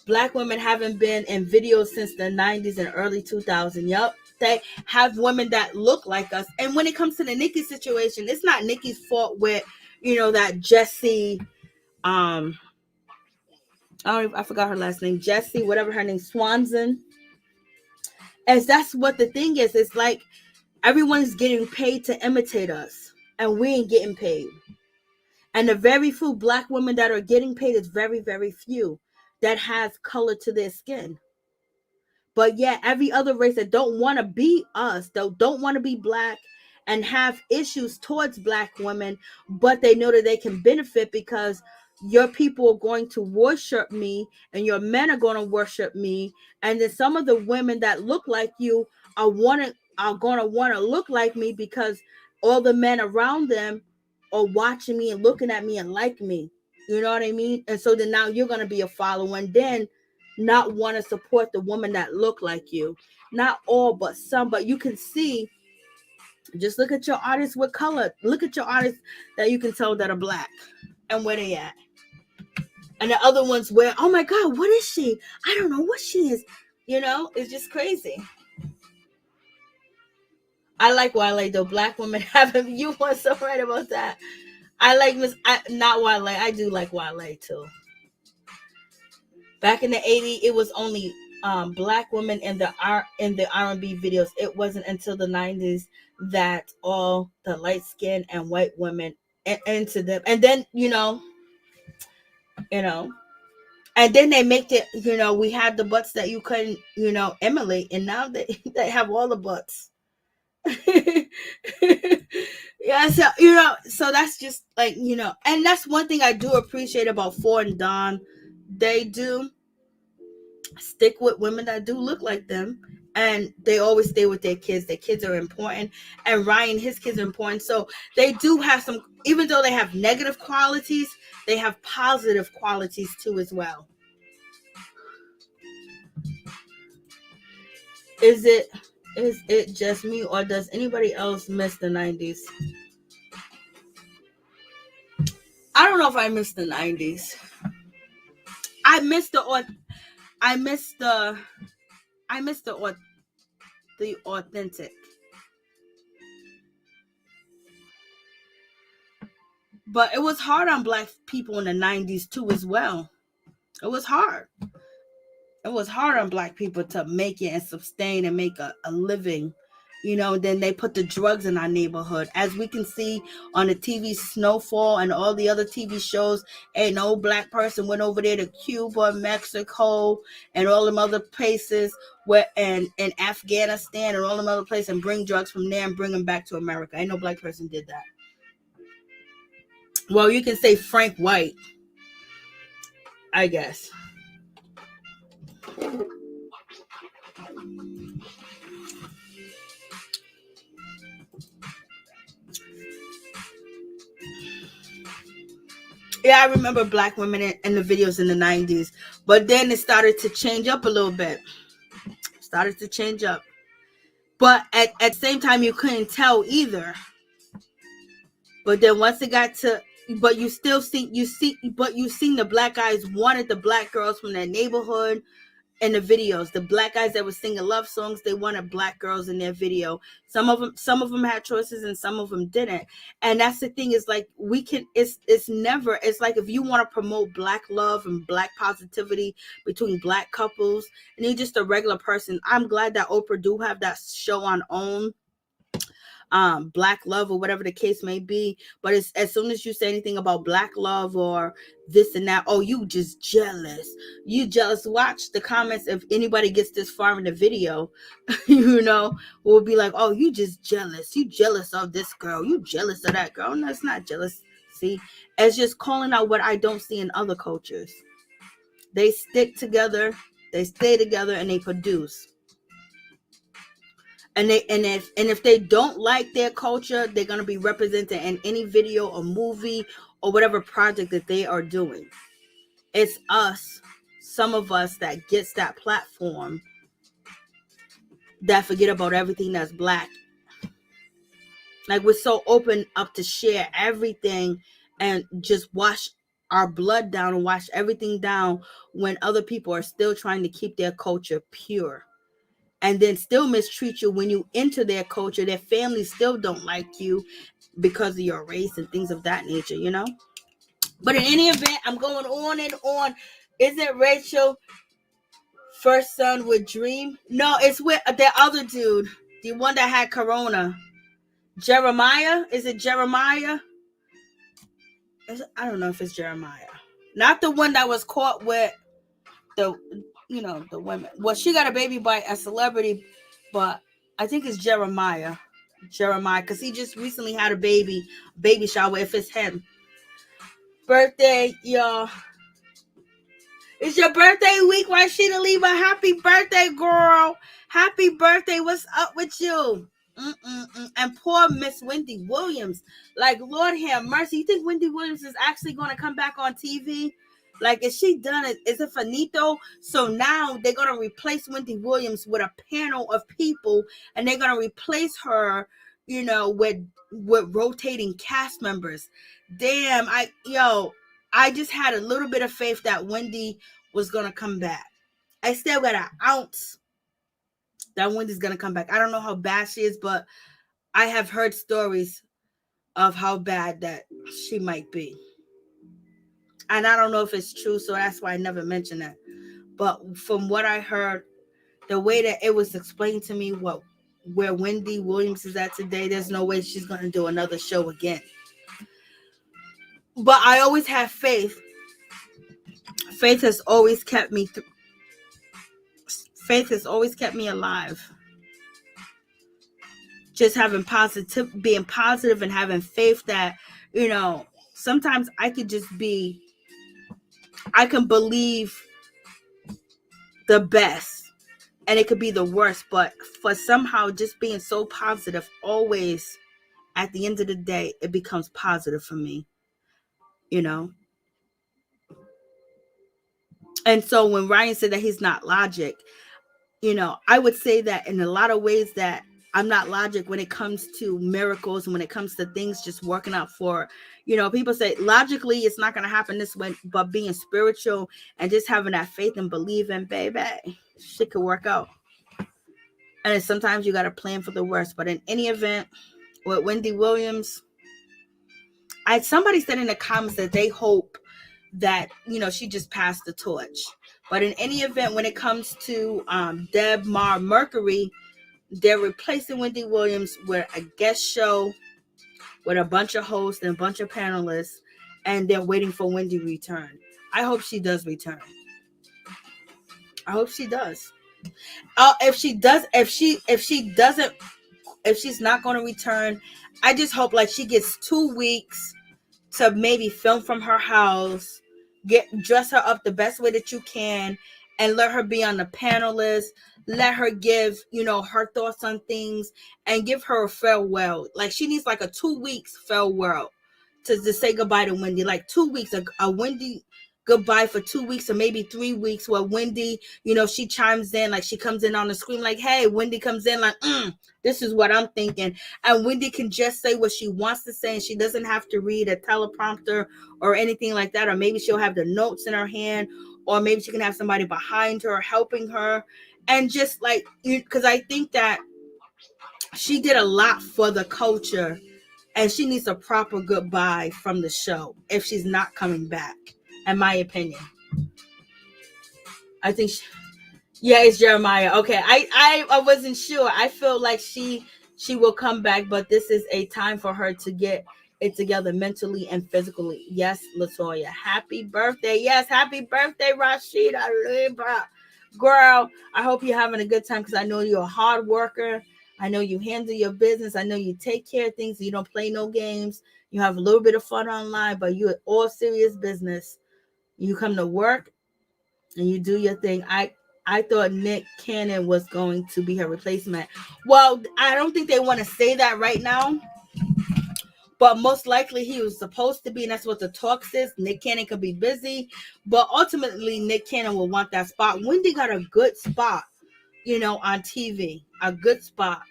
Black women haven't been in videos since the 90s and early 2000s. Yup. They have women that look like us. And when it comes to the Nicki situation, it's not Nicki's fault with, that Jessie, I forgot her last name, Jessie, whatever her name, Swanson. As that's what the thing is. It's like everyone's getting paid to imitate us, and we ain't getting paid. And the very few Black women that are getting paid is very, very few that has color to their skin. But yeah, every other race that don't want to be us, don't want to be Black and have issues towards Black women, but they know that they can benefit because your people are going to worship me and your men are going to worship me. And then some of the women that look like you are going to want to look like me because all the men around them are watching me and looking at me and like me. You know what I mean? And so then now you're going to be a follower. And then not want to support the woman that look like you. Not all, but some. But you can see, just look at your artists with color. Look at your artists that you can tell that are Black and where they at. And the other ones where, oh my God, what is she? I don't know what she is. It's just crazy. I like Wale though. Black women haven't. You were so right about that. I like not Wale. I do like Wale too. Back in the 80s, it was only Black women in the R&B videos. It wasn't until the 90s that all the light skinned and white women into them. And then, and then they make it, we had the butts that you couldn't, emulate. And now they have all the butts. Yeah, so that's just like, and that's one thing I do appreciate about Phor and Don. They do stick with women that do look like them, and they always stay with their kids. Their kids are important, and Ryan, his kids are important. So they do have some, even though they have negative qualities, they have positive qualities too as well. Is it just me, or does anybody else miss the 90s? I don't know if I miss the 90s. I miss the authentic. But it was hard on Black people in the 90s too as well. It was hard. It was hard on Black people to make it and sustain and make a living. Then they put the drugs in our neighborhood. As we can see on the TV Snowfall and all the other TV shows, ain't no Black person went over there to Cuba, Mexico, and all them other places and Afghanistan and all them other places and bring drugs from there and bring them back to America. Ain't no Black person did that. Well, you can say Frank White, I guess. Yeah, I remember Black women in the videos in the 90s. But then it started to change up a little bit. But at the same time, you couldn't tell either. But then once it got to, but you still seen the Black guys wanted the Black girls from their neighborhood in the videos. The Black guys that were singing love songs, they wanted Black girls in their video. Some of them had choices and some of them didn't. And that's the thing, is like it's like if you want to promote Black love and Black positivity between Black couples and you're just a regular person. I'm glad that Oprah do have that show on OWN. black love or whatever the case may be. But it's as soon as you say anything about black love or this and that, oh, you just jealous. You jealous. Watch the comments. If anybody gets this far in the video, will be like, oh, you just jealous. You jealous of this girl. You jealous of that girl. No, it's not jealous. See, it's just calling out what I don't see in other cultures. They stick together, they stay together, and they produce. And if they don't like their culture, they're gonna be represented in any video or movie or whatever project that they are doing. It's us, some of us that gets that platform that forget about everything that's black. Like, we're so open up to share everything and just wash our blood down and wash everything down when other people are still trying to keep their culture pure. And then still mistreat you when you enter their culture. Their families still don't like you because of your race and things of that nature, But in any event, I'm going on and on. Isn't Rachel first son with Dream? No, it's with the other dude, the one that had corona. Jeremiah? Is it Jeremiah? I don't know if it's Jeremiah. Not the one that was caught with the women. Well, she got a baby by a celebrity, but I think it's Jeremiah, because he just recently had a baby shower. If it's him, birthday, y'all. It's your birthday week. Why she to leave a happy birthday, girl? Happy birthday. What's up with you? And poor Miss Wendy Williams. Like, Lord have mercy. You think Wendy Williams is actually going to come back on TV? Like, is she done? Is it finito? So now they're going to replace Wendy Williams with a panel of people, and they're going to replace her, with rotating cast members. Damn, I just had a little bit of faith that Wendy was going to come back. I still got an ounce that Wendy's going to come back. I don't know how bad she is, but I have heard stories of how bad that she might be. And I don't know if it's true, so that's why I never mentioned that. But from what I heard, the way that it was explained to me where Wendy Williams is at today, there's no way she's going to do another show again. But I always have faith. Faith has always kept me faith has always kept me alive. Just being positive and having faith that, sometimes I can believe the best and it could be the worst, but for somehow just being so positive, always at the end of the day, it becomes positive for me, And so when Ryan said that he's not logic, I would say that in a lot of ways that I'm not logic when it comes to miracles and when it comes to things just working out for, people say logically it's not going to happen this way, but being spiritual and just having that faith and believing, baby, shit could work out. And sometimes you got to plan for the worst. But in any event, with Wendy Williams, somebody said in the comments that they hope that, she just passed the torch. But in any event, when it comes to Debmar Mercury, they're replacing Wendy Williams with a guest show with a bunch of hosts and a bunch of panelists, and they're waiting for Wendy to return. I hope she does return. I hope she does. If she's not going to return, I just hope like she gets 2 weeks to maybe film from her house, dress her up the best way that you can, and let her be on the panelist. Let her give, her thoughts on things and give her a farewell. Like, she needs like a 2 weeks farewell to say goodbye to Wendy. Like 2 weeks, a Wendy goodbye for 2 weeks or maybe 3 weeks where Wendy, she chimes in, like she comes in on the screen like, hey, Wendy comes in like, this is what I'm thinking. And Wendy can just say what she wants to say, and she doesn't have to read a teleprompter or anything like that. Or maybe she'll have the notes in her hand, or maybe she can have somebody behind her helping her. And just like, because I think that she did a lot for the culture, and she needs a proper goodbye from the show if she's not coming back, in my opinion. I think, it's Jeremiah. Okay, I wasn't sure. I feel like she She will come back, but this is a time for her to get it together mentally and physically. Yes, Latoya. Happy birthday. Yes, happy birthday, Rashida Libra. Girl, I hope you're having a good time because I know you're a hard worker. I know you handle your business. I know you take care of things. You don't play no games. You have a little bit of fun online, but you're all serious business. You come to work and you do your thing. I thought Nick Cannon was going to be her replacement. Well, I don't think they want to say that right now, but most likely he was supposed to be, and that's what the talk says. Nick Cannon could be busy, but ultimately Nick Cannon will want that spot. Wendy got a good spot, on TV, a good spot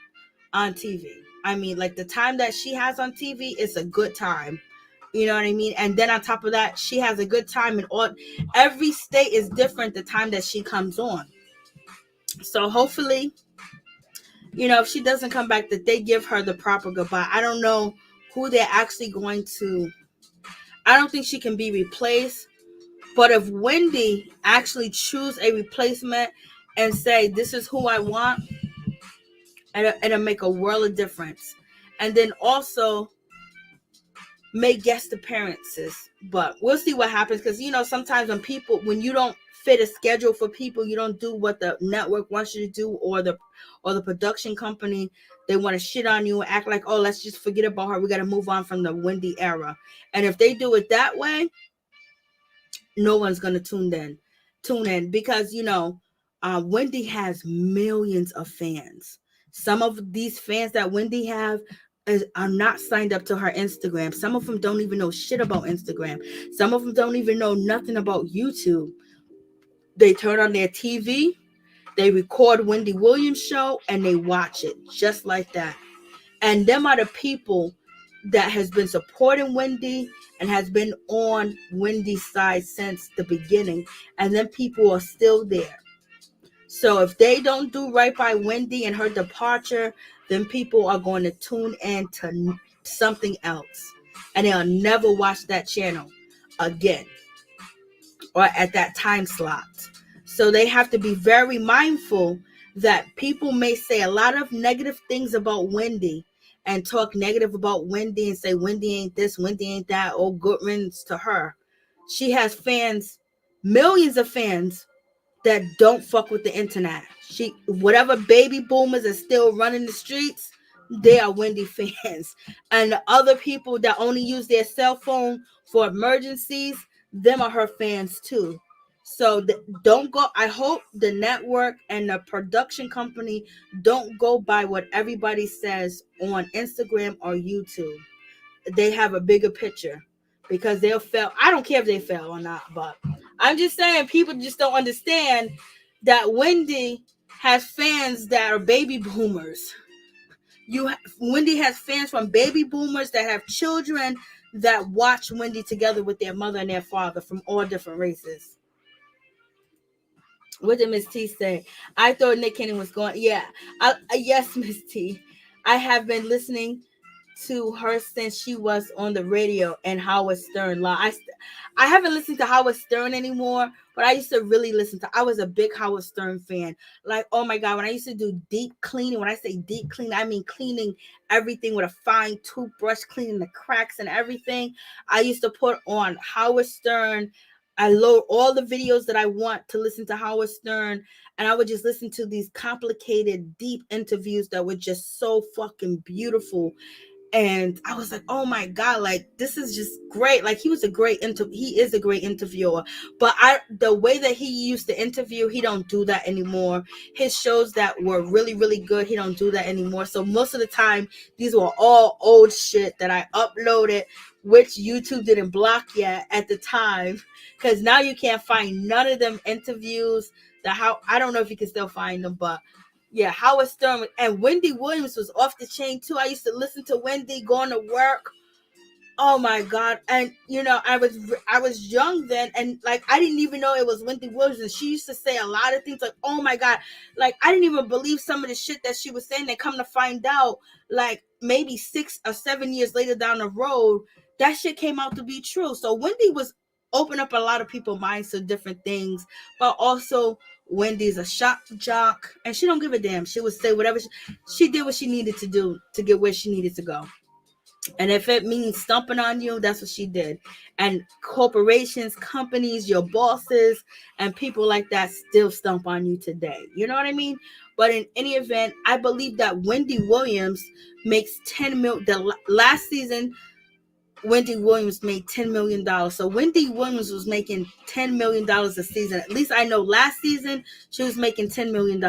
on TV. I mean, like the time that she has on TV is a good time. You know what I mean? And then on top of that, she has a good time in all. Every state is different the time that she comes on. So hopefully, if she doesn't come back, that they give her the proper goodbye. I don't know who they're actually going to. I don't think she can be replaced. But if Wendy actually choose a replacement and say, this is who I want, it'll make a world of difference. And then also make guest appearances. But we'll see what happens, because sometimes when you don't fit a schedule for people, you don't do what the network wants you to do, or the production company, they want to shit on you and act like, oh, let's just forget about her, we got to move on from the Wendy era. And if they do it that way, no one's going to tune in, because Wendy has millions of fans. Some of these fans that Wendy are not signed up to her Instagram. Some of them don't even know shit about Instagram. Some of them don't even know nothing about YouTube. They turn on their TV, they record Wendy Williams' show, and they watch it just like that. And them are the people that has been supporting Wendy and has been on Wendy's side since the beginning. And then people are still there. So if they don't do right by Wendy and her departure, then people are going to tune in to something else. And they'll never watch that channel again, or at that time slot. So they have to be very mindful that people may say a lot of negative things about Wendy and talk negative about Wendy and say Wendy ain't this, Wendy ain't that, oh, good riddance to her. She has fans, millions of fans, that don't fuck with the internet. Whatever baby boomers are still running the streets, they are Wendy fans. And the other people that only use their cell phone for emergencies, them are her fans too. So don't go. I hope the network and the production company don't go by what everybody says on Instagram or YouTube. They have a bigger picture, because they'll fail. I don't care if they fail or not, but I'm just saying people just don't understand that Wendy has fans that are baby boomers. Wendy has fans from baby boomers that have children that watch Wendy together with their mother and their father from all different races. What did Miss T say? I thought Nick Cannon was going. Yeah. Yes, Miss T. I have been listening to her since she was on the radio and Howard Stern live. I haven't listened to Howard Stern anymore, but I used to really listen to. I was a big Howard Stern fan. Like, oh my God, when I used to do deep cleaning, when I say deep clean, I mean cleaning everything with a fine toothbrush, cleaning the cracks and everything. I used to put on Howard Stern. I load all the videos that I want to listen to Howard Stern, and I would just listen to these complicated, deep interviews that were just so fucking beautiful. And I was like, oh my God, like, this is just great. Like, he is a great interviewer. But the way that he used to interview, he don't do that anymore. His shows that were really, really good, he don't do that anymore. So most of the time, these were all old shit that I uploaded, which YouTube didn't block yet at the time. Because now you can't find none of them interviews. I don't know if you can still find them, but yeah, Howard Stern and Wendy Williams was off the chain too. I used to listen to Wendy going to work. Oh my God. And I was young then, and like I didn't even know it was Wendy Williams. And she used to say a lot of things like, oh my God, like I didn't even believe some of the shit that she was saying. They come to find out, like maybe 6 or 7 years later down the road, that shit came out to be true. So Wendy was opened up a lot of people's minds to different things. But also, Wendy's a shock jock, and she don't give a damn. She would say whatever. She did what she needed to do to get where she needed to go. And if it means stumping on you, that's what she did. And corporations, companies, your bosses, and people like that still stump on you today. You know what I mean? But in any event, I believe that Wendy Williams makes 10 mil. The last season, Wendy Williams made $10 million. So Wendy Williams was making $10 million a season. At least I know last season she was making $10 million.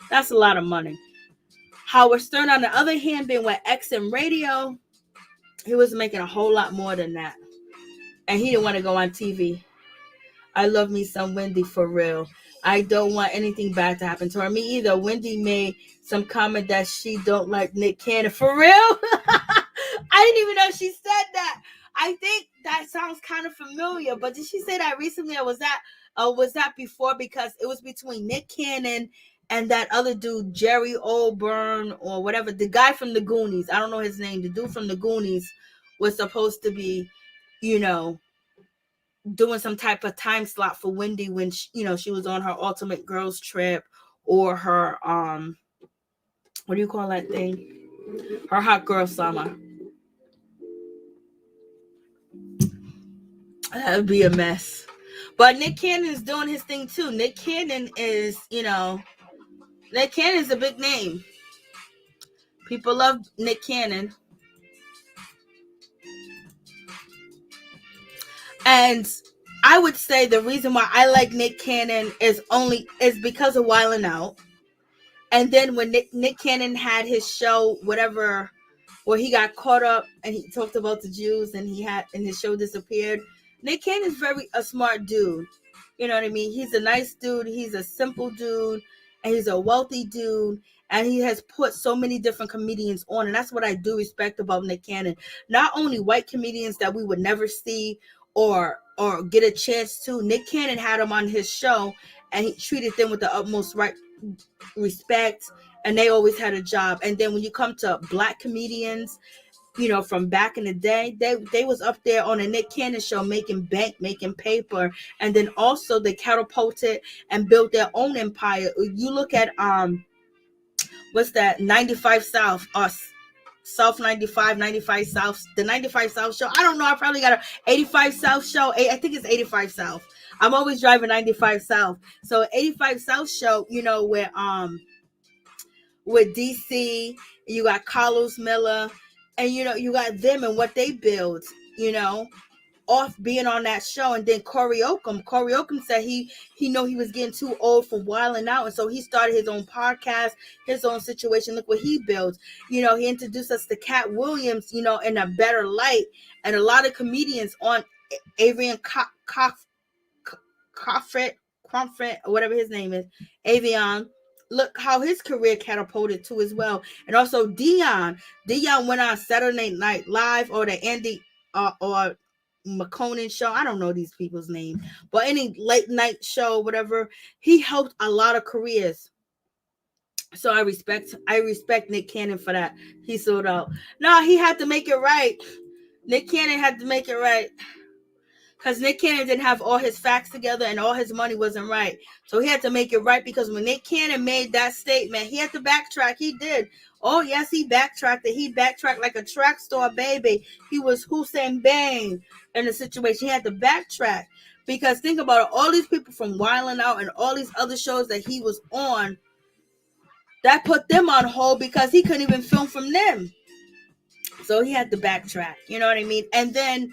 That's a lot of money. Howard Stern, on the other hand, being with XM Radio, he was making a whole lot more than that. And he didn't want to go on TV. I love me some Wendy for real. I don't want anything bad to happen to her. Me either. Wendy made some comment that she don't like Nick Cannon. For real? I didn't even know she said that. I think that sounds kind of familiar. But did she say that recently, or was that before? Because it was between Nick Cannon and that other dude, Jerry Oldburn, or whatever, the guy from the Goonies. I don't know his name. The dude from the Goonies was supposed to be, doing some type of time slot for Wendy when she was on her Ultimate Girls trip, or her what do you call that thing? Her Hot Girl Summer. That would be a mess. But Nick Cannon's doing his thing too. Nick Cannon is a big name. People love Nick Cannon. And I would say the reason why I like Nick Cannon is because of Wildin' Out. And then when Nick Cannon had his show, whatever, where he got caught up and he talked about the Jews and his show disappeared. Nick Cannon's a smart dude. You know what I mean? He's a nice dude. He's a simple dude, and he's a wealthy dude. And he has put so many different comedians on. And that's what I do respect about Nick Cannon. Not only white comedians that we would never see or get a chance to. Nick Cannon had them on his show, and he treated them with the utmost respect, and they always had a job. And then when you come to black comedians, from back in the day, they was up there on a Nick Cannon show making bank, making paper, and then also they catapulted and built their own empire. You look at what's that, 95 South, South 95 South, the 95 South show. I don't know, I probably got a 85 South show. I think it's 85 South. I'm always driving 95 South. So 85 South show, where with DC, you got Carlos Miller, and you got them and what they build, off being on that show. And then Corey Oakham said he know he was getting too old for Wildin' Out, and so he started his own podcast, his own situation. Look what he built. He introduced us to Cat Williams, in a better light, and a lot of comedians on Avian Comfort, or whatever his name is, Avion. Look how his career catapulted too as well. And also Dion went on Saturday Night Live, or the Andy or McConan show. I don't know these people's name, but any late night show, whatever. He helped a lot of careers. So I respect Nick Cannon for that. He sold out. No, he had to make it right. Nick Cannon had to make it right. Because Nick Cannon didn't have all his facts together, and all his money wasn't right. So he had to make it right, because when Nick Cannon made that statement, he had to backtrack. He did. Oh, yes, he backtracked it. He backtracked like a track star baby. He was Hussein Bang in the situation. He had to backtrack. Because think about it, all these people from Wildin' Out and all these other shows that he was on, that put them on hold because he couldn't even film from them. So he had to backtrack. You know what I mean? And then,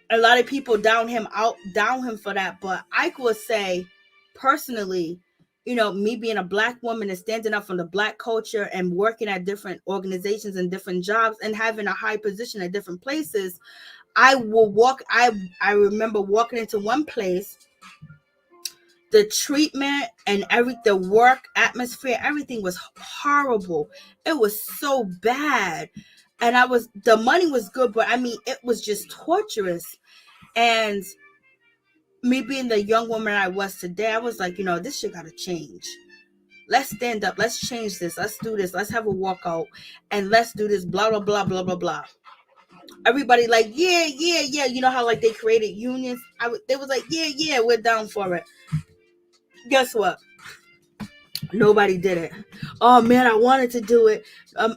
a lot of people down him for that. But I could say, personally, me being a black woman and standing up for the black culture and working at different organizations and different jobs and having a high position at different places, I remember walking into one place, the treatment and the work atmosphere, everything was horrible. It was so bad. And the money was good, but it was just torturous. And me being the young woman I was today, I was like, this shit gotta change. Let's stand up. Let's change this. Let's do this. Let's have a walkout, and let's do this. Blah, blah, blah, blah, blah, blah. everybody like, yeah, yeah, yeah. You know how like they created unions? They was like, yeah, yeah, we're down for it. Guess what? Nobody did it. Oh man, I wanted to do it.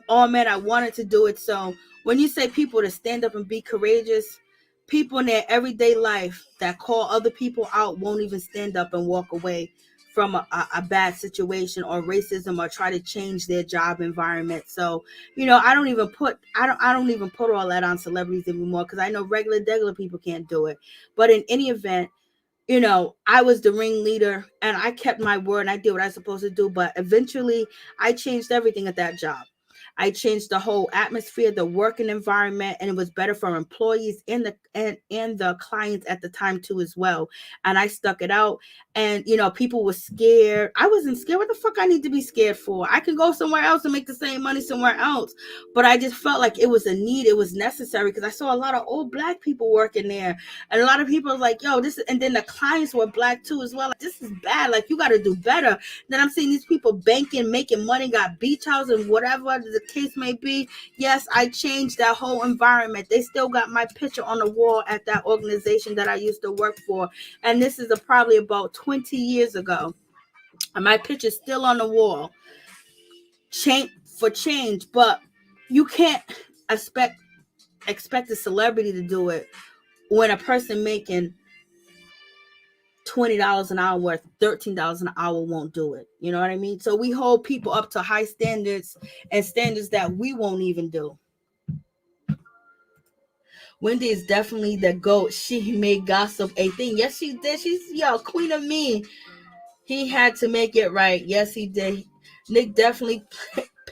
Oh man, I wanted to do it. So when you say people to stand up and be courageous, people in their everyday life that call other people out won't even stand up and walk away from a bad situation or racism or try to change their job environment. So, I don't even put all that on celebrities anymore because I know regular people can't do it. But in any event, I was the ringleader and I kept my word and I did what I was supposed to do. But eventually I changed everything at that job. I changed the whole atmosphere, the working environment, and it was better for employees and the clients at the time too as well. And I stuck it out. And people were scared. I wasn't scared. What the fuck I need to be scared for? I can go somewhere else and make the same money somewhere else. But I just felt like it was a need. It was necessary because I saw a lot of old Black people working there. And a lot of people was like, yo, this is, and then the clients were Black too as well. Like, this is bad. Like, you got to do better. Then I'm seeing these people banking, making money, got beach houses and whatever the case may be. Yes, I changed that whole environment. They still got my picture on the wall at that organization that I used to work for. And this is probably about 20 years ago. And my picture's still on the wall. Change, but you can't expect a celebrity to do it when a person making $20 an hour worth $13 an hour won't do it. You know what I mean? So we hold people up to high standards and standards that we won't even do. Wendy is definitely the GOAT. She made gossip a thing. Yes, she did. She's queen of me. He had to make it right. Yes, he did. Nick definitely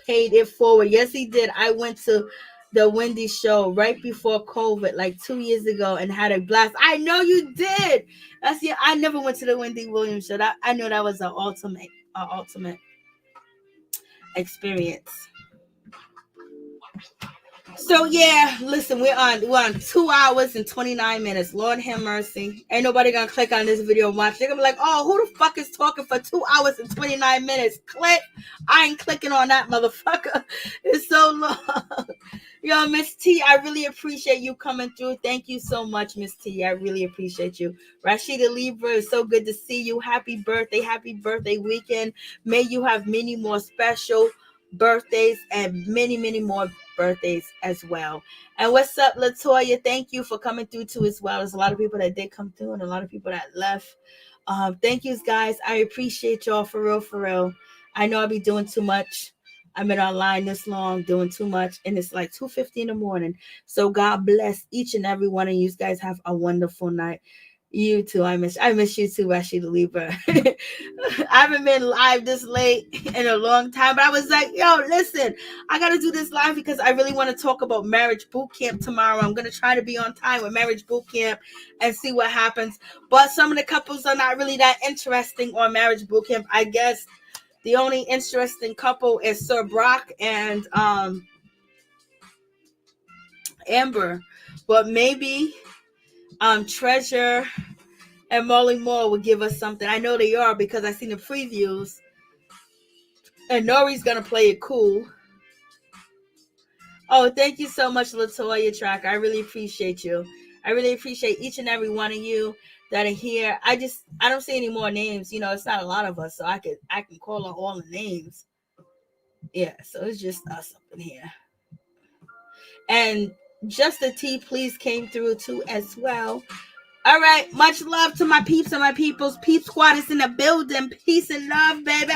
paid it forward. Yes, he did. I went to the Wendy show right before COVID, like 2 years ago, and had a blast. I know you did. I never went to the Wendy Williams show. I know that was an ultimate experience. So yeah, listen, we're on 2 hours and 29 minutes. Lord have mercy. Ain't nobody gonna click on this video and watch. They're gonna be like, oh, who the fuck is talking for 2 hours and 29 minutes? Click. I ain't clicking on that motherfucker. It's so long. Yo, Miss T, I really appreciate you coming through. Thank you so much, Miss T. I really appreciate you. Rashida Libra, it's so good to see you. Happy birthday weekend. May you have many more special birthdays and many more birthdays as well. And what's up, Latoya? Thank you for coming through too as well. There's a lot of people that did come through and a lot of people that left. Thank you guys. I appreciate y'all for real. I know I'll be doing too much. I've been online this long doing too much, and it's like 2:50 in the morning. So God bless each and every one of you guys. Have a wonderful night. You too. I miss you too, Rashida Libra. I haven't been live this late in a long time, but I was like, yo, listen, I got to do this live because I really want to talk about marriage boot camp tomorrow. I'm going to try to be on time with marriage boot camp and see what happens. But some of the couples are not really that interesting on marriage boot camp. I guess the only interesting couple is Sir Brock and Amber. But maybe Treasure and Molly Moore will give us something. I know they are because I seen the previews. And Nori's gonna play it cool. Oh, thank you so much, Latoya Track. I really appreciate you. I really appreciate each and every one of you that are here. I don't see any more names. It's not a lot of us, so I can call on all the names. Yeah, so it's just us up in here. And Just the Tea, please came through too as well. All right, much love to my peeps and my peoples. Peep Squad is in the building. Peace and love, baby.